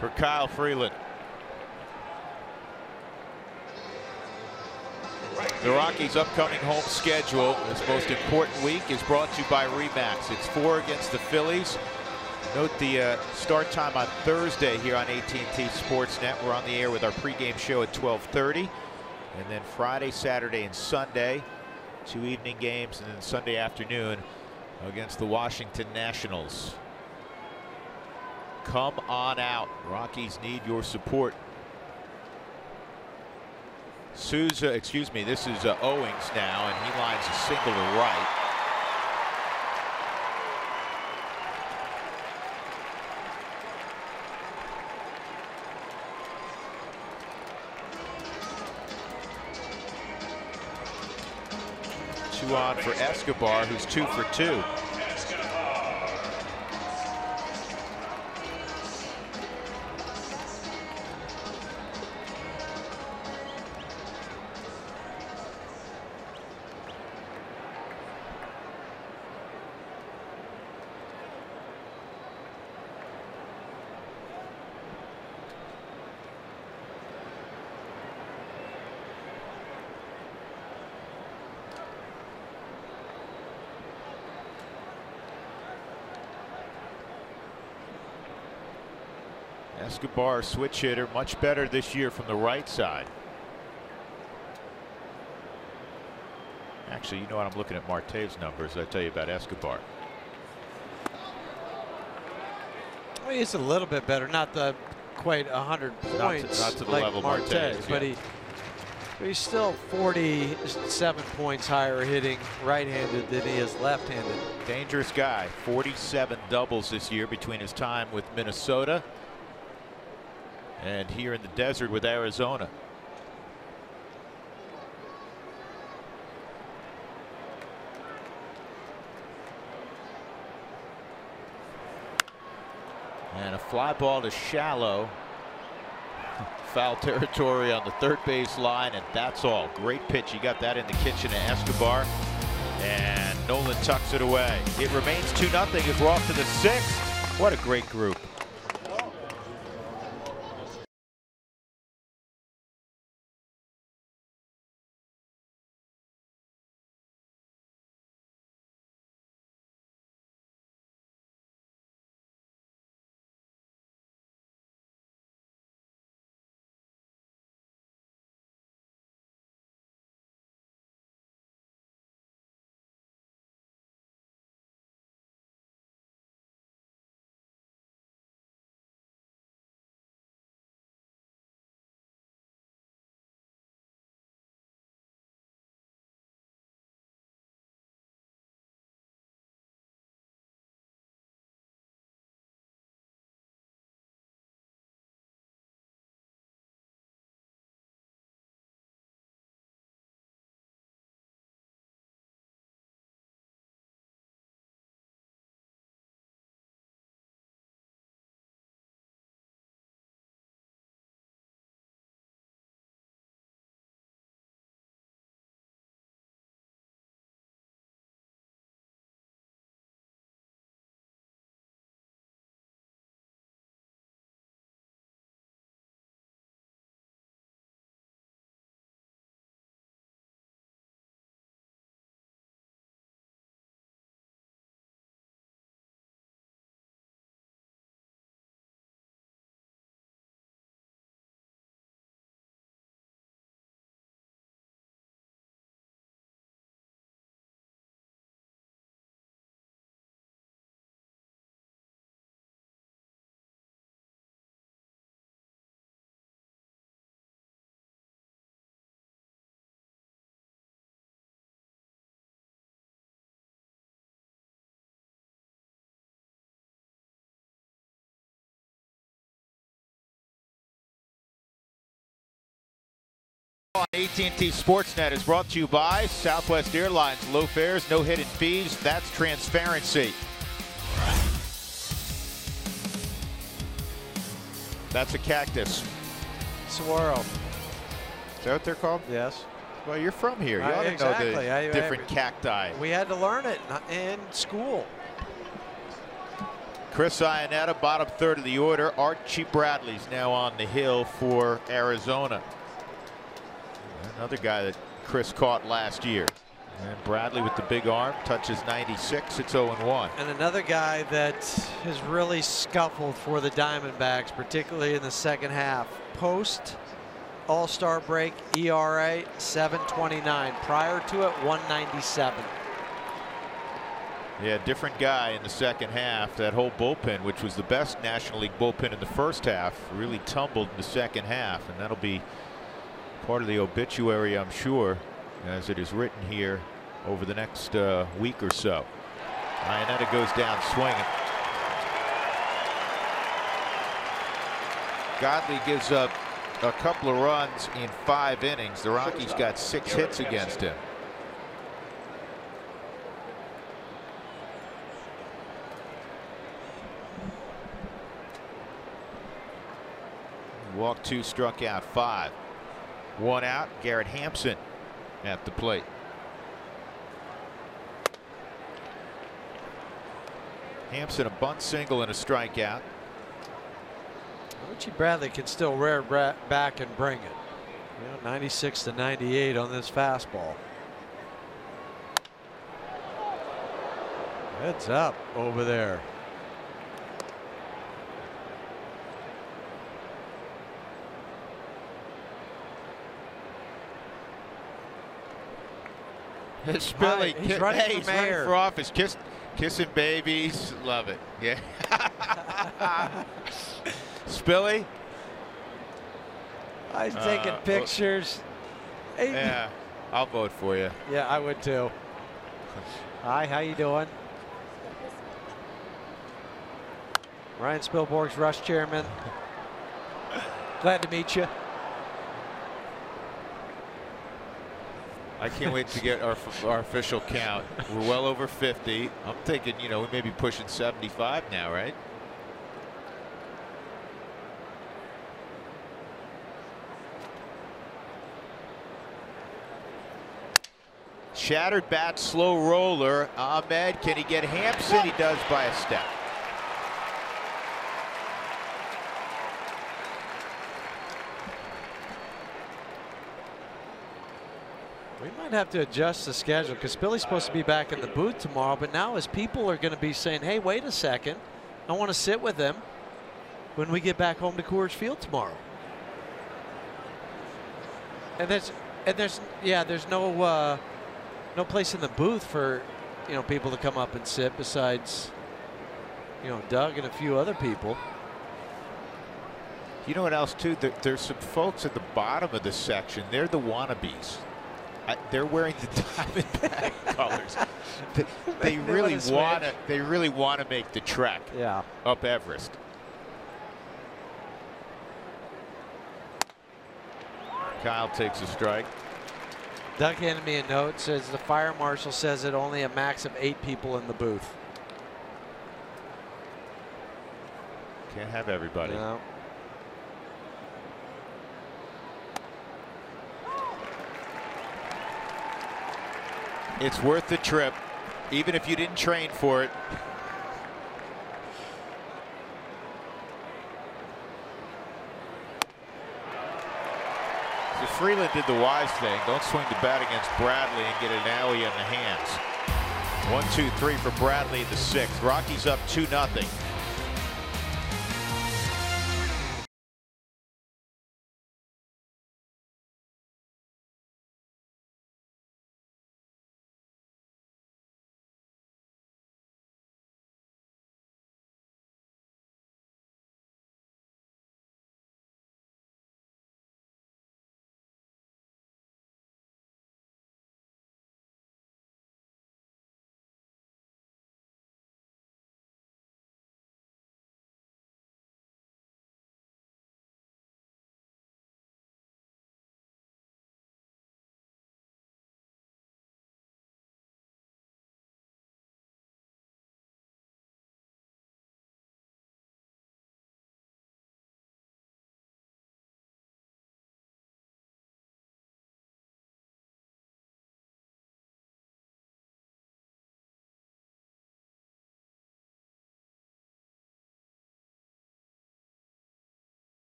for Kyle Freeland. The Rockies' upcoming home schedule, this most important week, is brought to you by Remax. It's 4 against the Phillies. Note the start time on Thursday here on AT&T Sportsnet. We're on the air with our pregame show at 12:30. And then Friday, Saturday, and Sunday, 2 evening games, and then Sunday afternoon against the Washington Nationals. Come on out. Rockies need your support. Souza, excuse me, this is Owings now, and he lines a single to right. Two on for Escobar, who's 2 for 2. Escobar, switch hitter, much better this year from the right side. Actually, you know what? I'm looking at Marte's numbers. I tell you about Escobar. Well, he's a little bit better, not the quite 100 points, not to the like level Marte, Marte, but yeah. he's still 47 points higher hitting right-handed than he is left-handed. Dangerous guy. 47 doubles this year between his time with Minnesota and here in the desert with Arizona. And a fly ball to shallow. Foul territory on the third base line, and that's all. Great pitch. He got that in the kitchen to Escobar, and Nolan tucks it away. It remains 2-0 as we're off to the 6th. What a great group. On AT&T Sportsnet is brought to you by Southwest Airlines. Low fares, no hidden fees. That's transparency. That's a cactus. Swirl. Is that what they're called? Yes. Well, you're from here. You ought to Exactly. know the different cacti. We had to learn it in school. Chris Iannetta, bottom third of the order. Archie Bradley's now on the hill for Arizona. Another guy that Chris caught last year. And Bradley with the big arm touches 96. It's 0-1. And another guy that has really scuffled for the Diamondbacks, particularly in the second half. Post All-Star break ERA 7.29. Prior to it 1.97. Yeah, different guy in the second half. That whole bullpen, which was the best National League bullpen in the first half, really tumbled in the second half, and that'll be part of the obituary, I'm sure, as it is written here over the next week or so. Iannetta goes down swinging. Godley gives up a couple of runs in 5 innings. The Rockies got 6 hits against him. Walked 2, struck out 5. 1 out. Garrett Hampson at the plate. Hampson a bunt single and a strikeout. Archie Bradley can still rear back and bring it. You know, 96 to 98 on this fastball. Heads up over there. It's Billy. He's running Hey, for he's running mayor. for office. Kissing babies. Love it. Yeah. Spilly. He's taking pictures. Hey. Yeah, I'll vote for you. Yeah, I would too. Hi, how you doing? Ryan Spilborg's Rush Chairman. Glad to meet you. I can't wait to get our official count. We're well over 50. I'm thinking, you know, we may be pushing 75 now, right? Shattered bat, slow roller. Ahmed, can he get Hampson? He does by a step. We might have to adjust the schedule because Billy's supposed to be back in the booth tomorrow, but now his people are going to be saying, hey, wait a second, I want to sit with them when we get back home to Coors Field tomorrow. And there's no place in the booth for, you know, people to come up and sit besides, you know, Doug and a few other people. You know what else too? There's some folks at the bottom of the section. They're the wannabes. They're wearing the Diamondback colors. They really want to make the trek. Yeah. Up Everest. Kyle takes a strike. Doug handed me a note, says the fire marshal says that only a max of 8 people in the booth. Can't have everybody. No. It's worth the trip, even if you didn't train for it. So Freeland did the wise thing. Don't swing the bat against Bradley and get an alley in the hands. 1-2-3 for Bradley in the 6th. Rockies up 2-0.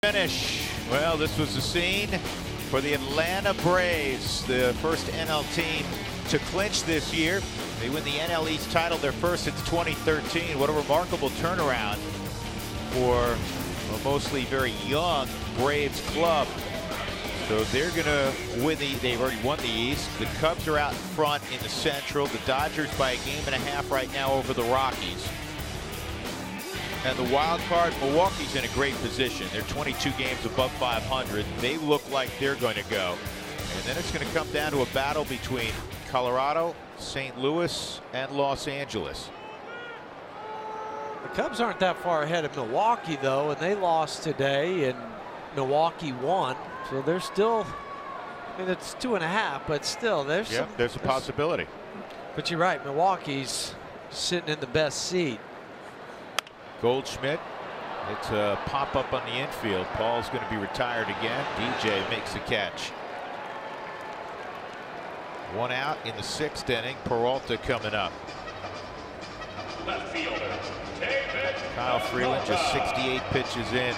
Finish. Well, this was the scene for the Atlanta Braves, the first NL team to clinch this year. They win the NL East title, their first since 2013. What a remarkable turnaround for a mostly very young Braves club. So they're going to win they've already won the East. The Cubs are out in front in the Central. The Dodgers by a game and a half right now over the Rockies. And the wild card, Milwaukee's in a great position. They're 22 games above 500. They look like they're going to go. And then it's going to come down to a battle between Colorado, St. Louis, and Los Angeles. The Cubs aren't that far ahead of Milwaukee, though, and they lost today, and Milwaukee won. So they're still, I mean, it's 2.5, but still, there's a possibility. But you're right, Milwaukee's sitting in the best seat. Goldschmidt, it's a pop-up on the infield. Paul's going to be retired again. DJ makes the catch. One out in the 6th inning. Peralta coming up. Left fielder, David. Kyle Freeland just 68 pitches in.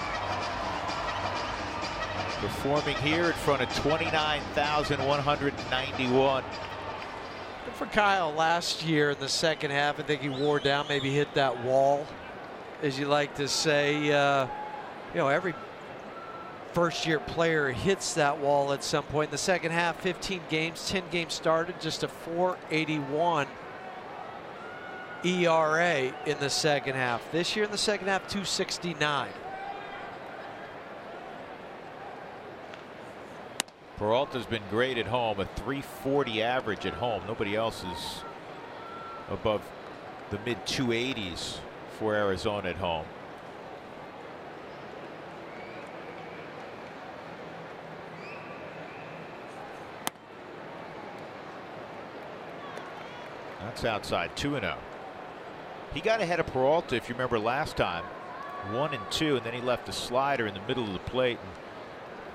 Performing here in front of 29,191. Good for Kyle last year in the second half. I think he wore down, maybe hit that wall, as you like to say. You know, every first-year player hits that wall at some point. In the second half, 15 games, 10 games started, just a .481 ERA in the second half. This year in the second half, .269. Peralta's been great at home, a .340 average at home. Nobody else is above the mid-280s for Arizona at home. That's outside, 2-0. He got ahead of Peralta, if you remember last time, 1-2, and then he left a slider in the middle of the plate, and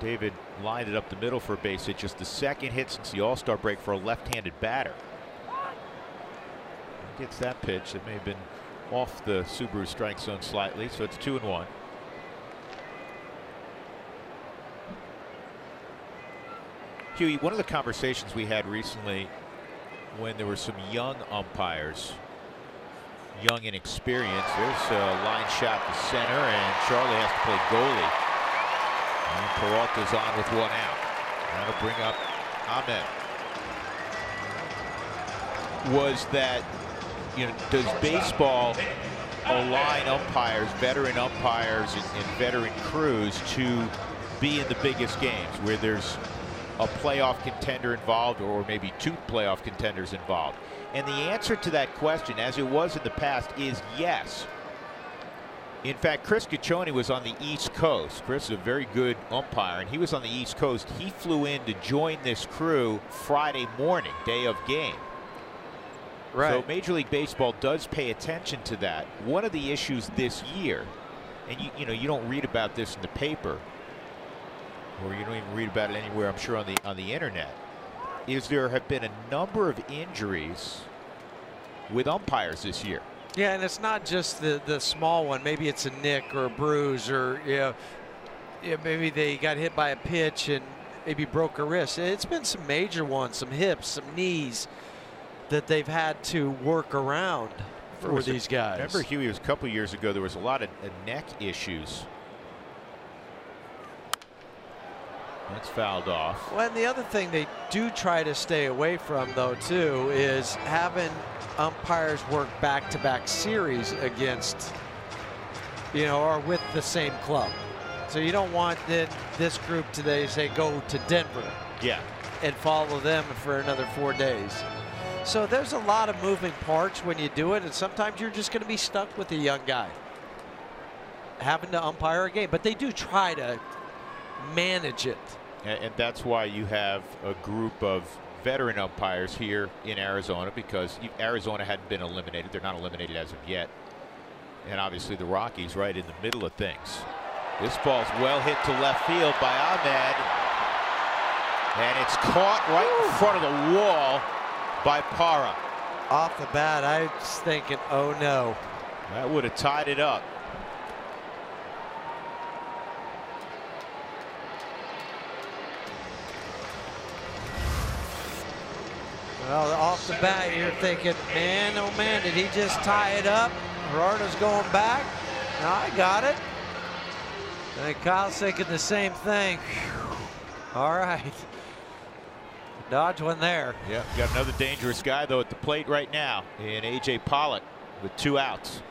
David lined it up the middle for a base hit. Just the second hit since the All-Star break for a left-handed batter. He gets that pitch. It may have been off the Subaru strike zone slightly, so it's 2-1. Huey, one of the conversations we had recently when there were some young umpires, young and experienced, there's a line shot to center, and Charlie has to play goalie. And Peralta's on with one out. That'll bring up Ahmed. Was that, you know, does baseball align umpires, veteran umpires and veteran crews to be in the biggest games where there's a playoff contender involved, or maybe two playoff contenders involved? And the answer to that question, as it was in the past, is yes. In fact, Chris Ciccione was on the East Coast. Chris is a very good umpire, and he was on the East Coast. He flew in to join this crew Friday morning, day of game. Right. So Major League Baseball does pay attention to that. One of the issues this year, and you know, you don't read about this in the paper, or you don't even read about it anywhere, I'm sure, on the internet, is there have been a number of injuries with umpires this year. Yeah, and it's not just the small one. Maybe it's a nick or a bruise, or maybe they got hit by a pitch and maybe broke a wrist. It's been some major ones, some hips, some knees that they've had to work around for these guys. Remember, Huey, it was a couple years ago, there was a lot of neck issues. That's fouled off. Well, and the other thing they do try to stay away from, though, too, is having umpires work back-to-back series against, you know, or with the same club. So you don't want this group today, say, go to Denver. Yeah. And follow them for another 4 days. So there's a lot of moving parts when you do it, and sometimes you're just going to be stuck with a young guy having to umpire a game. But they do try to manage it. And that's why you have a group of veteran umpires here in Arizona, because Arizona hadn't been eliminated. They're not eliminated as of yet. And obviously the Rockies right in the middle of things. This ball's well hit to left field by Ahmed. And it's caught right in front of the wall by Parra. Off the bat, I was thinking, oh no. That would have tied it up. Well, off the bat, you're thinking, man, oh man, did he just tie it up? Gerardo's going back. No, I got it. I think Kyle's thinking the same thing. All right. Dodge one there. Yeah, got another dangerous guy, though, at the plate right now in A.J. Pollock with 2 outs.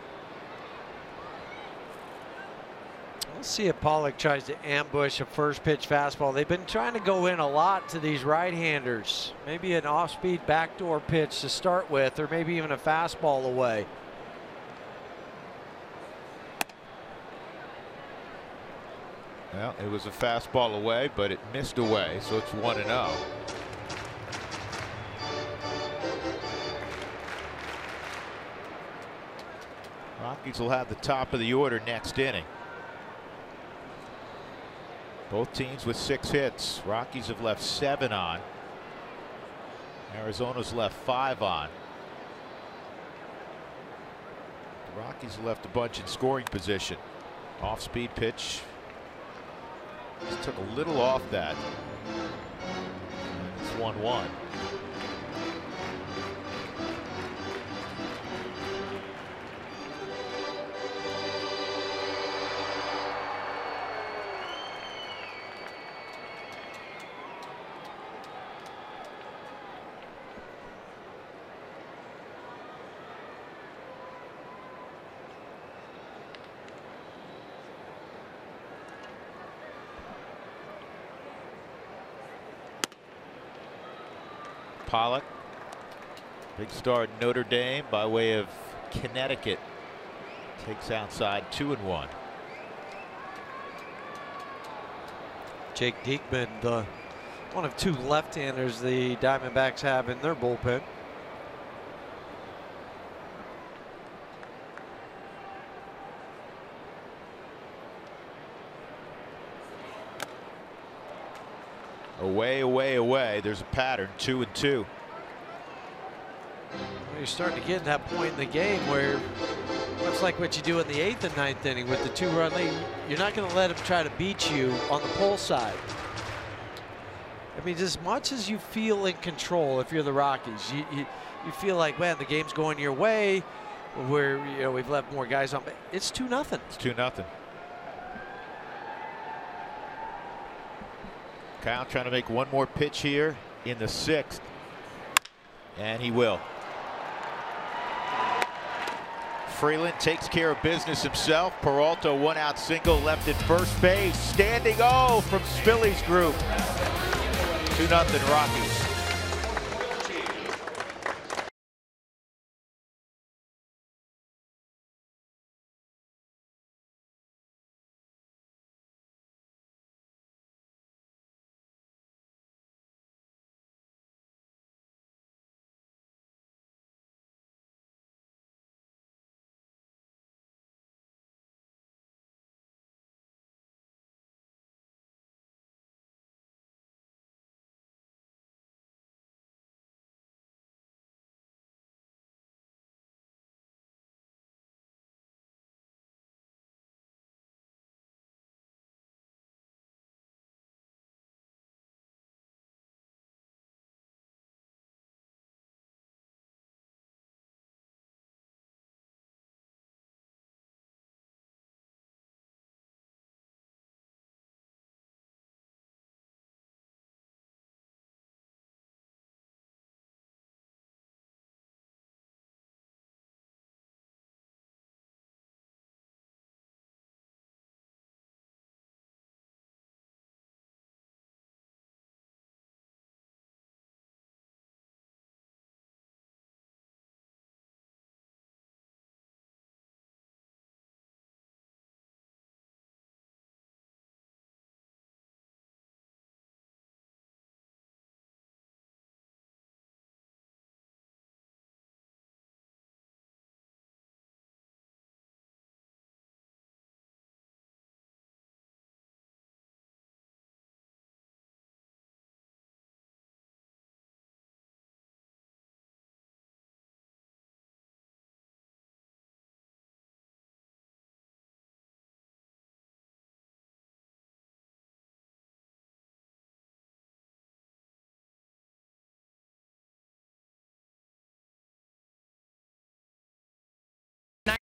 We'll see if Pollock tries to ambush a first pitch fastball. They've been trying to go in a lot to these right-handers. Maybe an off-speed backdoor pitch to start with, or maybe even a fastball away. Well, it was a fastball away, but it missed away, so it's 1-0. Rockies will have the top of the order next inning. Both teams with 6 hits. Rockies have left 7 on. Arizona's left 5 on. The Rockies have left a bunch in scoring position. Off-speed pitch. Just took a little off that. It's 1-1. Pollock, big star at Notre Dame by way of Connecticut, takes outside 2-1. Jake Diekman, the one of 2 left-handers the Diamondbacks have in their bullpen. Away, away, away. There's a pattern, 2-2. You're starting to get to that point in the game where, much like what you do in the 8th and 9th inning with the 2-run lead, you're not going to let them try to beat you on the pull side. I mean, as much as you feel in control, if you're the Rockies, you feel like, man, the game's going your way. We've left more guys on, but it's 2-0. It's 2-0. Kyle trying to make one more pitch here in the 6th, and he will. Freeland takes care of business himself. Peralta 1-out single left at first base. Standing O from Phillies group. 2-0 Rockies.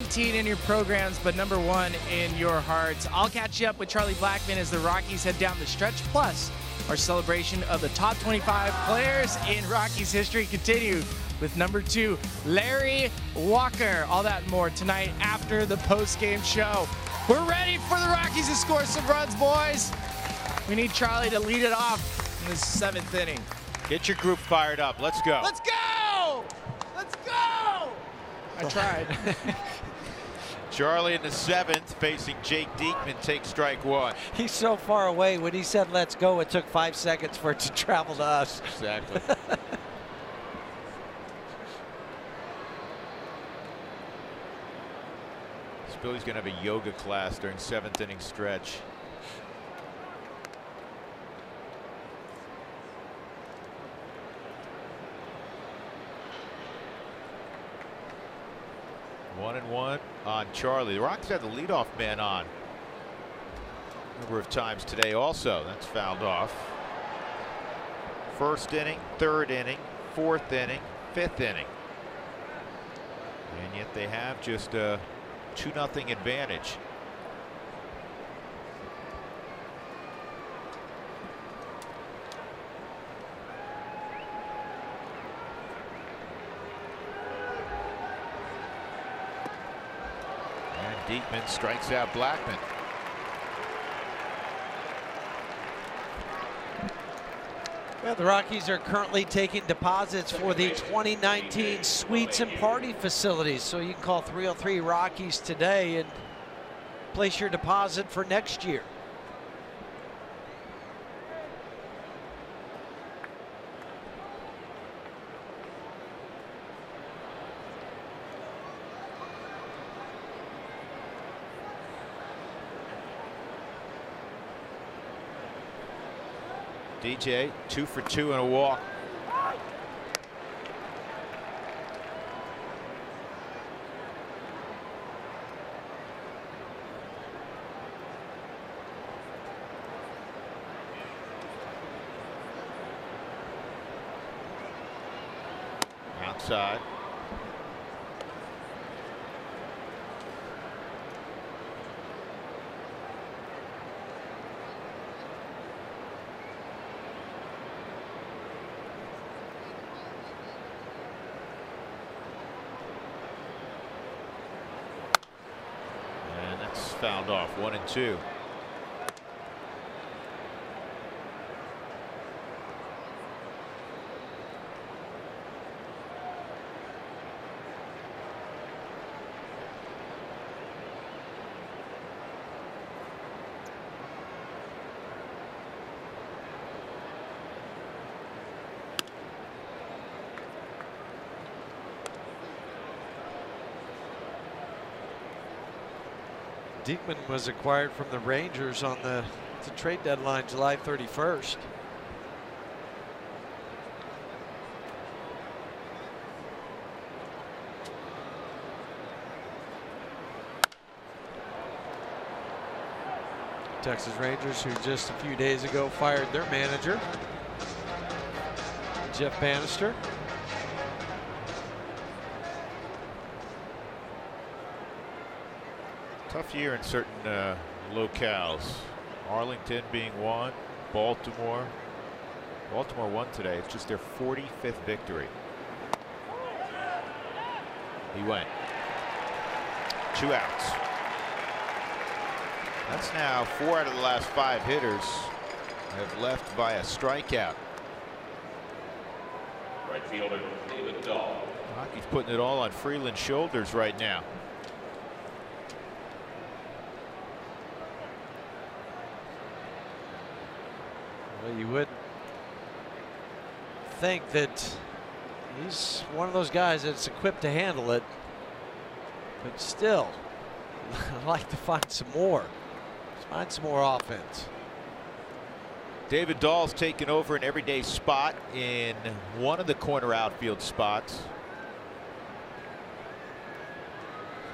17 in your programs, but number 1 in your hearts. I'll catch you up with Charlie Blackmon as the Rockies head down the stretch. Plus, our celebration of the top 25 players in Rockies history continued with number 2, Larry Walker. All that and more tonight after the post-game show. We're ready for the Rockies to score some runs, boys. We need Charlie to lead it off in the 7th inning. Get your group fired up. Let's go. Let's go! Let's go! I tried. Charlie in the 7th facing Jake Diekman takes strike 1. He's so far away. When he said let's go, it took 5 seconds for it to travel to us. Exactly. Billy's going to have a yoga class during 7th inning stretch. One and one on Charlie. The Rockies had the leadoff man on a number of times today also. That's fouled off. 1st inning, 3rd inning, 4th inning, 5th inning. And yet they have just a 2-0 advantage. And Diekman strikes out Blackmon. Yeah, the Rockies are currently taking deposits for the 2019 Suites and Party facilities. So you can call 303 Rockies today and place your deposit for next year. DJ 2 for 2 and a walk. Outside. Fouled off. 1-2. Diekman was acquired from the Rangers on the trade deadline July 31st. Texas Rangers, who just a few days ago fired their manager, Jeff Bannister. Tough year in certain locales. Arlington being one. Baltimore. Baltimore won today. It's just their 45th victory. He went. 2 outs. That's now 4 out of the last 5 hitters have left via strikeout. Right fielder, David Dahl. Rockies putting it all on Freeland's shoulders right now. Well, you would think that he's one of those guys that's equipped to handle it, but still, I'd like to find some more. Find some more offense. David Dahl's taken over an everyday spot in one of the corner outfield spots.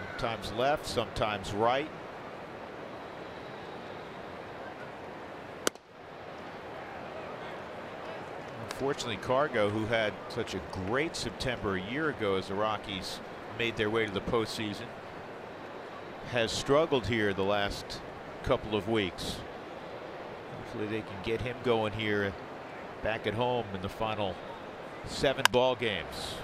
Sometimes left, sometimes right. Unfortunately, Cargo, who had such a great September a year ago as the Rockies made their way to the postseason, has struggled here the last couple of weeks. Hopefully they can get him going here back at home in the final 7 ball games.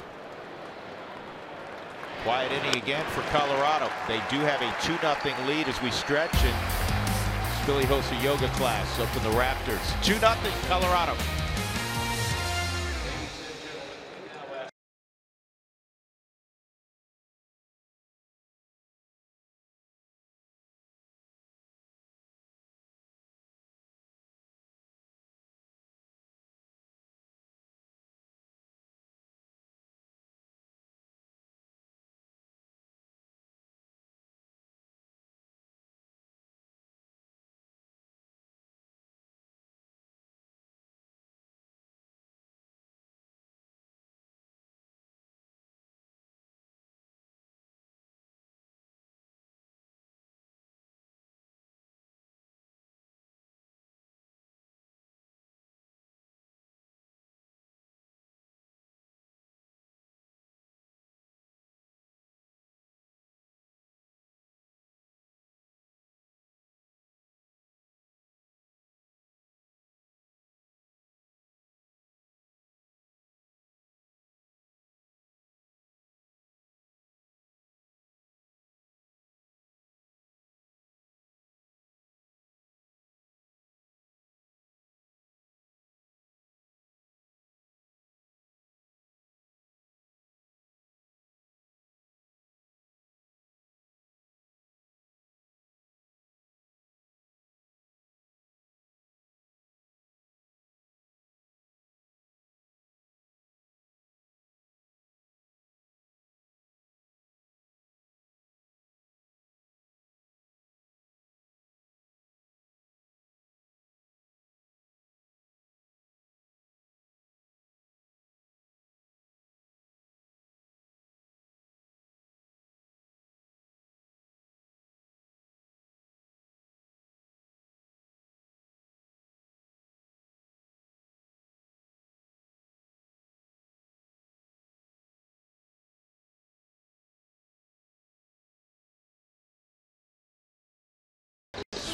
Quiet inning again for Colorado. They do have a 2-0 lead as we stretch, and Billy hosts a yoga class up in the Raptors. 2-0 Colorado.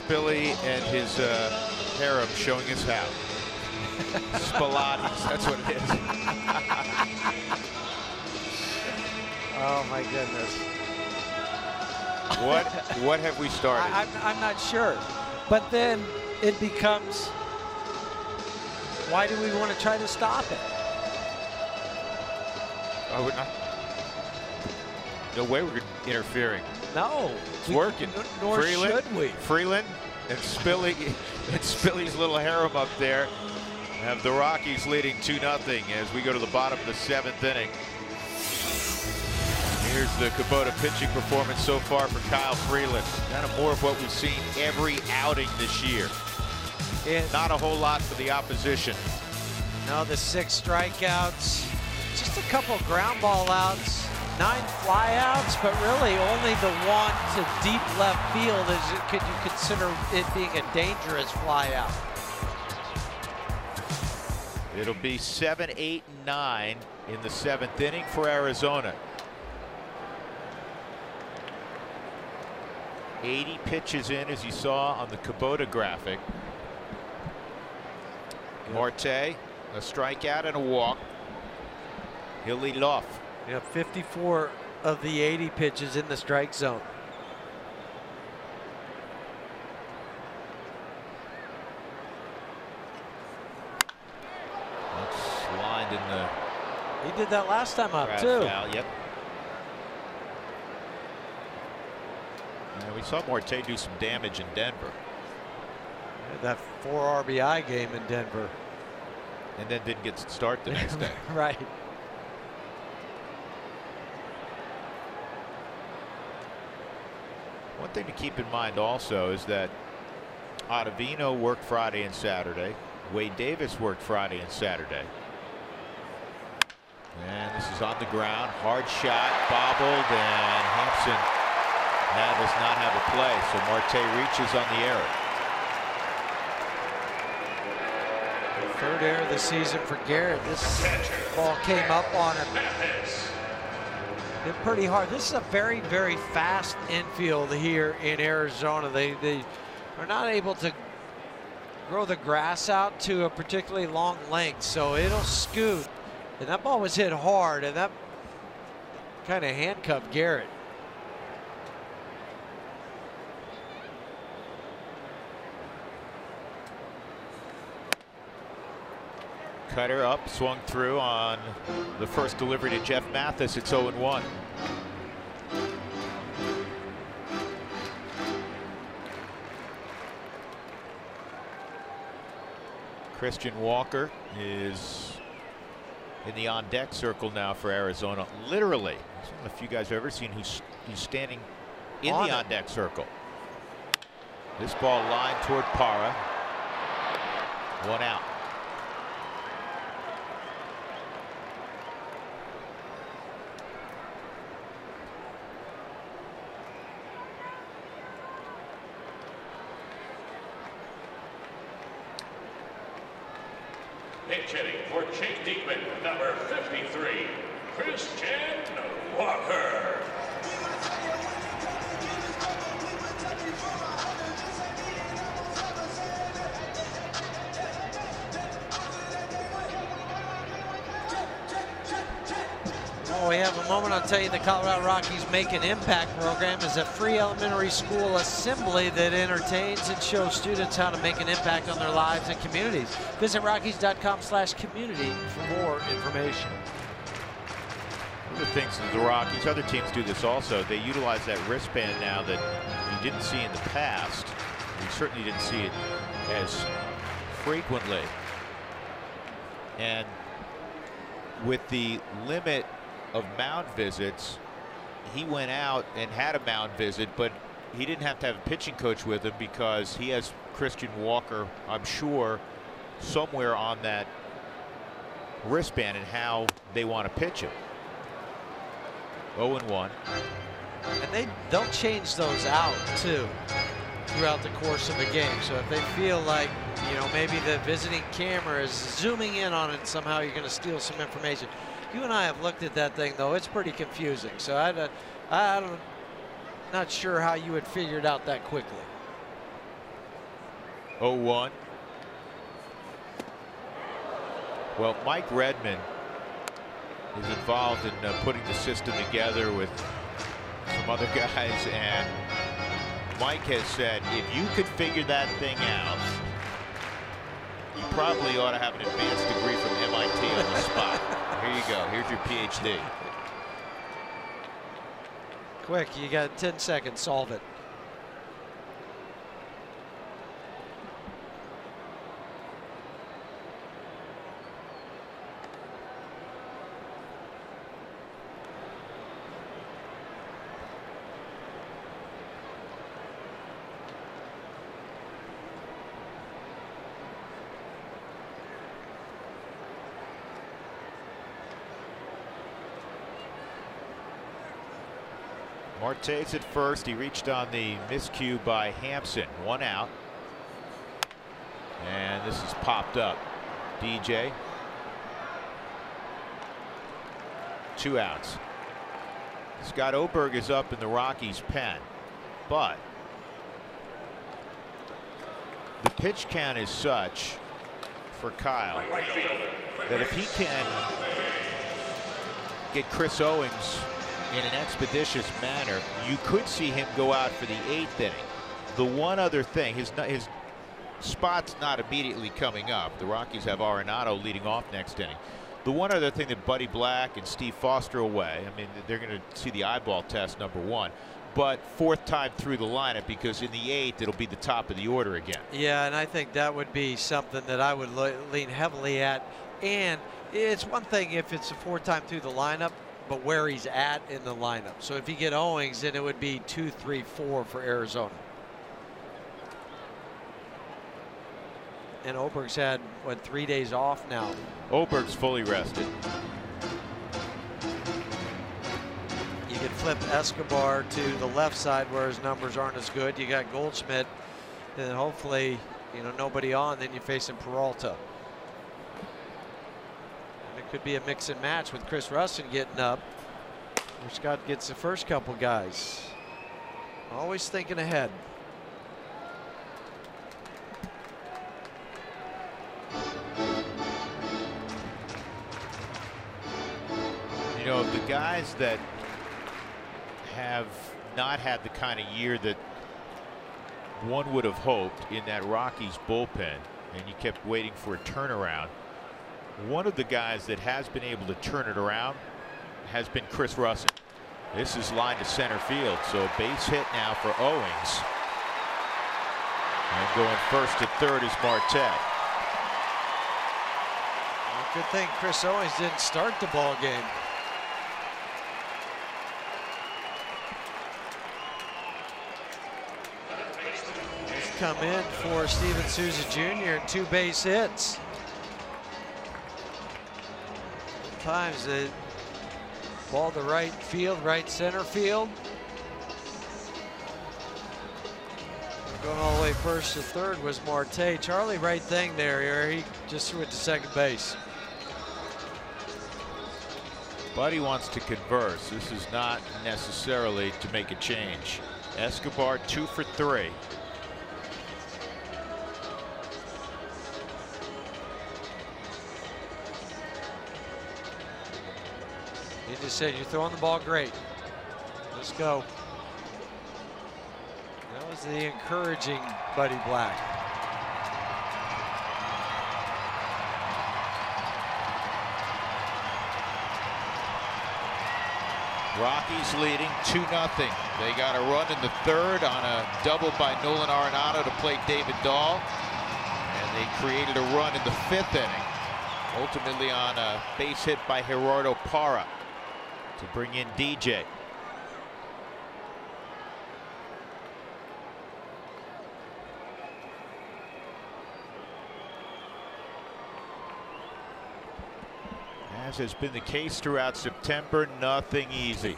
Billy and his harem showing us how. Spilates, that's what it is. Oh my goodness. What have we started? I'm not sure. But then it becomes, why do we want to try to stop it? I would not. No way we're interfering. No. It's working. Nor should we. Freeland and Spilly's little harem up there have the Rockies leading 2-0 as we go to the bottom of the 7th inning. Here's the Kubota pitching performance so far for Kyle Freeland. Kind of more of what we've seen every outing this year. Not a whole lot for the opposition. No, the 6 strikeouts, just a couple ground ball outs. 9 flyouts, but really only the one to deep left field. Could you consider it being a dangerous flyout? It'll be 7, 8, 9 in the 7th inning for Arizona. 80 pitches in, as you saw on the Kubota graphic. Marte, a strikeout and a walk. He'll lead it off. You have 54 of the 80 pitches in the strike zone. That's lined in the. He did that last time up too. Foul, yep. And we saw Marte do some damage in Denver. That 4 RBI game in Denver. And then didn't get to start the next day. Right. One thing to keep in mind also is that Ottavino worked Friday and Saturday. Wade Davis worked Friday and Saturday. And this is on the ground. Hard shot, bobbled, and Hampson now does not have a play. So Marte reaches on the error. The 3rd error of the season for Garrett. This ball came up on him. Been pretty hard. This is a very, very fast infield here in Arizona. They are not able to grow the grass out to a particularly long length, so it'll scoot. And that ball was hit hard, and that kind of handcuffed Garrett. Cutter up, swung through on the first delivery to Jeff Mathis. It's 0-1. Christian Walker is in the on-deck circle now for Arizona. Literally, it's one of the few guys I've ever seen who's standing in the on-deck circle. This ball lined toward Parra. 1 out. Pitch hitting for Chase Diekman, number 53, Christian Walker. Oh, we have a moment. I'll tell you, the Colorado Rockies Make an Impact program is a free elementary school assembly that entertains and shows students how to make an impact on their lives and communities. Visit Rockies.com/community for more information. One of the things that the Rockies, other teams do this also, they utilize that wristband now that you didn't see in the past. You certainly didn't see it as frequently. And with the limit of mound visits, he went out and had a mound visit, but he didn't have to have a pitching coach with him because he has Christian Walker, I'm sure, somewhere on that wristband and how they want to pitch him. 0-1. And they'll change those out too throughout the course of a game. So if they feel like, you know, maybe the visiting camera is zooming in on it, somehow you're going to steal some information. You and I have looked at that thing, though. It's pretty confusing. So I'm not sure how you would figure it out that quickly. 0-1. Well, Mike Redmond is involved in putting the system together with some other guys, and Mike has said if you could figure that thing out, you probably ought to have an advanced degree from MIT on the spot. Here you go. Here's your PhD. Quick, you got 10 seconds. Solve it. Marte's at first. He reached on the miscue by Hampson. 1 out. And this is popped up. DJ. 2 outs. Scott Oberg is up in the Rockies' pen, but the pitch count is such for Kyle that if he can get Chris Owings in an expeditious manner, you could see him go out for the 8th inning. The one other thing, his spot's not immediately coming up. The Rockies have Arenado leading off next inning. The one other thing that Buddy Black and Steve Foster away, I mean, they're going to see the eyeball test, number 1. But 4th time through the lineup, because in the 8th, it'll be the top of the order again. Yeah, and I think that would be something that I would lean heavily at. And it's one thing if it's the 4th time through the lineup, but where he's at in the lineup. So if you get Owings, then it would be 2, 3, 4 for Arizona. And Oberg's had, what, 3 days off now. Oberg's fully rested. You could flip Escobar to the left side where his numbers aren't as good. You got Goldschmidt, and then hopefully, you know, nobody on, then you're facing Peralta. It could be a mix and match with Chris Rustin getting up. Where Scott gets the first couple guys. Always thinking ahead. You know, the guys that have not had the kind of year that one would have hoped in that Rockies bullpen, and you kept waiting for a turnaround. One of the guys that has been able to turn it around has been Chris Russell. This is line to center field, so a base hit now for Owings. And going first to third is Marte. Well, good thing Chris Owings didn't start the ball game. He's come in for Steven Souza Jr. and 2 base hits. Sometimes the ball to right field, right center field. Going all the way first to third was Marte. Charlie, right thing there. He just threw it to second base. Buddy wants to converse. This is not necessarily to make a change. Escobar 2 for 3. He just said, "You're throwing the ball great. Let's go." That was the encouraging Buddy Black. Rockies leading 2-0. They got a run in the third on a double by Nolan Arenado to play David Dahl. And they created a run in the 5th inning. Ultimately on a base hit by Gerardo Parra to bring in DJ. As has been the case throughout September, nothing easy.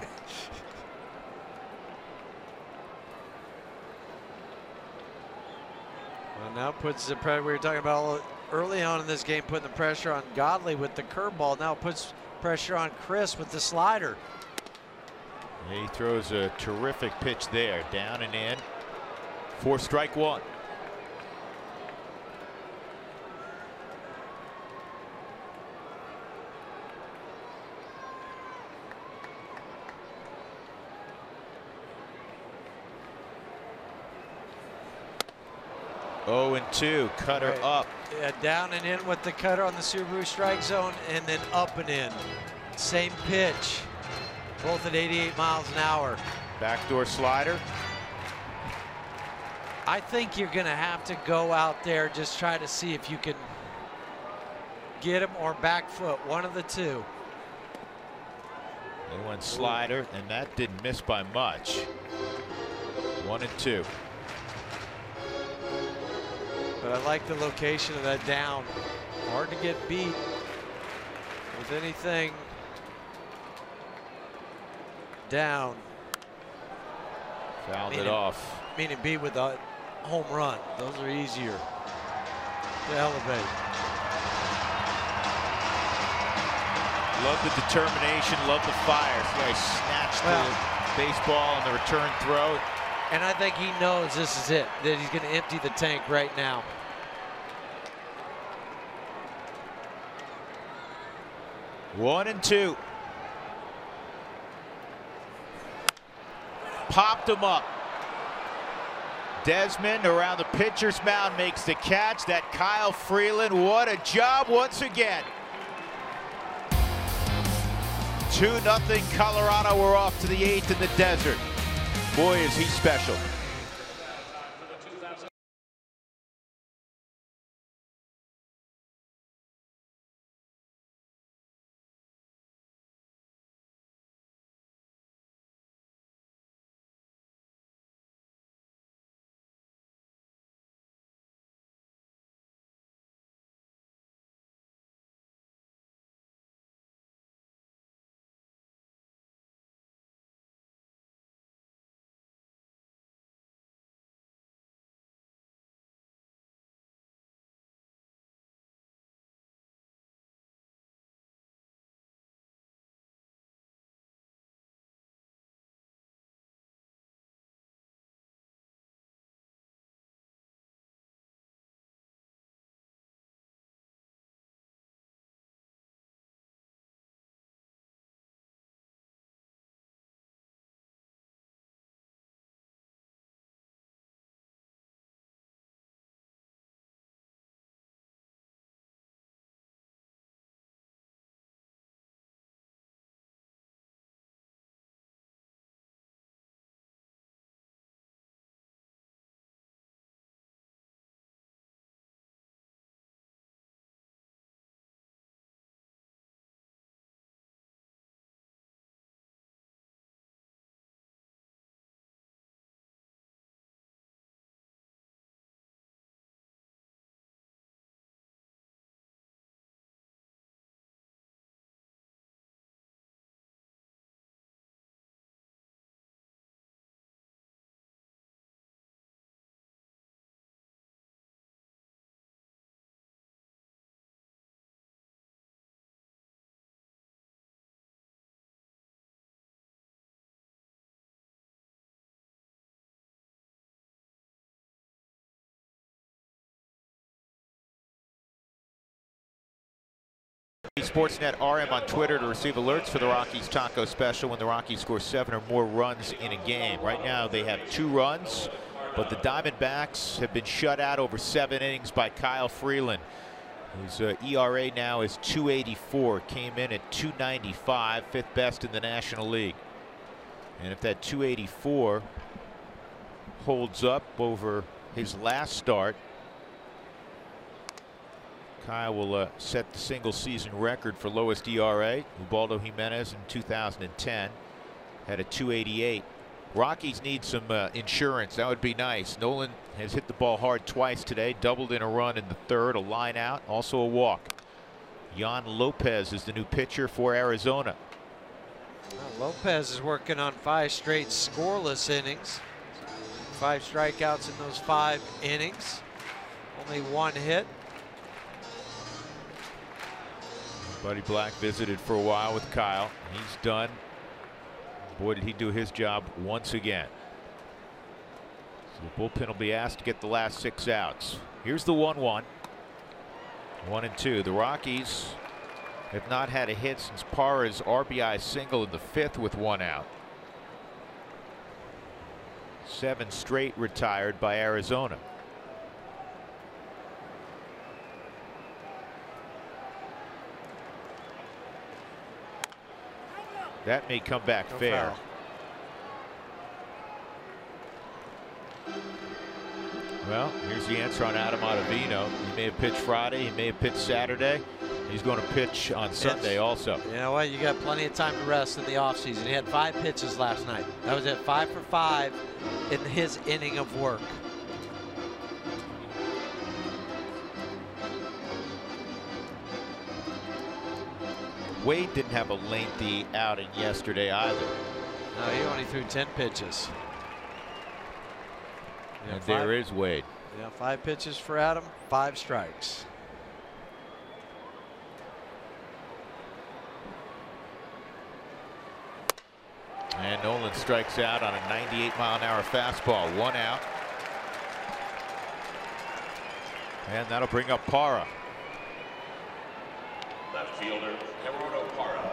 Well, now puts the pressure. We were talking about early on in this game, putting the pressure on Godley with the curveball. Now puts pressure on Chris with the slider. He throws a terrific pitch there, down and in for strike one. Oh, and 2, cutter Right. up. Yeah, down and in with the cutter on the Subaru strike zone, and then up and in. Same pitch, both at 88 miles an hour. Backdoor slider. I think you're going to have to go out there, just try to see if you can get him or back foot, one of the two. They went slider, and that didn't miss by much. 1 and 2. But I like the location of that down. Hard to get beat with anything down. Fouled it off. Meaning beat with a home run. Those are easier to elevate. Love the determination, love the fire. This guy snatched the baseball on the return throw. And I think he knows this is it, that he's going to empty the tank right now. One and 2. Popped him up. Desmond around the pitcher's mound makes the catch. That Kyle Freeland, what a job once again. 2-0 Colorado. We're off to the 8th in the desert. Boy, is he special. Sportsnet RM on Twitter to receive alerts for the Rockies taco special when the Rockies score 7 or more runs in a game. Right now they have 2 runs, but the Diamondbacks have been shut out over 7 innings by Kyle Freeland, whose ERA now is 2.84, came in at 2.95, 5th best in the National League. And if that 2.84 holds up over his last start, Kyle will set the single season record for lowest ERA. Ubaldo Jimenez in 2010 had a 2.88. Rockies need some insurance. That would be nice. Nolan has hit the ball hard twice today, doubled in a run in the 3rd, a line out, also a walk. Yan Lopez is the new pitcher for Arizona. Well, Lopez is working on 5 straight scoreless innings. 5 strikeouts in those 5 innings. Only 1 hit. Buddy Black visited for a while with Kyle. He's done. Boy, did he do his job once again. So the bullpen will be asked to get the last 6 outs. Here's the 1-1. 1-2. The Rockies have not had a hit since Parra's RBI single in the 5th with 1 out. 7 straight retired by Arizona. That may come back fair. Well, here's the answer on Adam Ottavino. He may have pitched Friday. He may have pitched Saturday. He's going to pitch on Sunday also. You know what? You got plenty of time to rest in the offseason. He had 5 pitches last night. That was it. 5 for 5 in his inning of work. Wade didn't have a lengthy outing yesterday either. No, he only threw 10 pitches. And there is Wade. Yeah, 5 pitches for Adam, 5 strikes. And Nolan strikes out on a 98-mile-an-hour fastball. 1 out. And that'll bring up Parra. Left fielder, Gerardo Parra.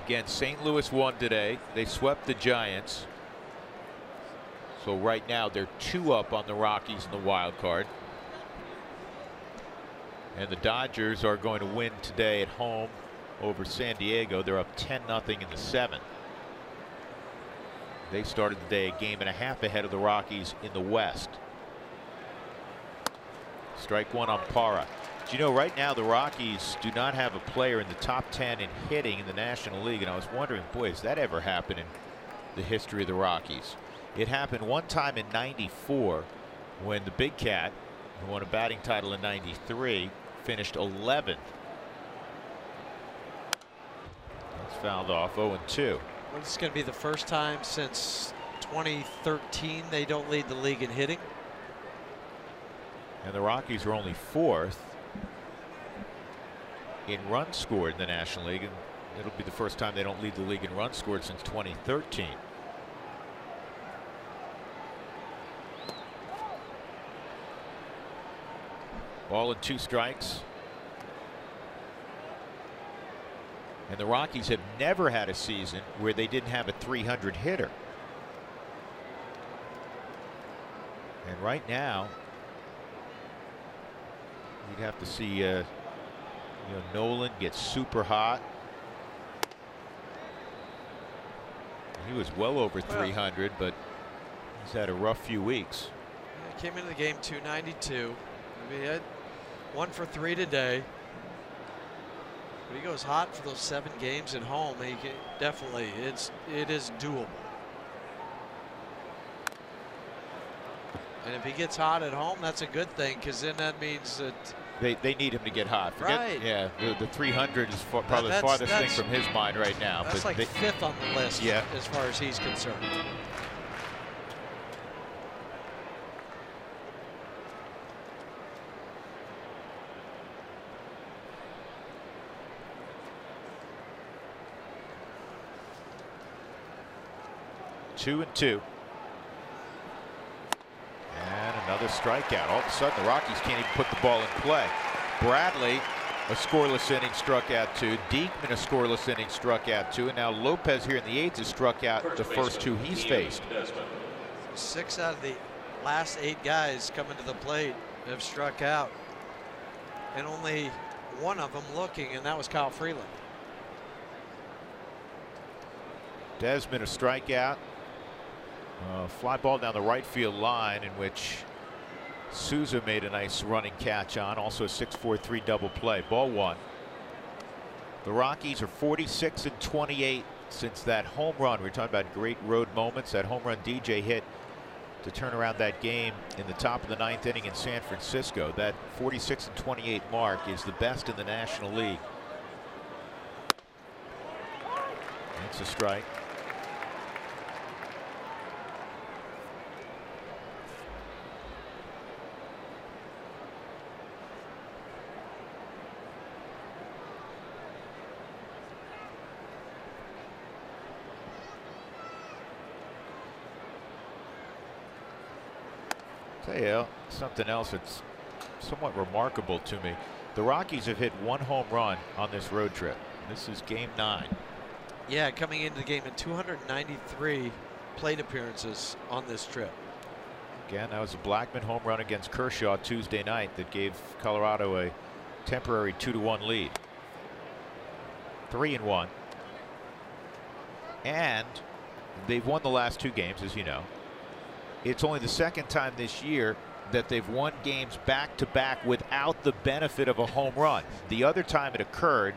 Again, St. Louis won today. They swept the Giants. So right now they're 2 up on the Rockies in the wild card. And the Dodgers are going to win today at home over San Diego. They're up 10-0 in the 7th. They started the day a game and a half ahead of the Rockies in the West. Strike 1 on Parra. Do you know right now the Rockies do not have a player in the top 10 in hitting in the National League, and I was wondering, boy, has that ever happened in the history of the Rockies? It happened one time in '94 when the Big Cat, who won a batting title in '93, finished 11th. That's fouled off. 0-2. Well, this is going to be the first time since 2013 they don't lead the league in hitting. And the Rockies are only 4th in runs scored in the National League, and it'll be the first time they don't lead the league in runs scored since 2013. Ball and 2 strikes. And the Rockies have never had a season where they didn't have a 300 hitter. And right now, you'd have to see Nolan get super hot. He was well over 300, but he's had a rough few weeks. He came into the game 292. He had 1 for 3 today. But he goes hot for those 7 games at home. He can, definitely, it is doable. And if he gets hot at home, that's a good thing, because then that means that they need him to get hot. Forget, yeah, the 300 is probably the farthest thing from his mind right now. That's like 5th on the list, yeah, as far as he's concerned. Another strikeout. All of a sudden, the Rockies can't even put the ball in play. Bradley, a scoreless inning, struck out 2. Diekman, a scoreless inning, struck out 2. And now Lopez here in the 8th has struck out the first 2 he's faced. 6 out of the last 8 guys coming to the plate have struck out. And only one of them looking, and that was Kyle Freeland. Desmond, a strikeout. Fly ball down the right field line in which Souza made a nice running catch on. Also a 6-4-3 double play. Ball 1. The Rockies are 46-28 since that home run. We're talking about great road moments. That home run DJ hit to turn around that game in the top of the 9th inning in San Francisco. That 46-28 mark is the best in the National League. That's a strike. Tell you something else that's somewhat remarkable to me. The Rockies have hit 1 home run on this road trip. This is game 9. Yeah, coming into the game in 293 plate appearances on this trip. Again, that was a Blackmon home run against Kershaw Tuesday night that gave Colorado a temporary 2-1 lead. 3-1. And they've won the last 2 games, as you know. It's only the 2nd time this year that they've won games back-to-back without the benefit of a home run. The other time it occurred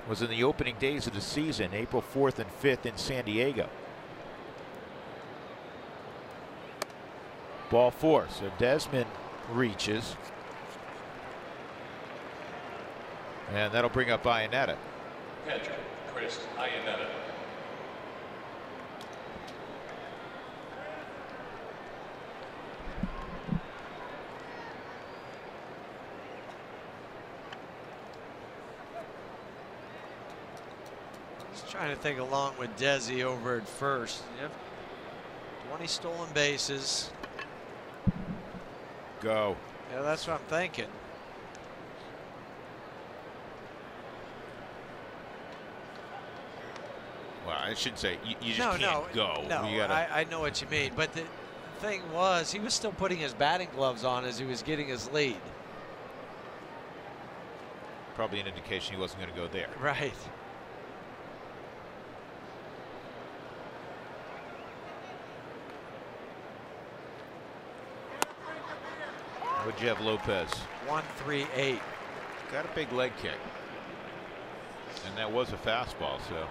was in the opening days of the season, April 4th and 5th in San Diego. Ball 4. So Desmond reaches. And that'll bring up Iannetta. Catcher, Chris Iannetta. Trying to think along with Desi over at first. Yep. 20 stolen bases. Go. Yeah, that's what I'm thinking. Well, I shouldn't say you just can't go. No, You gotta... I know what you mean. But the thing was, he was still putting his batting gloves on as he was getting his lead. Probably an indication he wasn't going to go there. Right. What'd you have, Lopez? 1-3-8. Got a big leg kick. And that was a fastball, so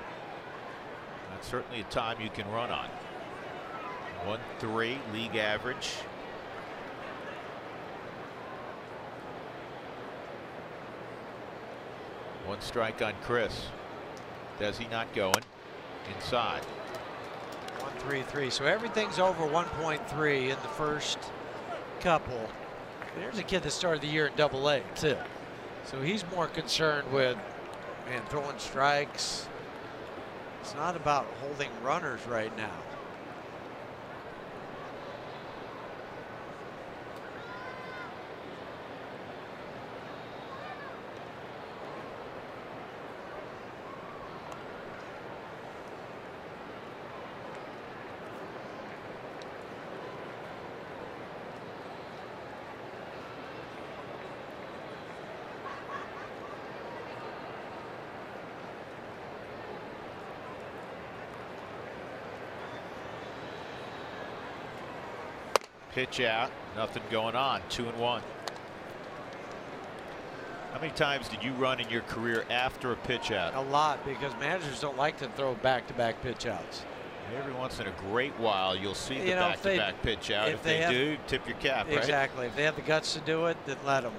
that's certainly a time you can run on. 1-3, league average. One strike on Chris. Does he not going? Inside. 1-3-3. So everything's over 1.3 in the first couple. There's a kid that started the year in Double-A too. So he's more concerned with, man, throwing strikes. It's not about holding runners right now. Pitch out, nothing going on. 2-1. How many times did you run in your career after a pitch out? A lot, because managers don't like to throw back-to-back pitch outs. Every once in a great while, you'll see the back-to-back pitch out. If they do, tip your cap, right? Exactly. If they have the guts to do it, then let them.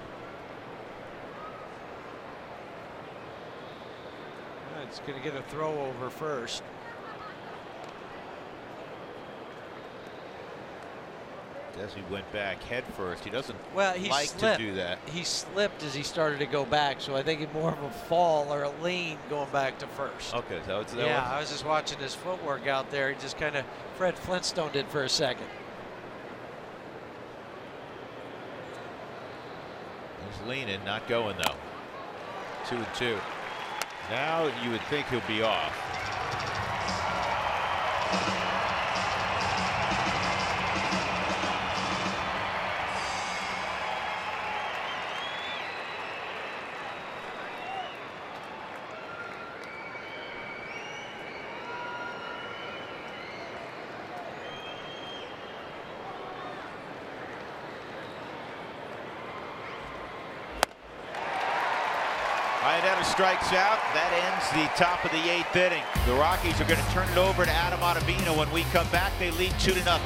It's going to get a throw over first. Desi went back head first. He doesn't slipped. to do that. He slipped as he started to go back, so I think it's more of a fall or a lean going back to first. Okay, so it's that yeah, one? I was just watching his footwork out there. He just kind of Fred Flintstone did for a second. He's leaning, not going though. 2-2. Now you would think he'll be off. Iannetta strikes out. That ends the top of the 8th inning. The Rockies are going to turn it over to Adam Ottavino. When we come back, they lead 2-0.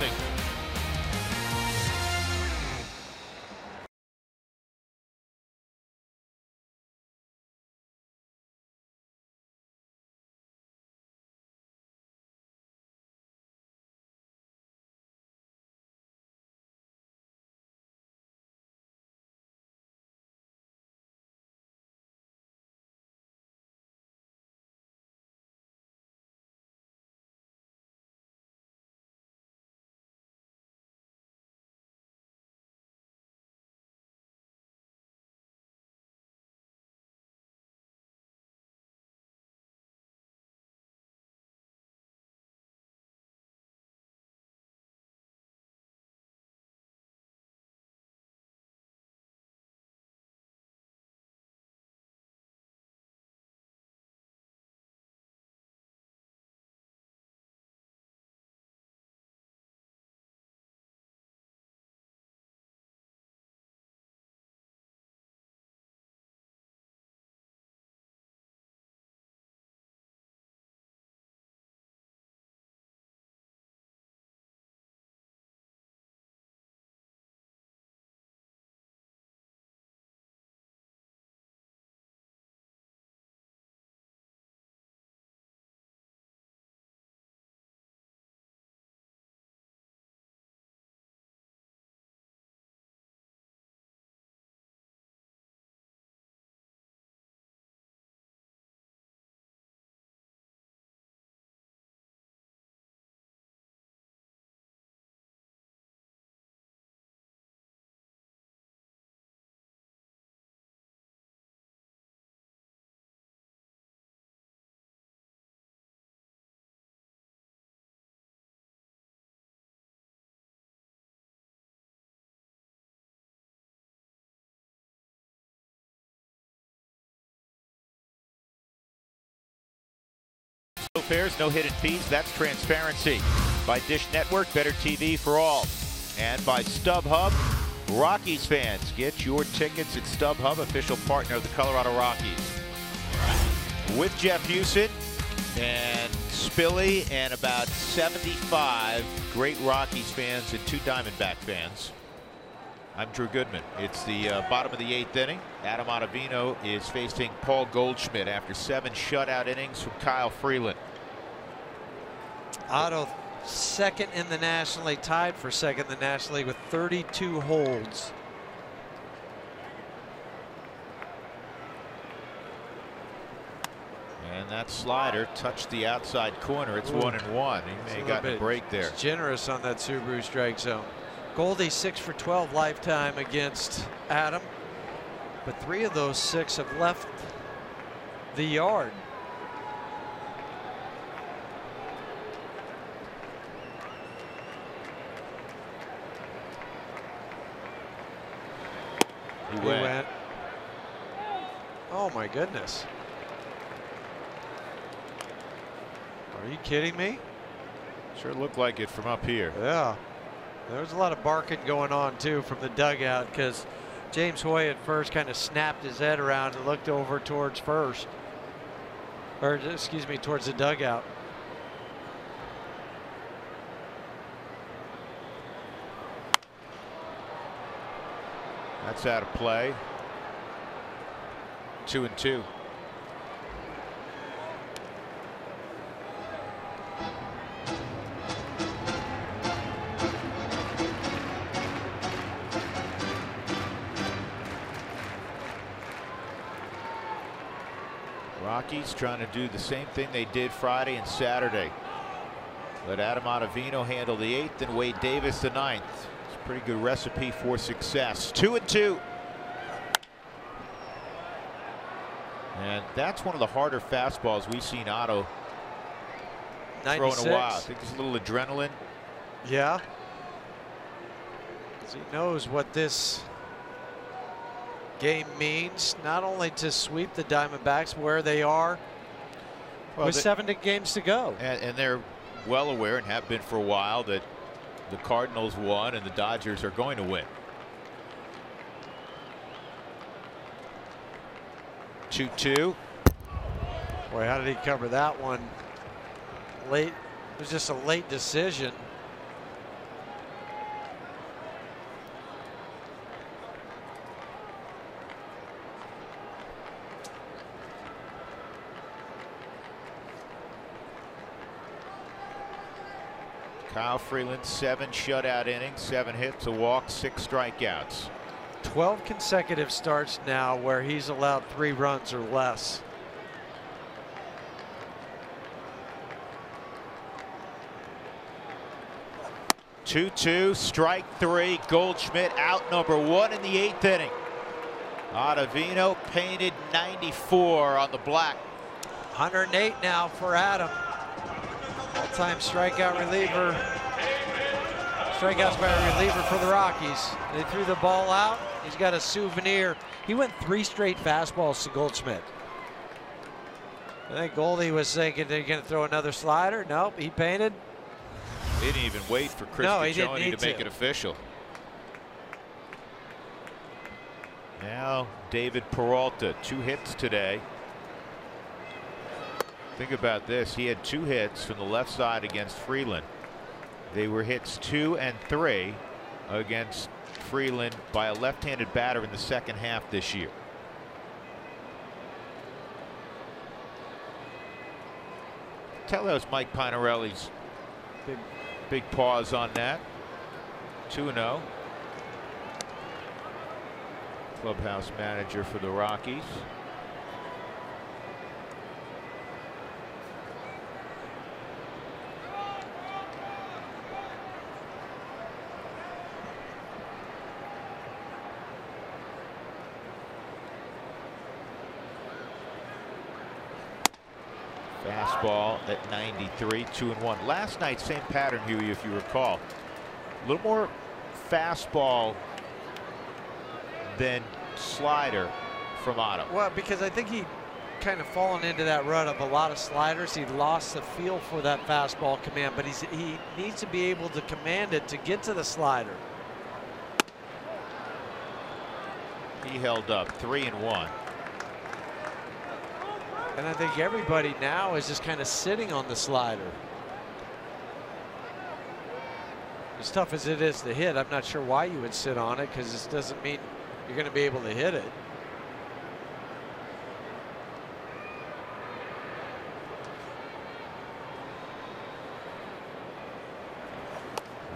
Fairs, no hidden fees. That's transparency. By Dish Network, better TV for all. And by StubHub, Rockies fans, get your tickets at StubHub, official partner of the Colorado Rockies. With Jeff Hewson and Spilly and about 75 great Rockies fans and 2 Diamondback fans. I'm Drew Goodman. It's the bottom of the 8th inning. Adam Ottavino is facing Paul Goldschmidt after 7 shutout innings from Kyle Freeland. Otto second in the National League, tied for second in the National League with 32 holds. And that slider touched the outside corner. It's 1-1. He may have gotten a break there. It's generous on that Subaru strike zone. Goldie 6 for 12 lifetime against Adam, but 3 of those 6 have left the yard. He went. Oh my goodness. Are you kidding me? Sure looked like it from up here. Yeah. There was a lot of barking going on too from the dugout because James Hoy at first kind of snapped his head around and looked over towards first. Or excuse me, towards the dugout. That's out of play. 2-2. Rockies trying to do the same thing they did Friday and Saturday. Let Adam Ottavino handle the 8th and Wade Davis the 9th. It's a pretty good recipe for success. 2-2. And that's one of the harder fastballs we've seen Otto 96. throw in a while. I think there's a little adrenaline. Yeah. Because he knows what this game means, not only to sweep the Diamondbacks where they are with 7 games to go. And they're well aware, and have been for a while, that the Cardinals won and the Dodgers are going to win. 2-2. Boy, how did he cover that one late? It was just a late decision. Kyle Freeland, 7 shutout innings, 7 hits, a walk, 6 strikeouts. 12 consecutive starts now where he's allowed 3 runs or less. Two, strike 3. Goldschmidt out, number 1 in the 8th inning. Ottavino painted 94 on the black. 108 now for Adam. All-time strikeout reliever. Strikeouts by a reliever for the Rockies. They threw the ball out. He's got a souvenir. He went 3 straight fastballs to Goldschmidt. I think Goldie was thinking they're going to throw another slider. Nope, he painted. He didn't even wait for Chris Caccioni to make it official. Now David Peralta, 2 hits today. Think about this. He had 2 hits from the left side against Freeland. They were hits 2 and 3 against Freeland by a left-handed batter in the second half this year. Tell those Mike Pinarelli's big pause on that. 2-0. Clubhouse manager for the Rockies. Fastball at 93, 2-1. Last night, same pattern, Huey, if you recall. A little more fastball than slider from Otto. Well, because I think he kind of fallen into that rut of a lot of sliders. He lost the feel for that fastball command, but he needs to be able to command it to get to the slider. He held up 3-1. And I think everybody now is just kind of sitting on the slider. As tough as it is to hit, I'm not sure why you would sit on it, because this doesn't mean you're going to be able to hit it.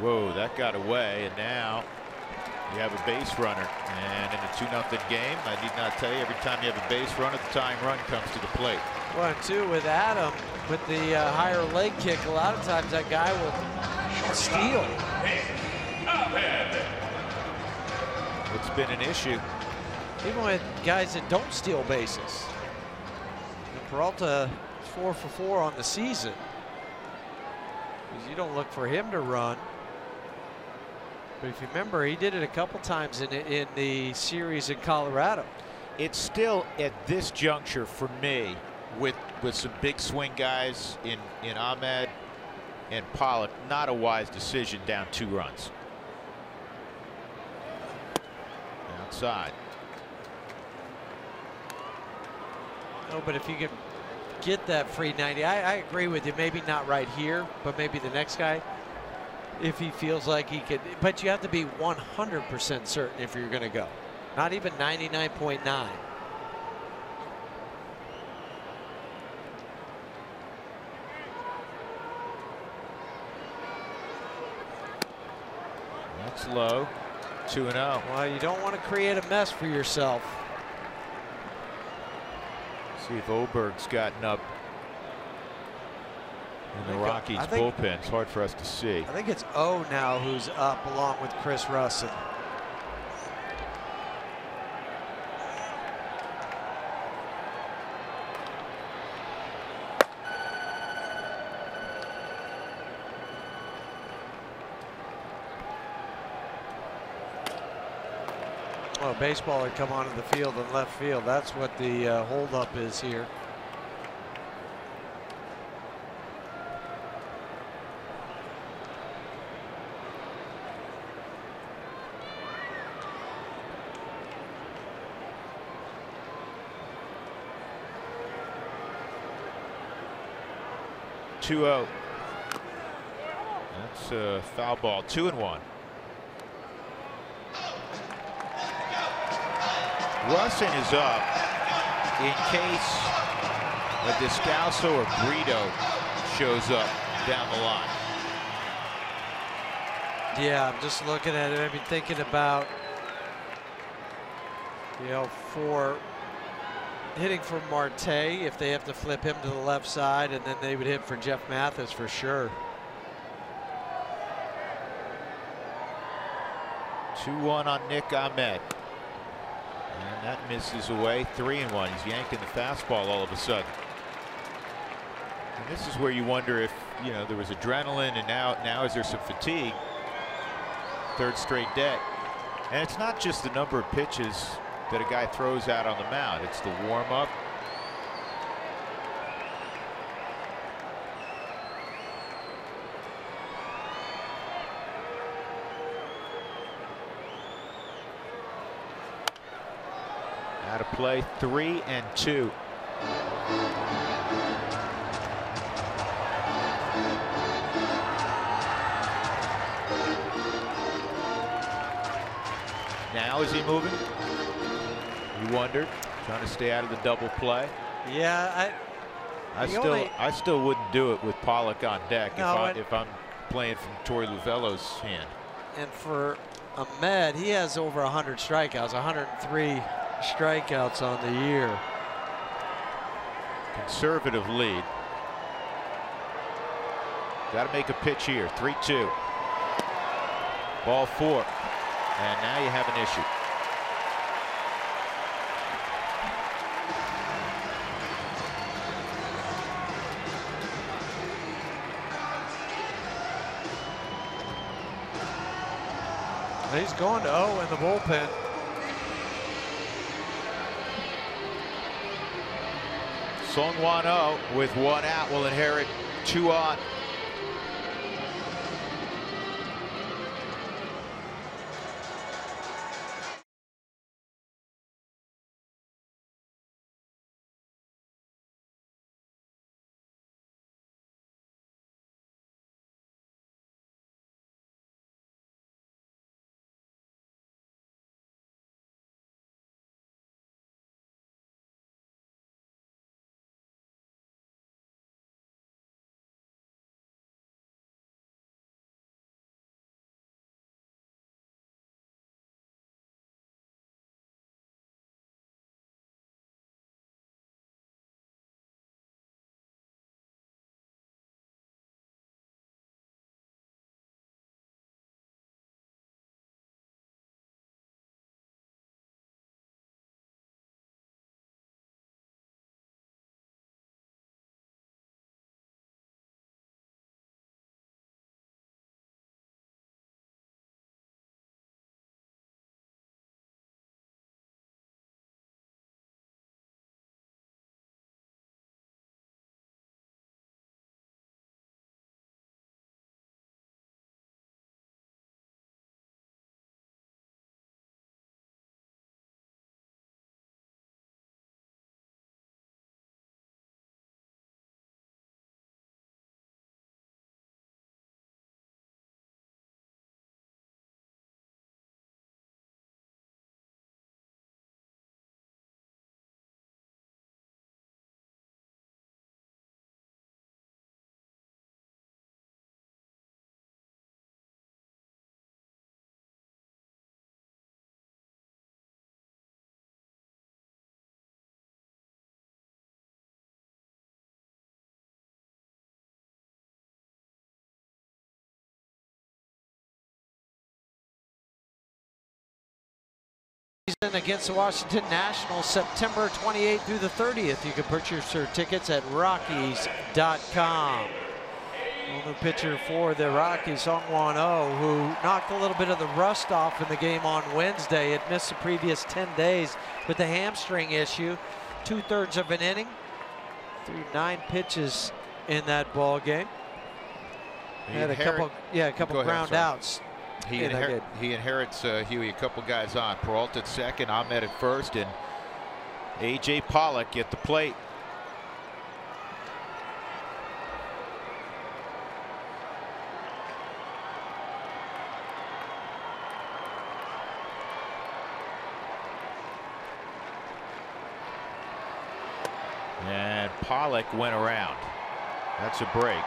Whoa, that got away, and now you have a base runner. And in a 2-0 game, I need not tell you, every time you have a base runner, the tying run comes to the plate. 1-2 with Adam with the higher leg kick. A lot of times that guy will steal. It's been an issue. Even with guys that don't steal bases. And Peralta 4 for 4 on the season. Because you don't look for him to run. But if you remember, he did it a couple times in the series in Colorado. It's still at this juncture for me, with some big swing guys in Ahmed and Pollock, not a wise decision down 2 runs. Outside. No, but if you can get that free 90, I agree with you. Maybe not right here, but maybe the next guy, if he feels like he could. But you have to be 100% certain if you're going to go. Not even 99.9. That's low. 2-0. Well, you don't want to create a mess for yourself. See if Oberg's gotten up in the Rockies bullpen. It's hard for us to see. I think it's O now who's up along with Chris Russin. Well, a baseball had come onto the field in left field. That's what the holdup is here. (2-0). That's a foul ball. 2-1. Russin is up in case a Descalso or Brito shows up down the line. Yeah, I'm just looking at it. I've been thinking about, you know, for hitting for Marte, if they have to flip him to the left side, and then they would hit for Jeff Mathis for sure. 2-1 on Nick Ahmed. And that misses away. 3-1. He's yanking the fastball all of a sudden. And this is where you wonder if, you know, there was adrenaline, and now is there some fatigue? Third straight day. And it's not just the number of pitches that a guy throws out on the mound. It's the warm-up. Out of play. 3-2. Now is he moving? You wondered, trying to stay out of the double play. Yeah, I still wouldn't do it with Pollock on deck. No, if I'm playing from Torey Luvello's hand. and for Ahmed, he has over 100 strikeouts, 103 strikeouts on the year. Conservative lead. Got to make a pitch here. 3-2. Ball 4. And now you have an issue. He's going to 0 in the bullpen. Song-Hwan Oh with 1 out will inherit 2 on. Against the Washington Nationals, September 28th through the 30th. You can purchase your tickets at Rockies.com. Well, the pitcher for the Rockies, Song Wan-Oh, who knocked a little bit of the rust off in the game on Wednesday. Had missed the previous 10 days with the hamstring issue. 2/3 of an inning, threw 9 pitches in that ball game. Had a couple ground outs. He inherits Huey, a couple guys on. Peralta at second, Ahmed at first, and A.J. Pollock at the plate. And Pollock went around. That's a break.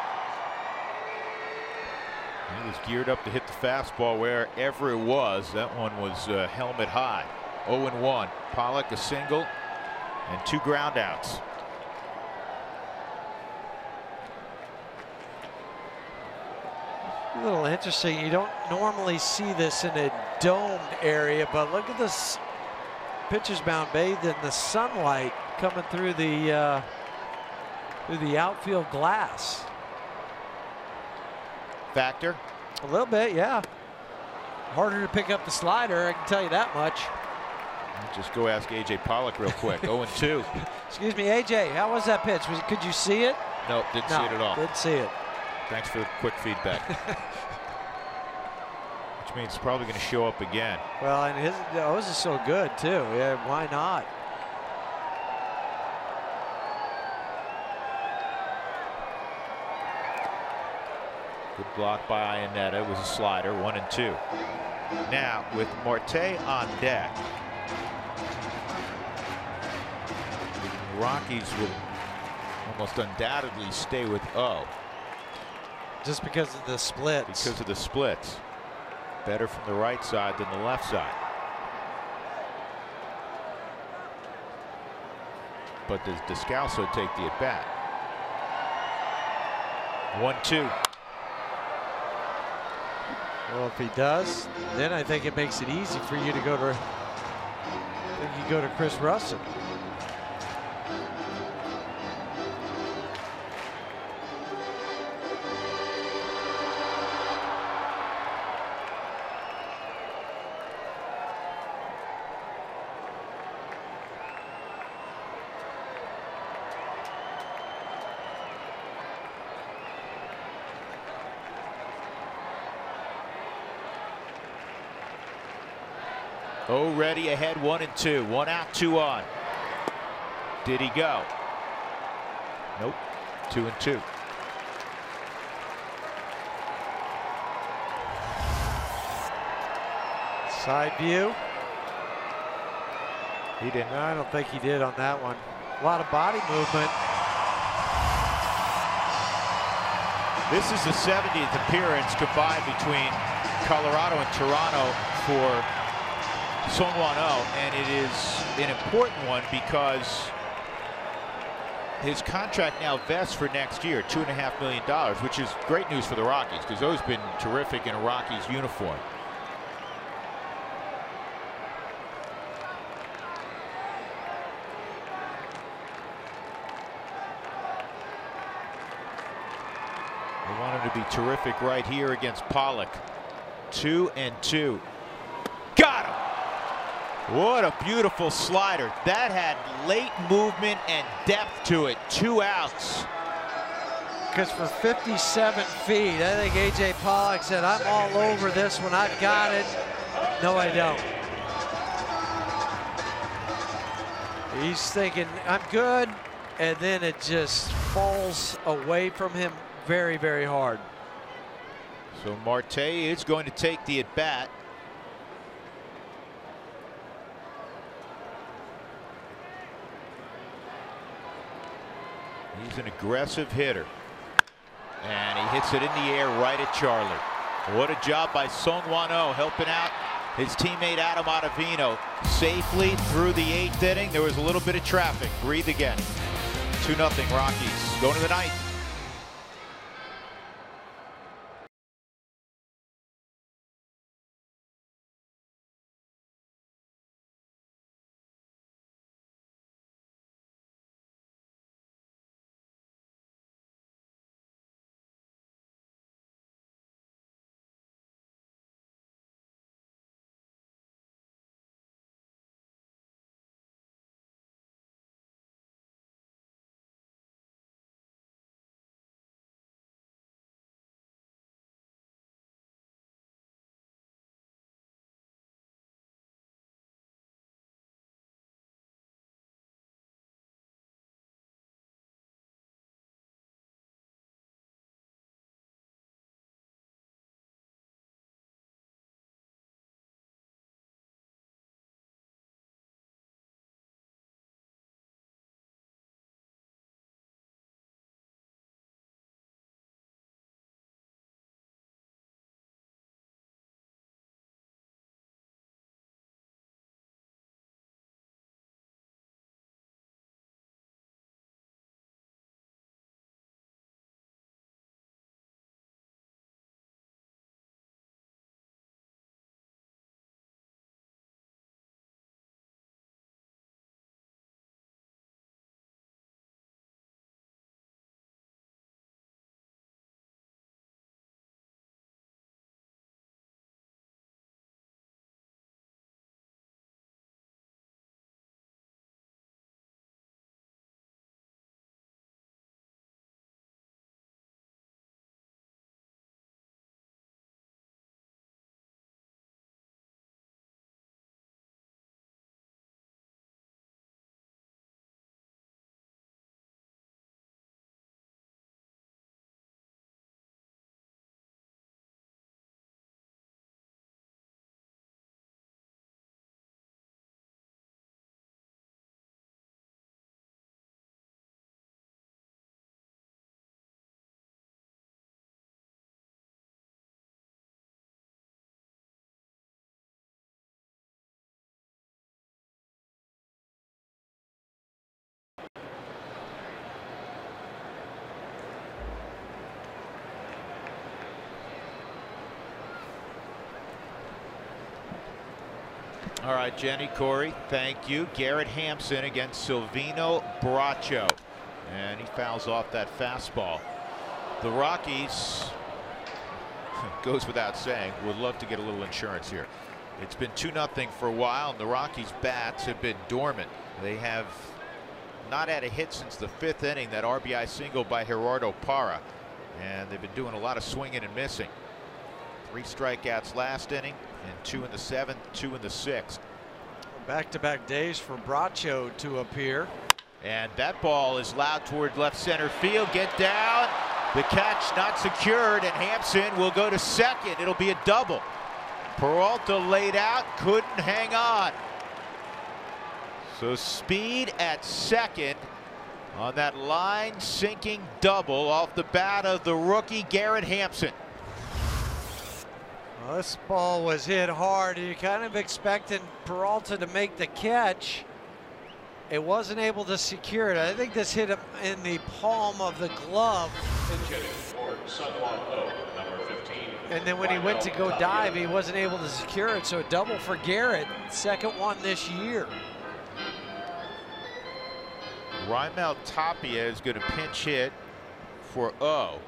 He was geared up to hit the fastball wherever it was. That one was helmet high. 0-1. Pollock a single and 2 ground outs. A little interesting. You don't normally see this in a domed area, but look at this pitcher's mound bathed in the sunlight coming through the outfield glass. Factor? A little bit, yeah. Harder to pick up the slider, I can tell you that much. Just go ask A.J. Pollock real quick. 0-2. Excuse me, A.J., how was that pitch? Could you see it? Nope, didn't see it at all. Didn't see it. Thanks for the quick feedback. Which means it's probably going to show up again. Well, and his is so good, too. Yeah, why not? Good block by Iannetta. It was a slider. 1-2. Now with Marte on deck, the Rockies will almost undoubtedly stay with O. Just because of the splits. Because of the splits. Better from the right side than the left side. But does Descalso take the at bat? 1-2. Well, if he does, then I think it makes it easy for you to go to. You go to Chris Russell. Oh, ready ahead, 1-2. 1 out, 2 on. Did he go? Nope. 2-2. Side view. He didn't. No, I don't think he did on that one. A lot of body movement. This is the 70th appearance combined between Colorado and Toronto for Song Wan-Oh, and it is an important one because his contract now vests for next year, $2.5 million, which is great news for the Rockies because those have been terrific in a Rockies uniform. They want him to be terrific right here against Pollock. 2-2. Got him! What a beautiful slider. That had late movement and depth to it. 2 outs. Because for 57 feet, I think A.J. Pollock said, I'm all over this one. I've got it. No, I don't. He's thinking, I'm good. And then it just falls away from him very, very hard. So Marte is going to take the at-bat. He's an aggressive hitter. And he hits it in the air right at Charlie. What a job by Song Wan-Oh helping out his teammate Adam Ottavino safely through the 8th inning. There was a little bit of traffic. Breathe again. 2-0 Rockies going to the 9th. All right, Jenny, Corey, thank you. Garrett Hampson against Silvino Bracho. And he fouls off that fastball. The Rockies, goes without saying, would love to get a little insurance here. It's been 2-0 for a while, and the Rockies' bats have been dormant. They have not had a hit since the 5th inning, that RBI single by Gerardo Parra. And they've been doing a lot of swinging and missing. 3 strikeouts last inning, and 2 in the 7th, 2 in the 6th. Back-to-back days for Bracho to appear. And that ball is loud toward left center field. Get down. The catch not secured, and Hampson will go to second. It'll be a double. Peralta laid out, couldn't hang on. So speed at second on that line sinking double off the bat of the rookie Garrett Hampson. Well, this ball was hit hard. You're kind of expecting Peralta to make the catch. It wasn't able to secure it. I think this hit him in the palm of the glove. And then when he went to go dive, he wasn't able to secure it. So a double for Garrett, second one this year. Raimel Tapia is going to pinch hit for O.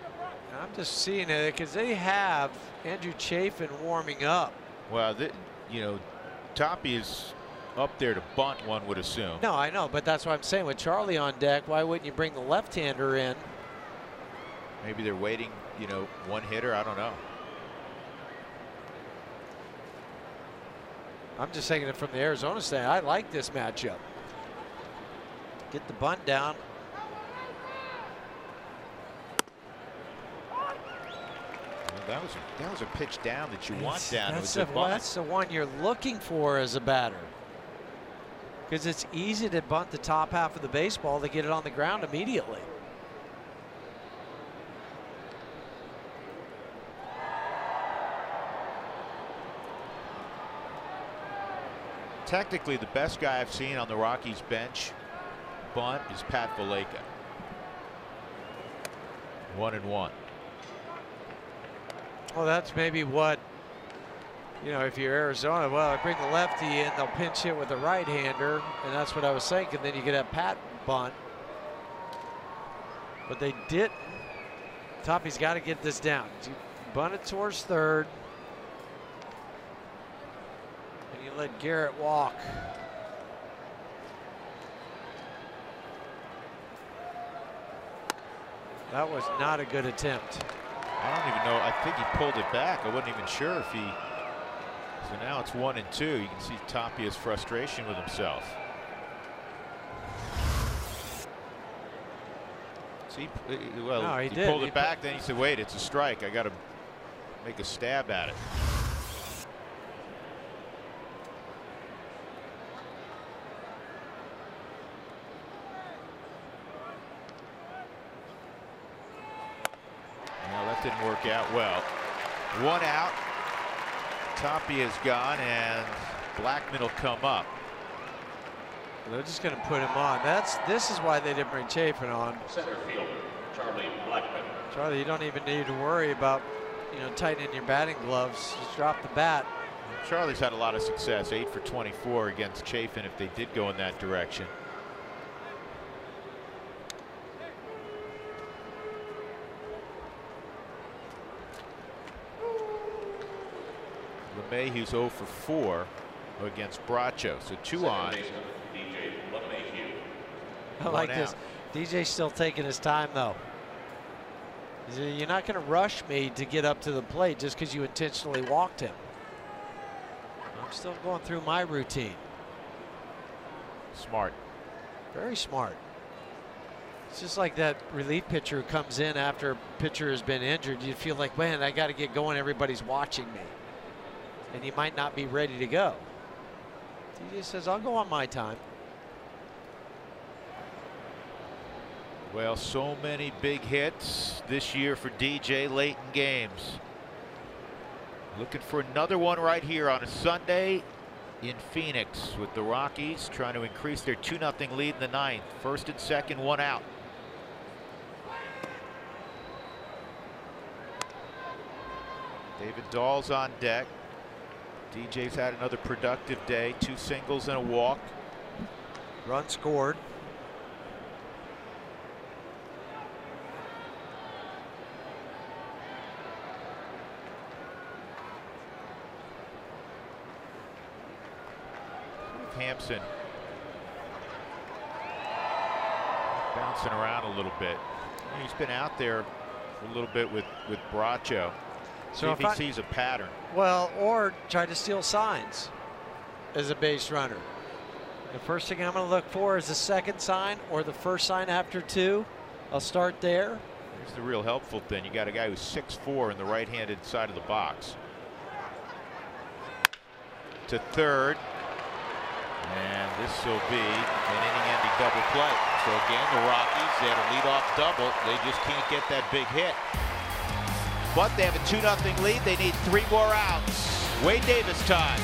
I'm just seeing it because they have Andrew Chafin warming up. Well, you know, Tapia's up there to bunt, one would assume. No, I know, but that's what I'm saying. With Charlie on deck, why wouldn't you bring the left-hander in? Maybe they're waiting, you know, one hitter. I don't know. I'm just saying it from the Arizona stand. I like this matchup. Get the bunt down. Well, that was a pitch down that you want down. That's the one you're looking for as a batter. Because it's easy to bunt the top half of the baseball to get it on the ground immediately. Technically, the best guy I've seen on the Rockies bench bunt is Pat Valaika. 1-1. Well, that's maybe what, you know, if you're Arizona, well, I bring the lefty in, they'll pinch hit with a right-hander, and that's what I was saying, and then you could have Pat bunt. But they didn't. Toppy's got to get this down. You bunt it towards third, and you let Garrett walk. That was not a good attempt. I don't even know. I think he pulled it back. I wasn't even sure if he. So now it's 1-2. You can see Tapia's frustration with himself. See, well, no, he pulled it back. Then he said, "Wait, it's a strike. I got to make a stab at it." Didn't work out well. 1 out. Tapia's gone, and Blackman will come up. They're just going to put him on. This is why they didn't bring Chafin on. Center fielder, Charlie Blackman. Charlie, you don't even need to worry about, you know, tightening your batting gloves. Just drop the bat. Charlie's had a lot of success. 8 for 24 against Chafin if they did go in that direction. LeMahieu's 0 for 4 against Bracho, so 2 on. I like this. DJ's still taking his time, though. You're not going to rush me to get up to the plate just because you intentionally walked him. I'm still going through my routine. Smart. Very smart. It's just like that relief pitcher who comes in after a pitcher has been injured. You feel like, man, I got to get going. Everybody's watching me. And he might not be ready to go. DJ says, I'll go on my time. Well, so many big hits this year for DJ late in games. Looking for another one right here on a Sunday in Phoenix with the Rockies trying to increase their 2-0 lead in the 9th. First and second, 1 out. David Dahl's on deck. DJ's had another productive day. 2 singles and a walk. Run scored. Hampson bouncing around a little bit. He's been out there a little bit with Bracho. So if he sees a pattern. Well, or try to steal signs as a base runner. The first thing I'm going to look for is the second sign or the first sign after 2. I'll start there. Here's the real helpful thing. You got a guy who's 6'4" in the right-handed side of the box. To third. And this will be an inning-ending double play. So again, the Rockies, they had a leadoff double. They just can't get that big hit. But they have a 2-0 lead. They need 3 more outs. Wade Davis time.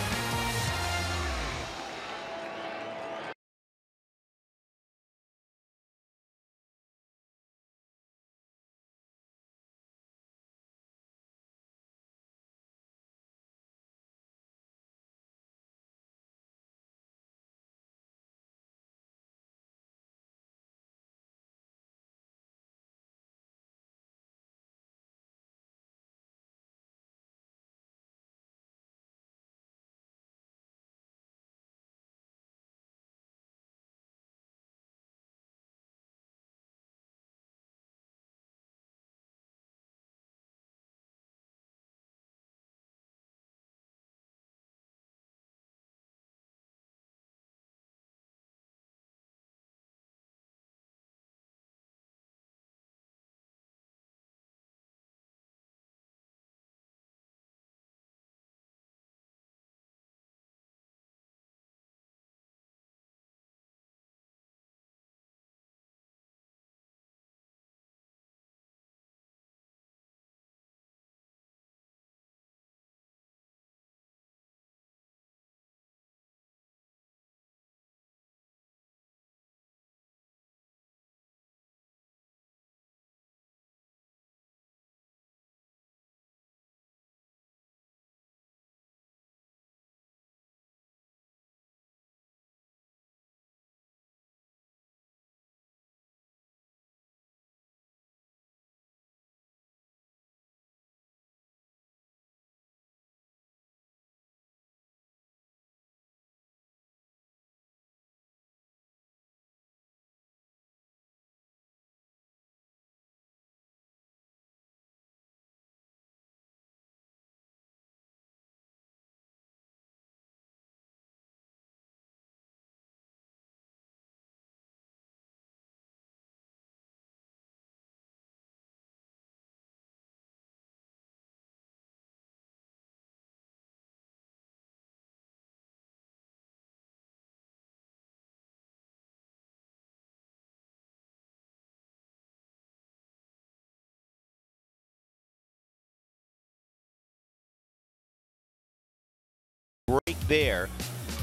Break there.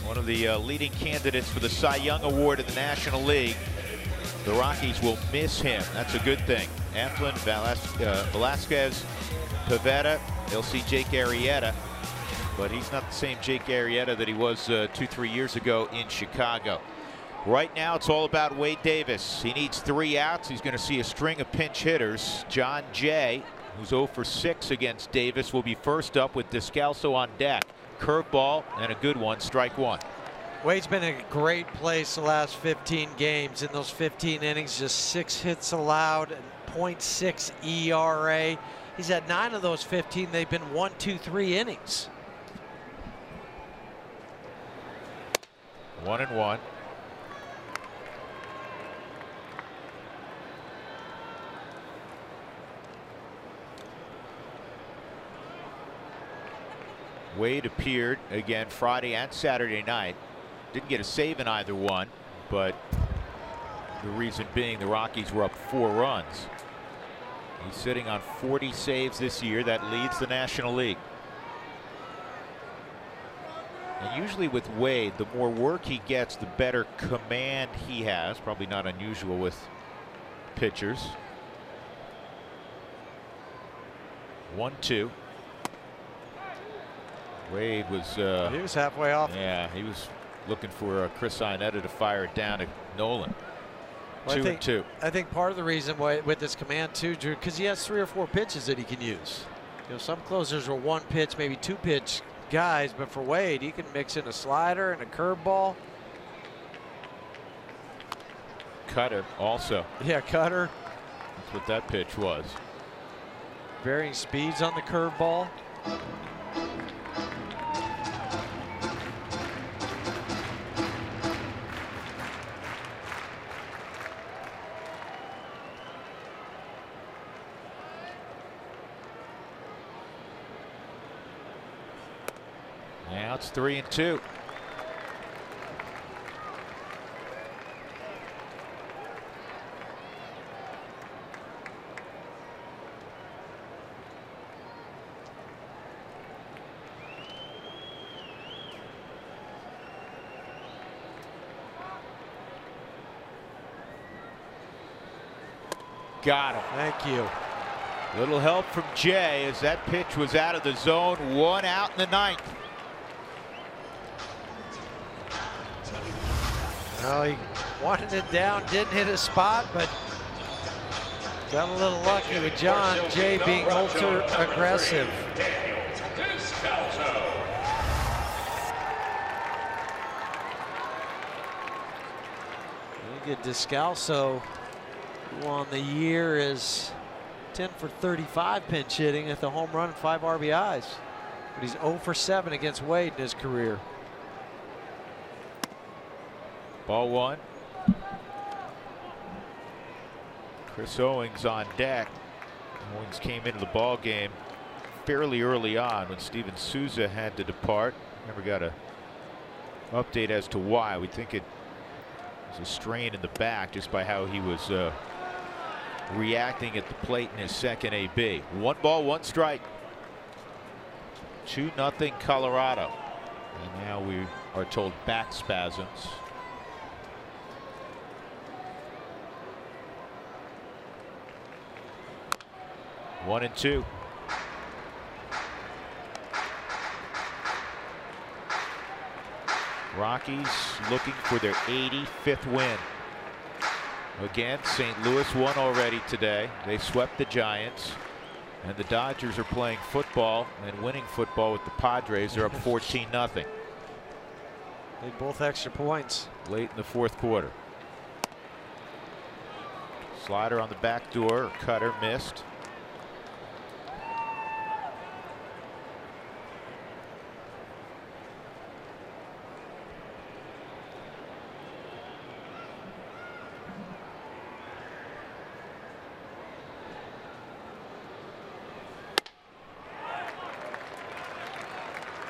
One of the leading candidates for the Cy Young Award in the National League. The Rockies will miss him. That's a good thing. Eflin, Velasquez, Pivetta. They'll see Jake Arrieta. But he's not the same Jake Arrieta that he was 2-3 years ago in Chicago. Right now, it's all about Wade Davis. He needs 3 outs. He's going to see a string of pinch hitters. John Jay, who's 0 for 6 against Davis, will be first up with Descalso on deck. Curveball and a good one, strike 1. Wade's been in a great place the last 15 games. In those 15 innings, just 6 hits allowed and .6 ERA. He's had 9 of those 15. They've been 1-2-3 innings. 1-1. Wade appeared again Friday and Saturday night. Didn't get a save in either one, but the reason being the Rockies were up 4 runs. He's sitting on 40 saves this year. That leads the National League. And usually with Wade, the more work he gets, the better command he has. Probably not unusual with pitchers. 1-2. Wade was. He was halfway off. Yeah, he was looking for Chris Iannetta to fire it down to Nolan. Well, 2-2. I think part of the reason why with this command too, Drew, because he has 3 or 4 pitches that he can use. You know, some closers are 1 pitch, maybe 2 pitch guys, but for Wade, he can mix in a slider and a curveball. Cutter also. Yeah, cutter. That's what that pitch was. Varying speeds on the curveball. Now it's 3-2. Got him. Thank you. Little help from Jay as that pitch was out of the zone. 1 out in the 9th. Well, he wanted it down, didn't hit a spot, but got a little lucky with John Jay being ultra aggressive. You get Descalso, who on the year is 10 for 35 pinch hitting at the home run and 5 RBIs. But he's 0 for 7 against Wade in his career. Ball 1. Chris Owings on deck. Owings came into the ball game fairly early on when Steven Souza had to depart. Never got a update as to why. We think it was a strain in the back just by how he was reacting at the plate in his second AB. 1 ball, 1 strike. 2-0 Colorado. And now we are told back spasms. 1-2. Rockies looking for their 85th win. Again, St. Louis won already today. They swept the Giants. And the Dodgers are playing football and winning football with the Padres. They're up 14-0. Made both extra points. Late in the 4th quarter. Slider on the back door. Cutter missed.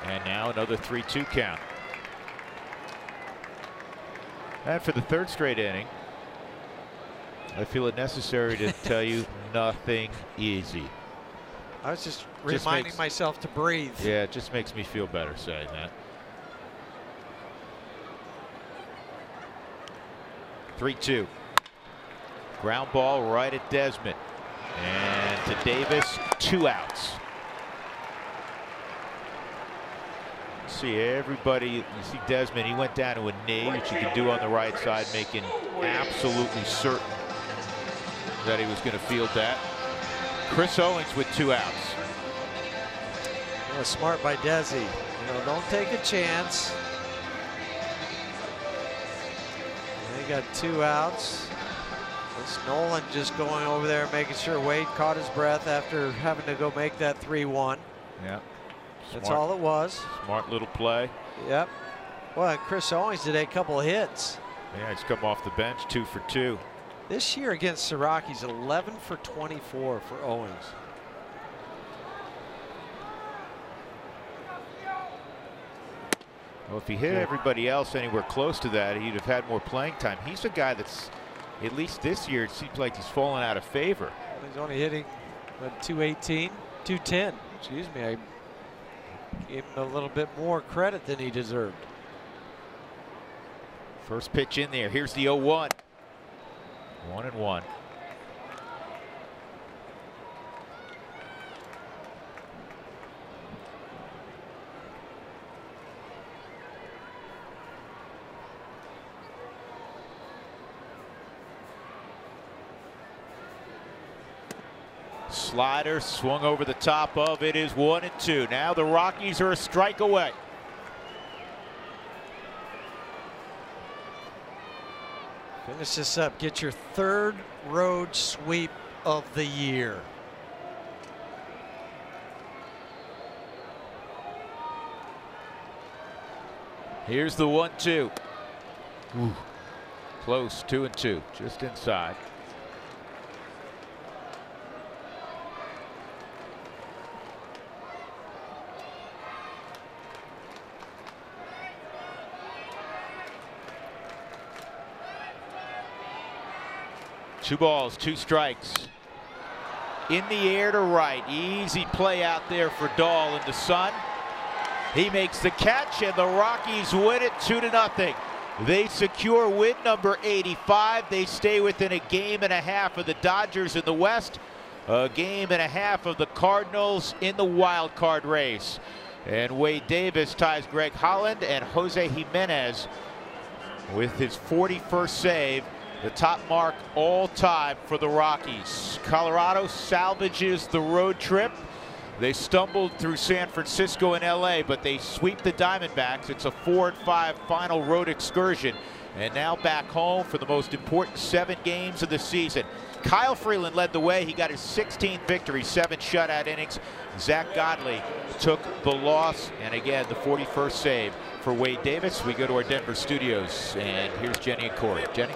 And now another 3-2 count. And for the 3rd straight inning, I feel it necessary to tell you nothing easy. I was just reminding myself to breathe. Yeah, it just makes me feel better saying that. 3-2. Ground ball right at Desmond. And to Davis, 2 outs. See everybody, you see Desmond, he went down to a knee, which you can do on the right side, making absolutely certain that he was going to field that. Chris Owings with 2 outs. Well, smart by Desi. You know, don't take a chance. They got 2 outs. It's Nolan just going over there making sure Wade caught his breath after having to go make that 3-1. Yeah. That's all it was. Smart little play. Yep. Well, and Chris Owings did a couple of hits. Yeah, he's come off the bench, 2 for 2. This year against the Rockies, 11 for 24 for Owings. Well, if he hit everybody else anywhere close to that, he'd have had more playing time. He's a guy that's, at least this year, it seems like he's fallen out of favor. He's only hitting 218, 210. Excuse me. I gave him a little bit more credit than he deserved. First pitch in there. Here's the 0-1. 1-1. Slider swung over the top of it is 1-2. Now the Rockies are a strike away. Finish this up. Get your third road sweep of the year. Here's the 1-2. Ooh. Close, 2-2, just inside. Two balls, two strikes. In the air to right. Easy play out there for Dahl in the sun. He makes the catch, and the Rockies win it 2-0. They secure win number 85. They stay within a game and a half of the Dodgers in the West, a game and a half of the Cardinals in the wild card race. And Wade Davis ties Greg Holland and Jose Jimenez with his 41st save, the top mark all time for the Rockies. Colorado salvages the road trip. They stumbled through San Francisco and LA, but they sweep the Diamondbacks. It's a 4-5 final road excursion. And now back home for the most important 7 games of the season. Kyle Freeland led the way. He got his 16th victory, 7 shutout innings. Zach Godley took the loss. And again, the 41st save for Wade Davis. We go to our Denver studios, and here's Jenny and Corey. Jenny?